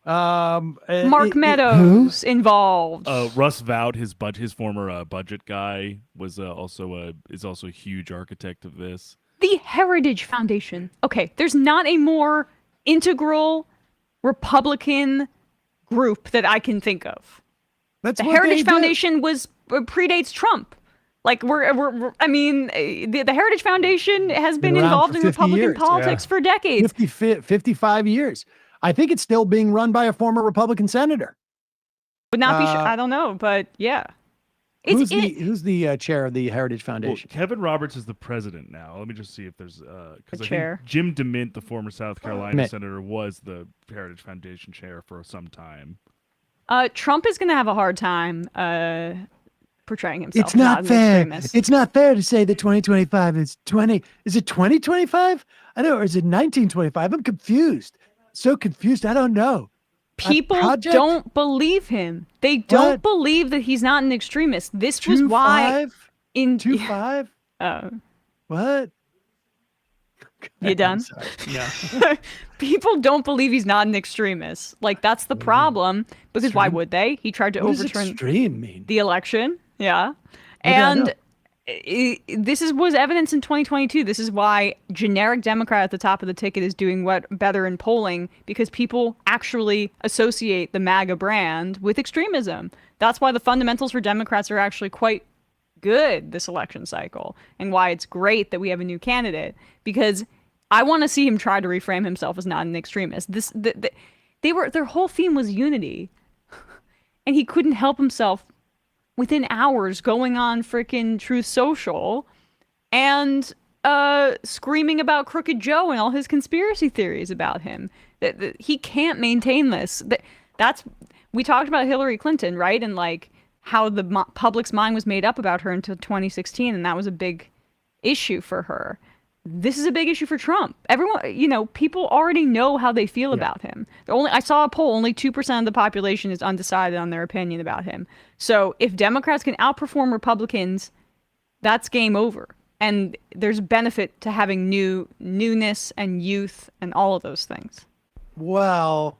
Mark Meadows involved. Russ Vought, his former budget guy, is also a huge architect of this. The Heritage Foundation. Okay, there's not a more integral Republican group that I can think of. The Heritage Foundation predates Trump. Like I mean, the Heritage Foundation has been involved in Republican politics for decades. 55 years. I think it's still being run by a former Republican senator. Would not be sure. I don't know, but yeah. Who's the chair of the Heritage Foundation? Well, Kevin Roberts is the president now. Let me just see if there's because I chair. think Jim DeMint, the former South Carolina senator, was the Heritage Foundation chair for some time. Trump is going to have a hard time portraying himself. It's not fair. It's not fair to say that 2025 is 20. Is it 2025? I know, or is it 1925? I'm confused. So confused. I don't know. People don't believe him. They don't believe that he's not an extremist. This was why in 2-5. What? You done? Yeah. People don't believe he's not an extremist. Like, that's the problem. Because extreme? Why would they? He tried to overturn the election. Yeah. And this was evidence in 2022. This is why generic Democrat at the top of the ticket is doing better in polling, because people actually associate the MAGA brand with extremism. That's why the fundamentals for Democrats are actually quite good this election cycle, and why it's great that we have a new candidate, because I want to see him try to reframe himself as not an extremist. Their whole theme was unity, and he couldn't help himself within hours going on freaking Truth Social and screaming about Crooked Joe and all his conspiracy theories about him. That he can't maintain this. We talked about Hillary Clinton, right? And like how the public's mind was made up about her until 2016, and that was a big issue for her. This is a big issue for Trump. Everyone, people already know how they feel about him. I saw a poll, only 2% of the population is undecided on their opinion about him. So if Democrats can outperform Republicans, that's game over. And there's benefit to having newness and youth and all of those things. Well,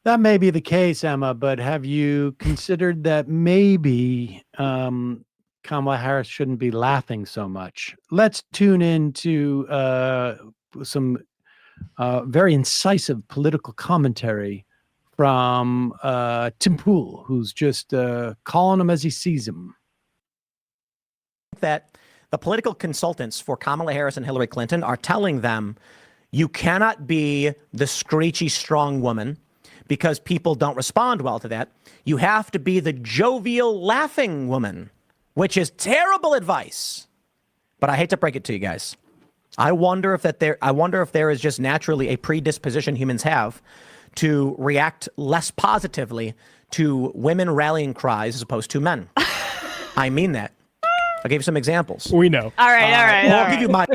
that may be the case, Emma, but have you considered that maybe Kamala Harris shouldn't be laughing so much? Let's tune into some very incisive political commentary from Tim Pool, who's just calling him as he sees him. That the political consultants for Kamala Harris and Hillary Clinton are telling them, you cannot be the screechy strong woman because people don't respond well to that. You have to be the jovial laughing woman, which is terrible advice. But I hate to break it to you guys. I wonder if there is just naturally a predisposition humans have to react less positively to women rallying cries as opposed to men. I mean that. I'll give you some examples. We know. All right. I'll give you my...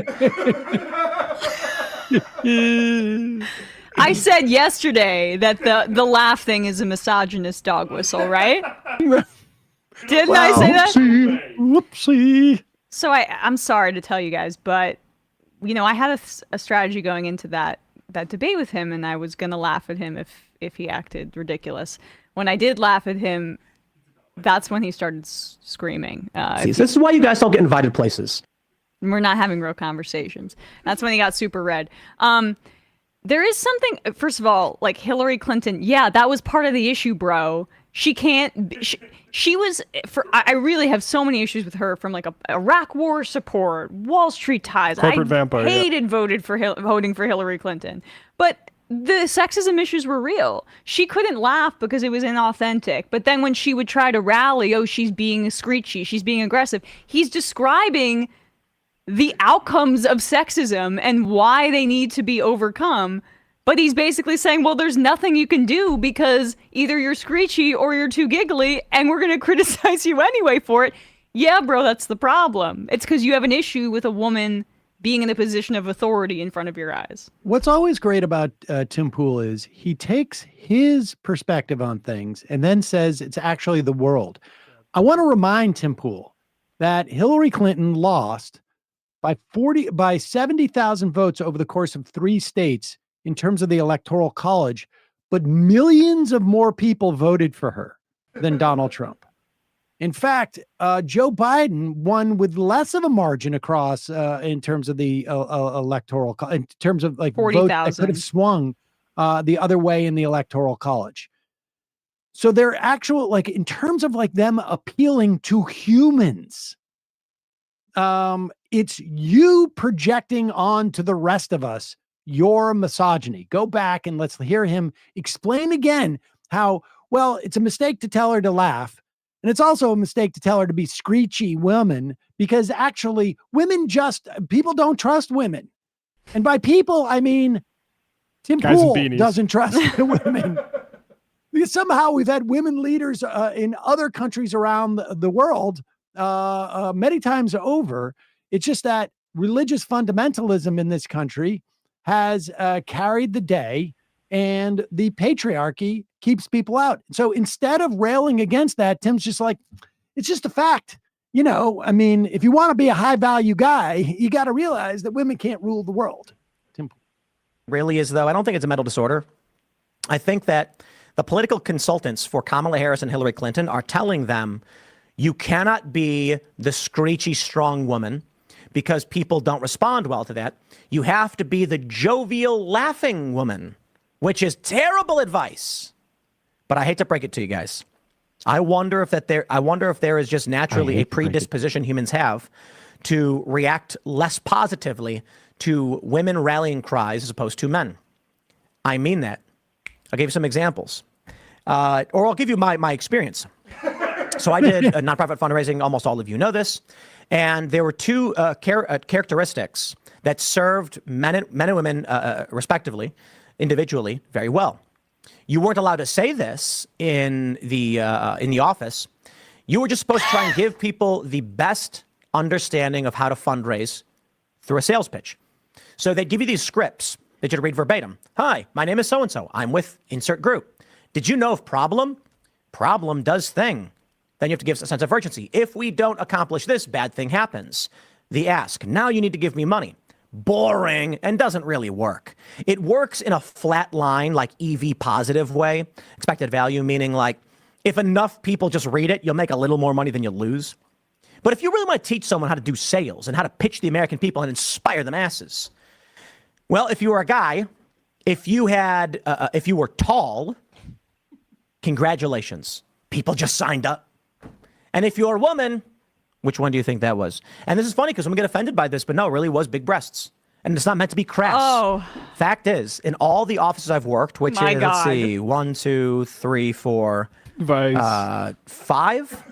I said yesterday that the laugh thing is a misogynist dog whistle, right? Didn't I say that? Whoopsie. So I'm sorry to tell you guys, but I had a strategy going into that debate with him, and I was gonna laugh at him if he acted ridiculous. When I did laugh at him, that's when he started screaming. This is why you guys don't get invited places. We're not having real conversations. That's when he got super red. There is something, first of all, like Hillary Clinton. Yeah, that was part of the issue, bro. She can't. She was. I really have so many issues with her, from like a Iraq War support, Wall Street ties. Corporate vampire. Hated voting for Hillary Clinton, but the sexism issues were real. She couldn't laugh because it was inauthentic. But then when she would try to rally, she's being screechy, she's being aggressive. He's describing the outcomes of sexism and why they need to be overcome. But he's basically saying, well, there's nothing you can do because either you're screechy or you're too giggly, and we're going to criticize you anyway for it. Yeah, bro, that's the problem. It's because you have an issue with a woman being in a position of authority in front of your eyes. What's always great about Tim Pool is he takes his perspective on things and then says it's actually the world. I want to remind Tim Pool that Hillary Clinton lost by 70,000 votes over the course of 3 states in terms of the Electoral College, but millions of more people voted for her than Donald Trump. In fact, Joe Biden won with less of a margin across in terms of the Electoral College, in terms of like 40,000 votes that could have swung the other way in the Electoral College. So they're actual, like, in terms of like them appealing to humans, it's you projecting on to the rest of us your misogyny. Go back and let's hear him explain again how, well, it's a mistake to tell her to laugh. And it's also a mistake to tell her to be screechy woman, because actually people don't trust women. And by people, I mean, Tim Pool doesn't trust the women. Because somehow we've had women leaders in other countries around the world many times over. It's just that religious fundamentalism in this country has carried the day, and the patriarchy keeps people out. So instead of railing against that, Tim's just like, it's just a fact. You know, I mean, if you want to be a high value guy, you got to realize that women can't rule the world. Tim. Really is, though. I don't think it's a mental disorder. I think that the political consultants for Kamala Harris and Hillary Clinton are telling them you cannot be the screechy strong woman because people don't respond well to that. You have to be the jovial laughing woman, which is terrible advice. But I hate to break it to you guys. I wonder if there is just naturally a predisposition humans have to react less positively to women rallying cries as opposed to men. I mean that. I'll give you some examples, or I'll give you my experience. So I did a nonprofit fundraising. Almost all of you know this. And there were two characteristics that served men and women, respectively, individually, very well. You weren't allowed to say this in the office. You were just supposed to try and give people the best understanding of how to fundraise through a sales pitch. So they'd give you these scripts that you'd read verbatim. Hi, my name is so-and-so. I'm with insert group. Did you know of problem? Problem does thing. Then you have to give a sense of urgency. If we don't accomplish this, bad thing happens. The ask. Now you need to give me money. Boring and doesn't really work. It works in a flat line, like EV positive way. Expected value, meaning like if enough people just read it, you'll make a little more money than you lose. But if you really want to teach someone how to do sales and how to pitch the American people and inspire the masses, well, if you were a guy, if you were tall, congratulations. People just signed up. And if you're a woman, which one do you think that was? And this is funny because I'm going to get offended by this, but no, it really was big breasts. And it's not meant to be crass. Oh. Fact is, in all the offices I've worked, which is, let's see, 1, 2, 3, 4, five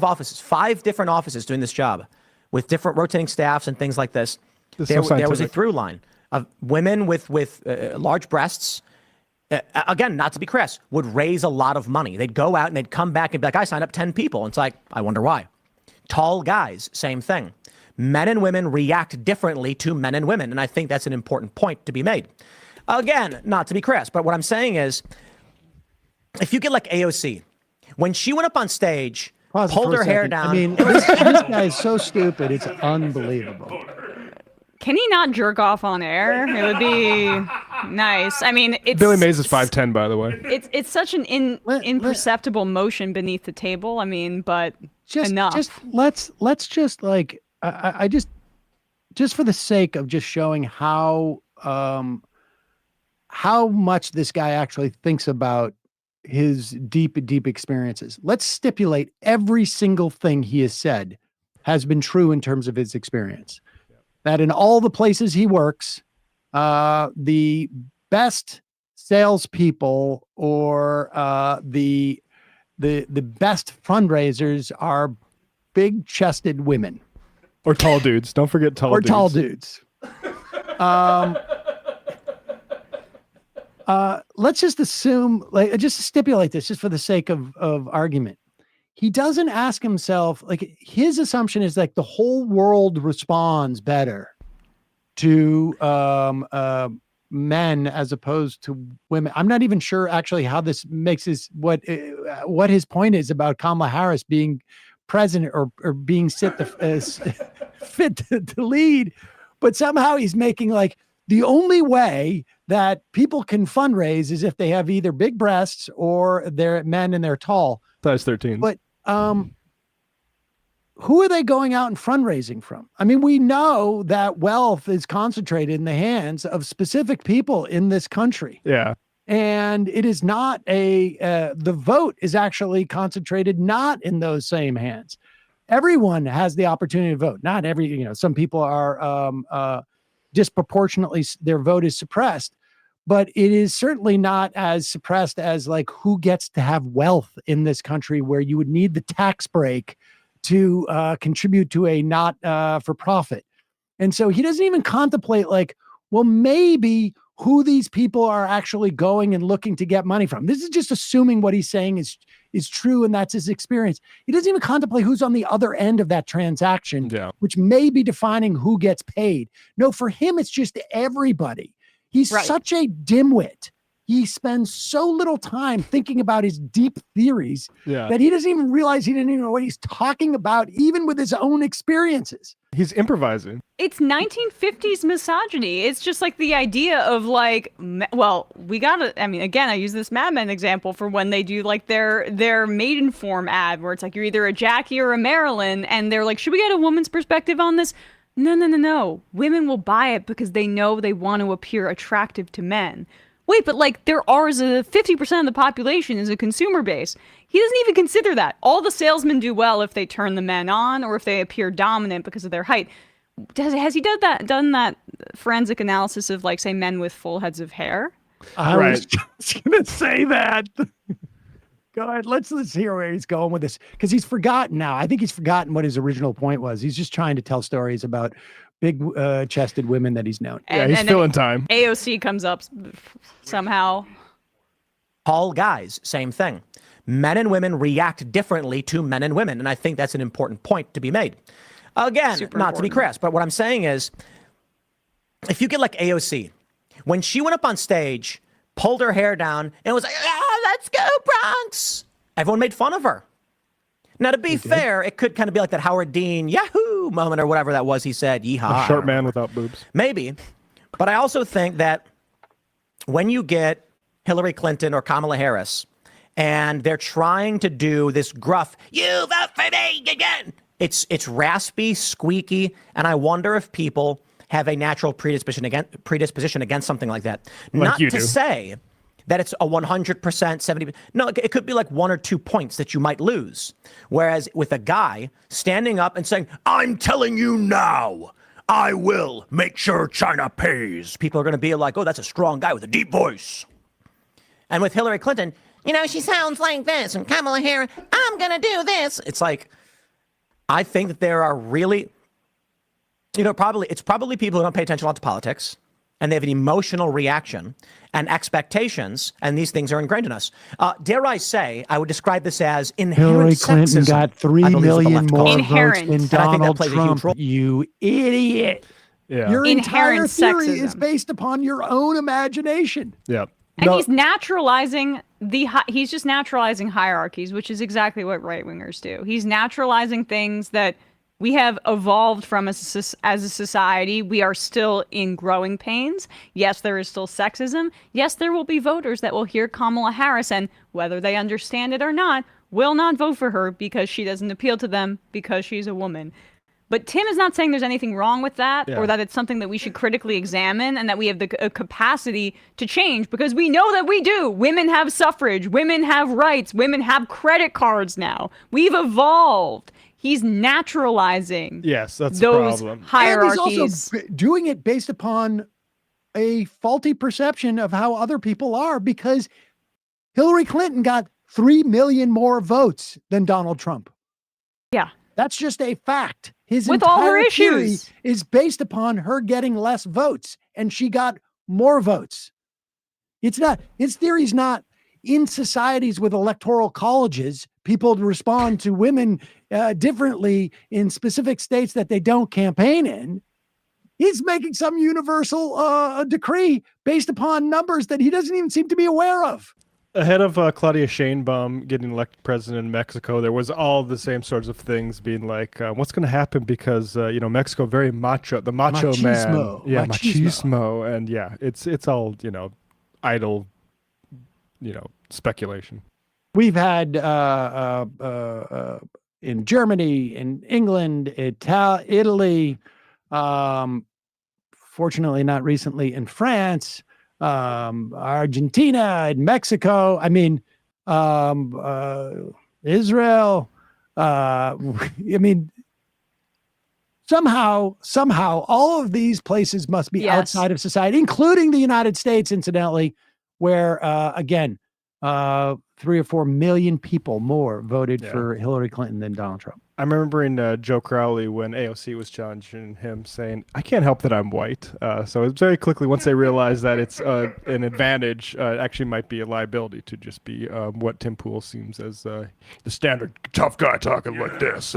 offices, 5 different offices doing this job with different rotating staffs and things like this. There was a through line of women with large breasts. Again, not to be crass, would raise a lot of money. They'd go out and they'd come back and be like, I signed up 10 people. And it's like, I wonder why. Tall guys, same thing. Men and women react differently to men and women. And I think that's an important point to be made. Again, not to be crass, but what I'm saying is, if you get like AOC, when she went up on stage, pulled her hair down. I mean, this guy is so stupid. It's unbelievable. Can he not jerk off on air? It would be nice. I mean, it's Billy Mays is 5'10", by the way. It's such an imperceptible motion beneath the table. I mean, but enough. Let's just like I just for the sake of just showing how much this guy actually thinks about his deep experiences. Let's stipulate every single thing he has said has been true in terms of his experience. That in all the places he works, the best salespeople or the best fundraisers are big-chested women or tall dudes. Don't forget tall dudes. Or tall dudes. Let's just assume, like, just stipulate this, just for the sake of argument. He doesn't ask himself, like, his assumption is like the whole world responds better to men as opposed to women. I'm not even sure actually how this makes what his point is about Kamala Harris being president or being fit to lead, but somehow he's making like the only way that people can fundraise is if they have either big breasts or they're men and they're tall. Size 13. But who are they going out and fundraising from? I mean, we know that wealth is concentrated in the hands of specific people in this country. Yeah. And it is not the vote is actually concentrated not in those same hands. Everyone has the opportunity to vote. Not some people are disproportionately, their vote is suppressed, but it is certainly not as suppressed as like who gets to have wealth in this country, where you would need the tax break to contribute to a not for profit. And so he doesn't even contemplate like, well, maybe who these people are actually going and looking to get money from. This is just assuming what he's saying is true, and that's his experience. He doesn't even contemplate who's on the other end of that transaction, which may be defining who gets paid. No, for him, it's just everybody. He's such a dimwit. He spends so little time thinking about his deep theories that he doesn't even realize he didn't even know what he's talking about, even with his own experiences. He's improvising. It's 1950s misogyny. It's just like the idea of like, well, we gotta, I mean, again, I use this Mad Men example for when they do like their Maidenform ad, where it's like, you're either a Jackie or a Marilyn, and they're like, should we get a woman's perspective on this? No. Women will buy it because they know they want to appear attractive to men. Wait, but like there are 50% of the population is a consumer base. He doesn't even consider that. All the salesmen do well if they turn the men on or if they appear dominant because of their height. Has he done that forensic analysis of like, say, men with full heads of hair? I was just going to say that. Go ahead. Let's hear where he's going with this, because he's forgotten now. I think he's forgotten what his original point was. He's just trying to tell stories about big chested women that he's known. He's filling time. AOC comes up somehow. Tall guys, same thing. Men and women react differently to men and women. And I think that's an important point to be made. Again, not to be crass, but what I'm saying is, if you get like AOC, when she went up on stage, pulled her hair down, and was like, let's go Bronx, everyone made fun of her. Now, to be fair, it could kind of be like that Howard Dean Yahoo moment or whatever that was he said. Yeehaw. A short man without boobs. Maybe. But I also think that when you get Hillary Clinton or Kamala Harris and they're trying to do this gruff, you vote for me again. It's raspy, squeaky, and I wonder if people have a natural predisposition against something like that. Like Not you to do. say that it's a 100%, 70%. No, it could be like 1 or 2 points that you might lose. Whereas with a guy standing up and saying, I'm telling you now, I will make sure China pays. People are going to be like, oh, that's a strong guy with a deep voice. And with Hillary Clinton, she sounds like this. And Kamala Harris, I'm going to do this. It's like, I think that there are really, it's probably people who don't pay attention a lot to politics, and they have an emotional reaction and expectations, and these things are ingrained in us. Dare I say, I would describe this as inherent Hillary sexism. Clinton got 3 million more votes than Donald plays a huge Trump. role. You idiot. Yeah. Your entire Inherent theory sexism. is based upon your own imagination. Yeah. And he's naturalizing he's just naturalizing hierarchies, which is exactly what right-wingers do. He's naturalizing things that we have evolved from as a society. We are still in growing pains. Yes, there is still sexism. Yes, there will be voters that will hear Kamala Harris and, whether they understand it or not, will not vote for her because she doesn't appeal to them because she's a woman. But Tim is not saying there's anything wrong with that, or that it's something that we should critically examine and that we have the capacity to change, because we know that we do. Women have suffrage. Women have rights. Women have credit cards now. We've evolved. He's naturalizing Yes, that's those the problem. hierarchies. And he's also doing it based upon a faulty perception of how other people are, because Hillary Clinton got 3 million more votes than Donald Trump. Yeah. That's just a fact. His With all her entire theory issues. is based upon her getting less votes, and she got more votes. It's not, his theory's not in societies with electoral colleges, people respond to women differently in specific states that they don't campaign in. He's making some universal decree based upon numbers that he doesn't even seem to be aware of. Ahead of Claudia Sheinbaum getting elected president in Mexico, there was all the same sorts of things being like, what's going to happen because, Mexico, very macho, the macho Machismo. man. Yeah, Machismo. machismo. And yeah, it's all, idle, speculation. We've had in Germany, in England, Italy, fortunately not recently in France, Argentina and Mexico. I mean, Israel. I mean, somehow, all of these places must be outside of society, including the United States, incidentally, where, again, 3 or 4 million people more voted for Hillary Clinton than Donald Trump. I'm remembering Joe Crowley when AOC was challenging him, saying, "I can't help that I'm white." So it's very quickly, once they realize that it's an advantage, it actually might be a liability to just be what Tim Pool seems as the standard tough guy talking like this.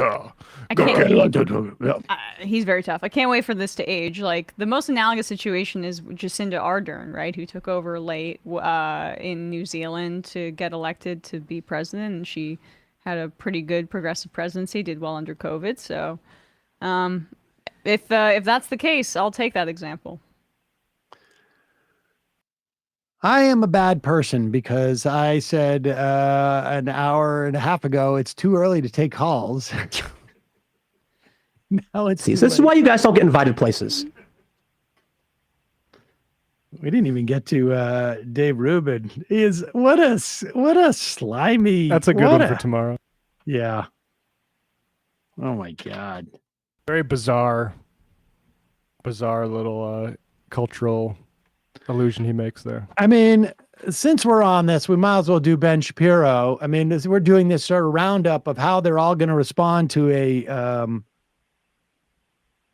He's very tough. I can't wait for this to age. Like, the most analogous situation is Jacinda Ardern, right, who took over late in New Zealand to get elected to be president, and she had a pretty good progressive presidency, did well under COVID. So if that's the case, I'll take that example. I am a bad person because I said an hour and a half ago, it's too early to take calls. Now it's this is why you guys don't get invited places. We didn't even get to Dave Rubin. He is what a slimy. That's a good one for tomorrow. Yeah. Oh my God. Very bizarre little cultural allusion he makes there. I mean, since we're on this, we might as well do Ben Shapiro. I mean, we're doing this sort of roundup of how they're all going to respond to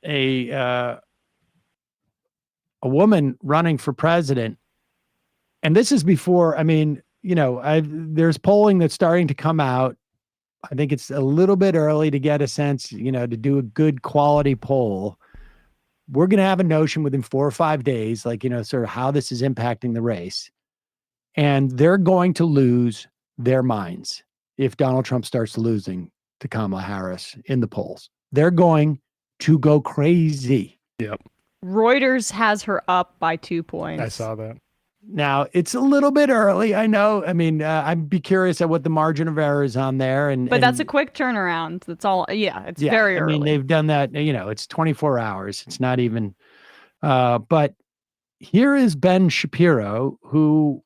a woman running for president. And this is before, I mean, you know, there's polling that's starting to come out. I think it's a little bit early to get a sense, you know, to do a good quality poll. We're going to have a notion within 4 or 5 days, like, you know, sort of how this is impacting the race. And they're going to lose their minds if Donald Trump starts losing to Kamala Harris in the polls. They're going to go crazy. Yep. Reuters has her up by 2 points. I saw that. Now, it's a little bit early. I know. I mean, I'd be curious at what the margin of error is on there. But that's a quick turnaround. That's all. Yeah, it's very early. I mean, they've done that. You know, it's 24 hours. It's not even. But here is Ben Shapiro, who,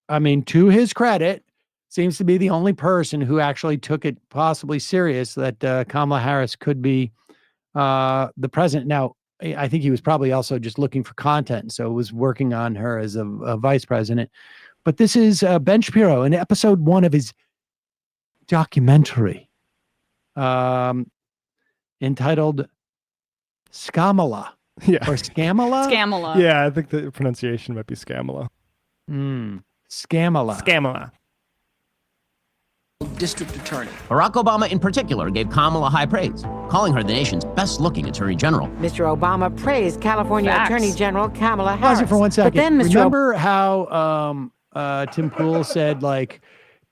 I mean, to his credit, seems to be the only person who actually took it possibly serious that Kamala Harris could be the president. Now, I think he was probably also just looking for content, so was working on her as a vice president. But this is Ben Shapiro in episode 1 of his documentary entitled Scamala. Yeah. Or Scamala? Scamala. Yeah, I think the pronunciation might be Scamala. Scamala. Scamala. District Attorney. Barack Obama in particular gave Kamala high praise, calling her the nation's best-looking Attorney General. Mr. Obama praised California Attorney General Kamala Harris. Pause it for 1 second. But then remember how Tim Pool said, like,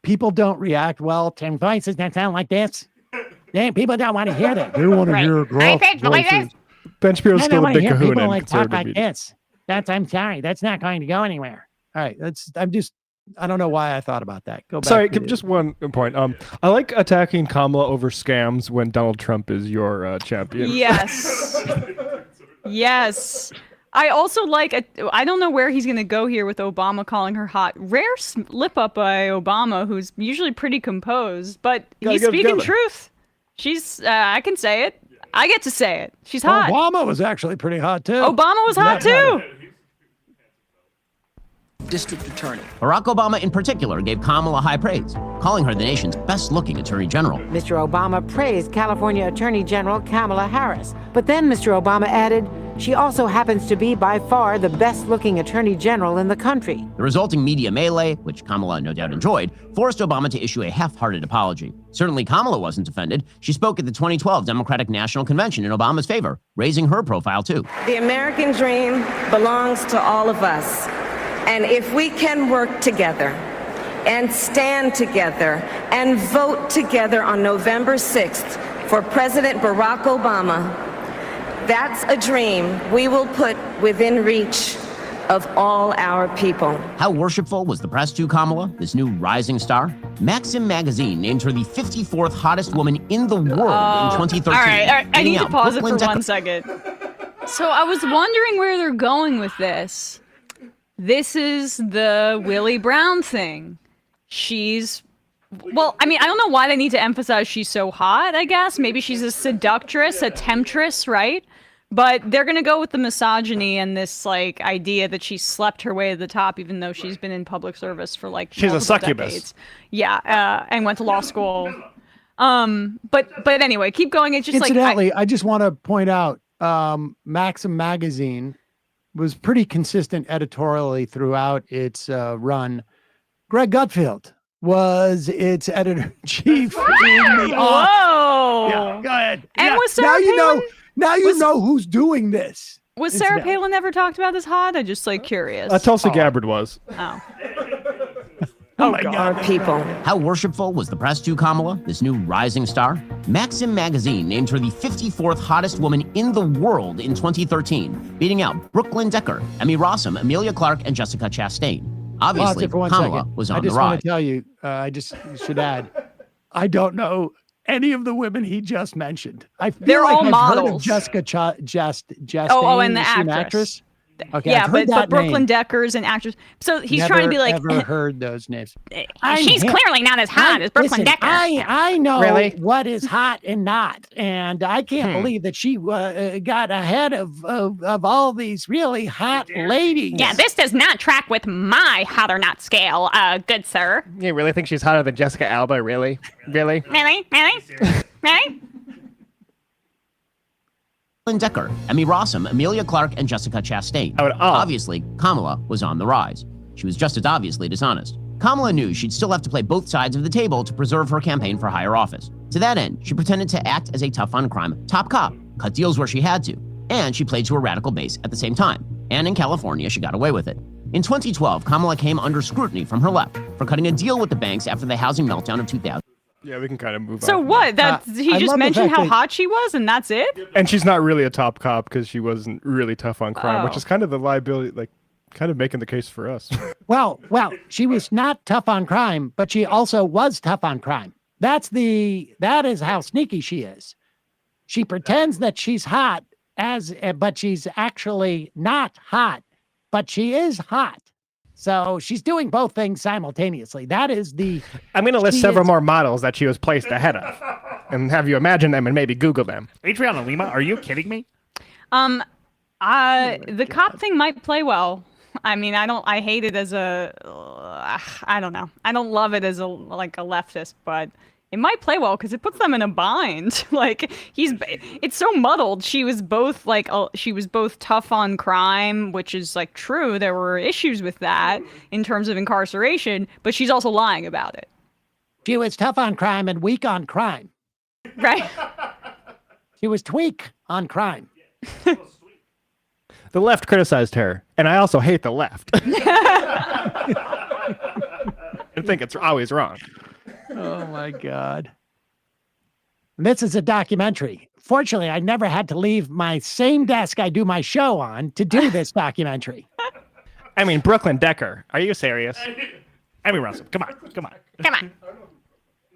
people don't react well to voices that sound like this? People don't want to hear that. They want to hear voices. Ben Shapiro's still a big kahuna. People like talk like this. I'm sorry. That's not going to go anywhere. All right. I don't know why I thought about that. Go back. Sorry, just one point. I like attacking Kamala over scams when Donald Trump is your champion. Yes. Yes. I also like, I don't know where he's going to go here with Obama calling her hot. Rare slip up by Obama, who's usually pretty composed, but he's speaking truth. She's, I can say it. I get to say it. She's hot. Obama was actually pretty hot, too. Obama was hot, too. District Attorney. Barack Obama in particular gave Kamala high praise, calling her the nation's best-looking Attorney General. Mr. Obama praised California Attorney General Kamala Harris. But then Mr. Obama added, she also happens to be by far the best-looking Attorney General in the country. The resulting media melee, which Kamala no doubt enjoyed, forced Obama to issue a half-hearted apology. Certainly Kamala wasn't offended. She spoke at the 2012 Democratic National Convention in Obama's favor, raising her profile too. The American dream belongs to all of us. And if we can work together and stand together and vote together on November 6th for President Barack Obama, that's a dream we will put within reach of all our people. How worshipful was the press to Kamala, this new rising star? Maxim magazine named her the 54th hottest woman in the world in 2013. All right. I need to pause it for 1 second. So I was wondering where they're going with this. this is the Willie Brown thing. Well, I mean, I don't know why they need to emphasize she's so hot, I guess. Maybe she's a seductress, a temptress, right? But they're going to go with the misogyny and this, like, idea that she slept her way to the top, even though she's been in public service for, like, she's a succubus. Decades. Yeah, and went to law school. But anyway, keep going. It's just incidentally, I just want to point out, Maxim magazine was pretty consistent editorially throughout its run. Greg Gutfeld was its editor-in-chief. Whoa! Yeah, go ahead. And yeah. was Sarah Palin? Now you know who's doing this. Was Sarah Palin ever talked about as hot? I'm just like curious. Tulsi Gabbard was. Oh. Oh my God. People. How worshipful was the press to Kamala, this new rising star? Maxim magazine named her the 54th hottest woman in the world in 2013, beating out Brooklyn Decker, Emmy Rossum, Amelia Clark, and Jessica Chastain. Obviously, Kamala was on the rise. I just want to tell you, I just should add, I don't know any of the women he just mentioned. They're all I've models. Heard of Jessica Chastain. And the an actress. Okay, yeah, I've heard but Brooklyn name. Decker's an actress. So he's Never, trying to be like. Never heard those names. She's clearly not as hot as Brooklyn Decker. I know Really? what is hot and not, and I can't believe that she got ahead of all these really hot ladies. Yeah, this does not track with my hot or not scale, good sir. You really think she's hotter than Jessica Alba? Really? Really? Really? Decker, Emmy Rossum, Amelia Clark, and Jessica Chastain. Obviously, Kamala was on the rise. She was just as obviously dishonest. Kamala knew she'd still have to play both sides of the table to preserve her campaign for higher office. To that end, she pretended to act as a tough-on-crime top cop, cut deals where she had to, and she played to a radical base at the same time. And in California, she got away with it. In 2012, Kamala came under scrutiny from her left for cutting a deal with the banks after the housing meltdown of 2000. Yeah, we can kind of move on. So what? He I just love the mentioned fact how that- hot she was, and that's it? And she's not really a top cop because she wasn't really tough on crime, which Oh. is kind of the liability, like kind of making the case for us. Well, she was not tough on crime, but she also was tough on crime. That is how sneaky she is. She pretends that she's hot but she's actually not hot, but she is hot. So she's doing both things simultaneously. That is I'm going to list several more models that she was placed ahead of, and have you imagine them and maybe Google them. Adriana Lima, are you kidding me? The cop thing might play well. I mean, I hate it as I don't know. I don't love it as a leftist, but it might play well because it puts them in a bind. It's so muddled. She was both tough on crime, which is like true. There were issues with that in terms of incarceration, but she's also lying about it. She was tough on crime and weak on crime. Right. She was tweak on crime. The left criticized her, and I also hate the left. I think it's always wrong. Oh my God. This is a documentary. Fortunately, I never had to leave my same desk I do my show on to do this documentary. I mean, Brooklyn Decker. Are you serious? Emmy Rossum, come on.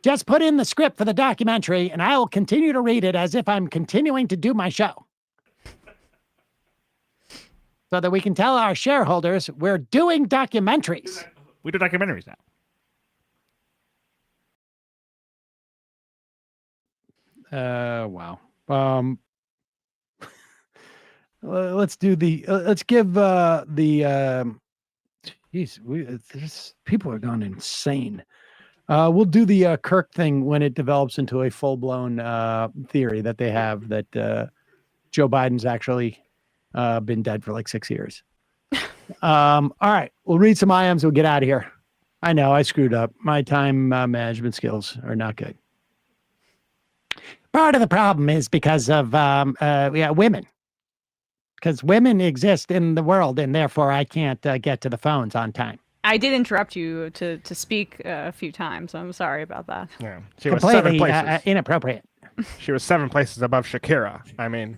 Just put in the script for the documentary, and I will continue to read it as if I'm continuing to do my show. So that we can tell our shareholders we're doing documentaries. We do documentaries now. Wow. Let's do let's give people are gone insane. We'll do the Kirk thing when it develops into a full-blown theory that they have that Joe Biden's actually been dead for like 6 years. All right, we'll read some IMs. We'll get out of here. I know I screwed up. My time management skills are not good. Part of the problem is because of women. Because women exist in the world, and therefore I can't get to the phones on time. I did interrupt you to speak a few times. I'm sorry about that. Yeah, she was 7 places. Inappropriate. She was 7 places above Shakira. I mean,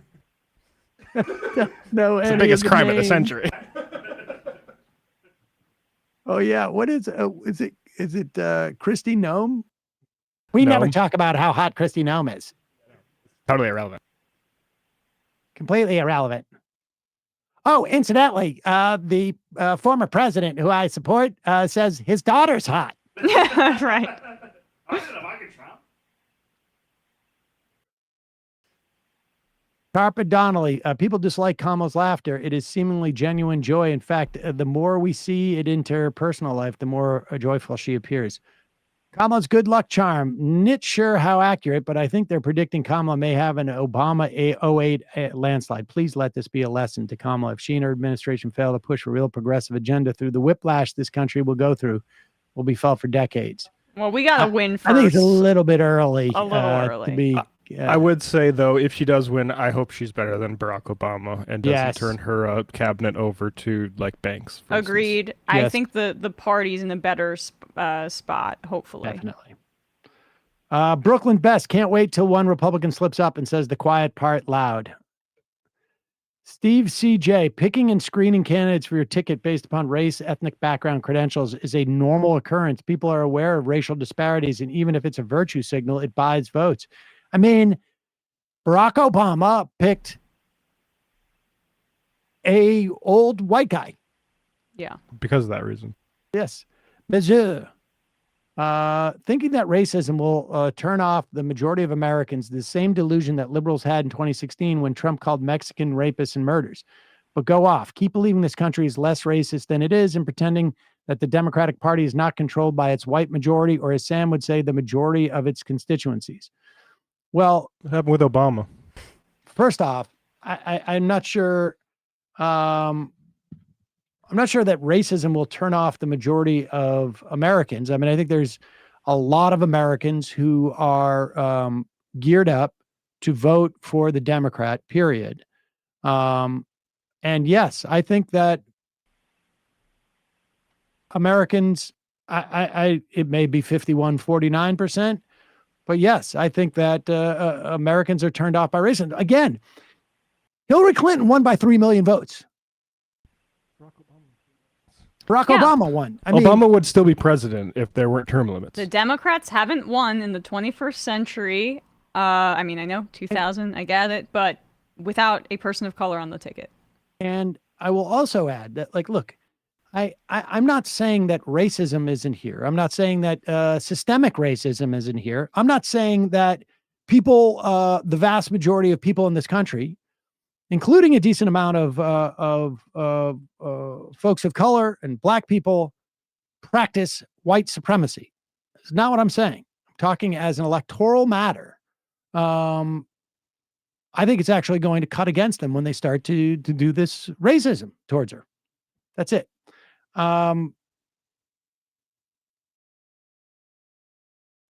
no, it's the biggest crime of the century. Oh yeah, what is it? Is it Christy Nome? We never talk about how hot Christy Nome is. Totally irrelevant. Completely irrelevant. Oh, incidentally, the former president who I support says his daughter's hot. Right. Carpet Donnelly, people dislike Kamala's laughter. It is seemingly genuine joy. In fact, the more we see it into her personal life, the more joyful she appears. Kamala's good luck charm. Not sure how accurate, but I think they're predicting Kamala may have an Obama 08 landslide. Please let this be a lesson to Kamala. If she and her administration fail to push a real progressive agenda through, the whiplash this country will go through will be felt for decades. Well, we got to win first. I think it's a little bit early. A little early. To be. I would say, though, if she does win, I hope she's better than Barack Obama and doesn't turn her cabinet over to like banks. Agreed. Yes. I think the party's in a better spot, hopefully. Definitely. Brooklyn Best, can't wait till one Republican slips up and says the quiet part loud. Steve CJ, picking and screening candidates for your ticket based upon race, ethnic background, credentials is a normal occurrence. People are aware of racial disparities, and even if it's a virtue signal, it buys votes. I mean, Barack Obama picked a old white guy. Yeah. Because of that reason. Yes. Monsieur. Thinking that racism will turn off the majority of Americans, the same delusion that liberals had in 2016 when Trump called Mexican rapists and murders. But go off. Keep believing this country is less racist than it is and pretending that the Democratic Party is not controlled by its white majority, or as Sam would say, the majority of its constituencies. Well, what happened with Obama? First off, I'm not sure. I'm not sure that racism will turn off the majority of Americans. I mean, I think there's a lot of Americans who are geared up to vote for the Democrat, period. And yes, I think that Americans, it may be 49%. But yes, I think that Americans are turned off by racism. Again, Hillary Clinton won by 3 million votes. Barack Obama won. I mean, Obama would still be president if there weren't term limits. The Democrats haven't won in the 21st century. I mean, I know 2000, I get it, but without a person of color on the ticket. And I will also add that, like, look, I'm not saying that racism isn't here. I'm not saying that systemic racism isn't here. I'm not saying that people, the vast majority of people in this country, including a decent amount of folks of color and black people, practice white supremacy. It's not what I'm saying. I'm talking as an electoral matter. I think it's actually going to cut against them when they start to do this racism towards her. That's it.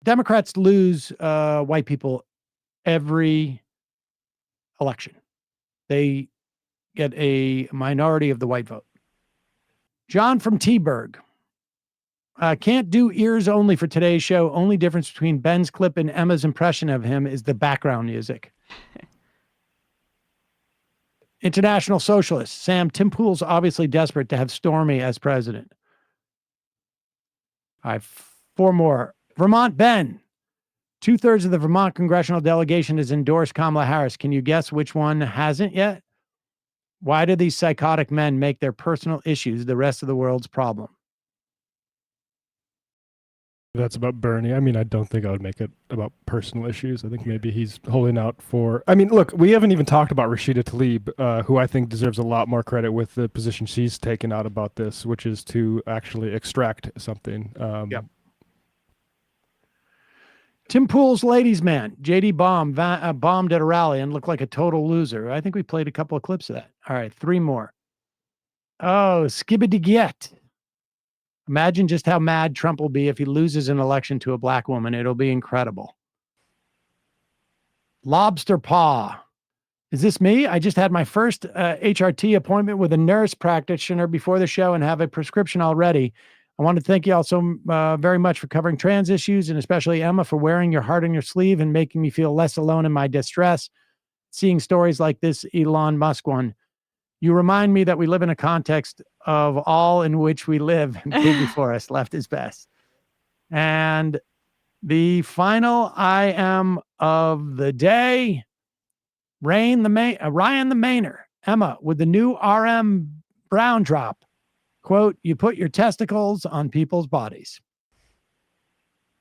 Democrats lose white people every election. They get a minority of the white vote. John from T-Burg. Can't do ears only for today's show. Only difference between Ben's clip and Emma's impression of him is the background music. International Socialist. Sam, Tim Pool's obviously desperate to have Stormy as president. All right, 4 more. Vermont Ben. 2/3 of the Vermont congressional delegation has endorsed Kamala Harris. Can you guess which one hasn't yet? Why do these psychotic men make their personal issues the rest of the world's problem? That's about Bernie. I mean, I don't think I would make it about personal issues. I think maybe he's holding out for... I mean, look, we haven't even talked about Rashida Tlaib, who I think deserves a lot more credit with the position she's taken out about this, which is to actually extract something. Yep. Tim Pool's ladies' man, JD bombed at a rally and looked like a total loser. I think we played a couple of clips of that. All right, 3 more. Oh, Skibidi-Get. Imagine just how mad Trump will be if he loses an election to a black woman. It'll be incredible. Lobster Paw. Is this me? I just had my first HRT appointment with a nurse practitioner before the show and have a prescription already. I want to thank you all so very much for covering trans issues, and especially Emma for wearing your heart on your sleeve and making me feel less alone in my distress. Seeing stories like this Elon Musk one, you remind me that we live in a context of all in which we live. Big before us, left is best. And the final I am of the day, Ryan the Mainer. Emma, with the new RM Brown drop, quote, you put your testicles on people's bodies.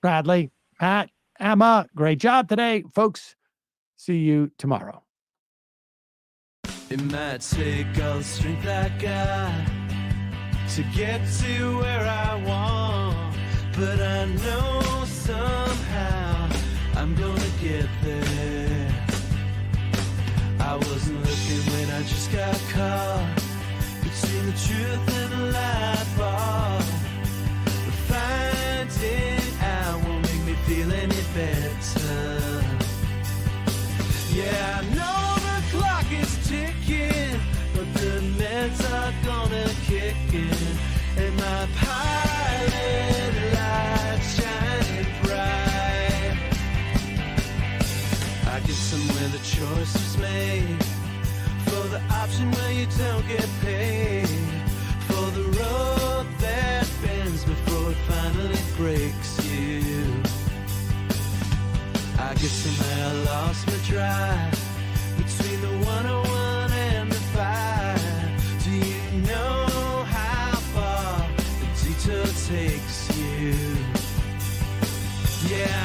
Bradley, Pat, Emma, great job today. Folks, see you tomorrow. It might take all the strength I got to get to where I want, but I know somehow I'm gonna get there. I wasn't looking when I just got caught between the truth and the lie bar. But finding out won't make me feel any better. Yeah, I know the clock is ticking, but the meds are gonna kick in, and my pilot light's shining bright. I guess somewhere the choice was made for the option where you don't get paid, for the road that bends before it finally breaks you. I guess somehow I lost my drive between the 101 and the 5. Do you know how far the detour takes you? Yeah.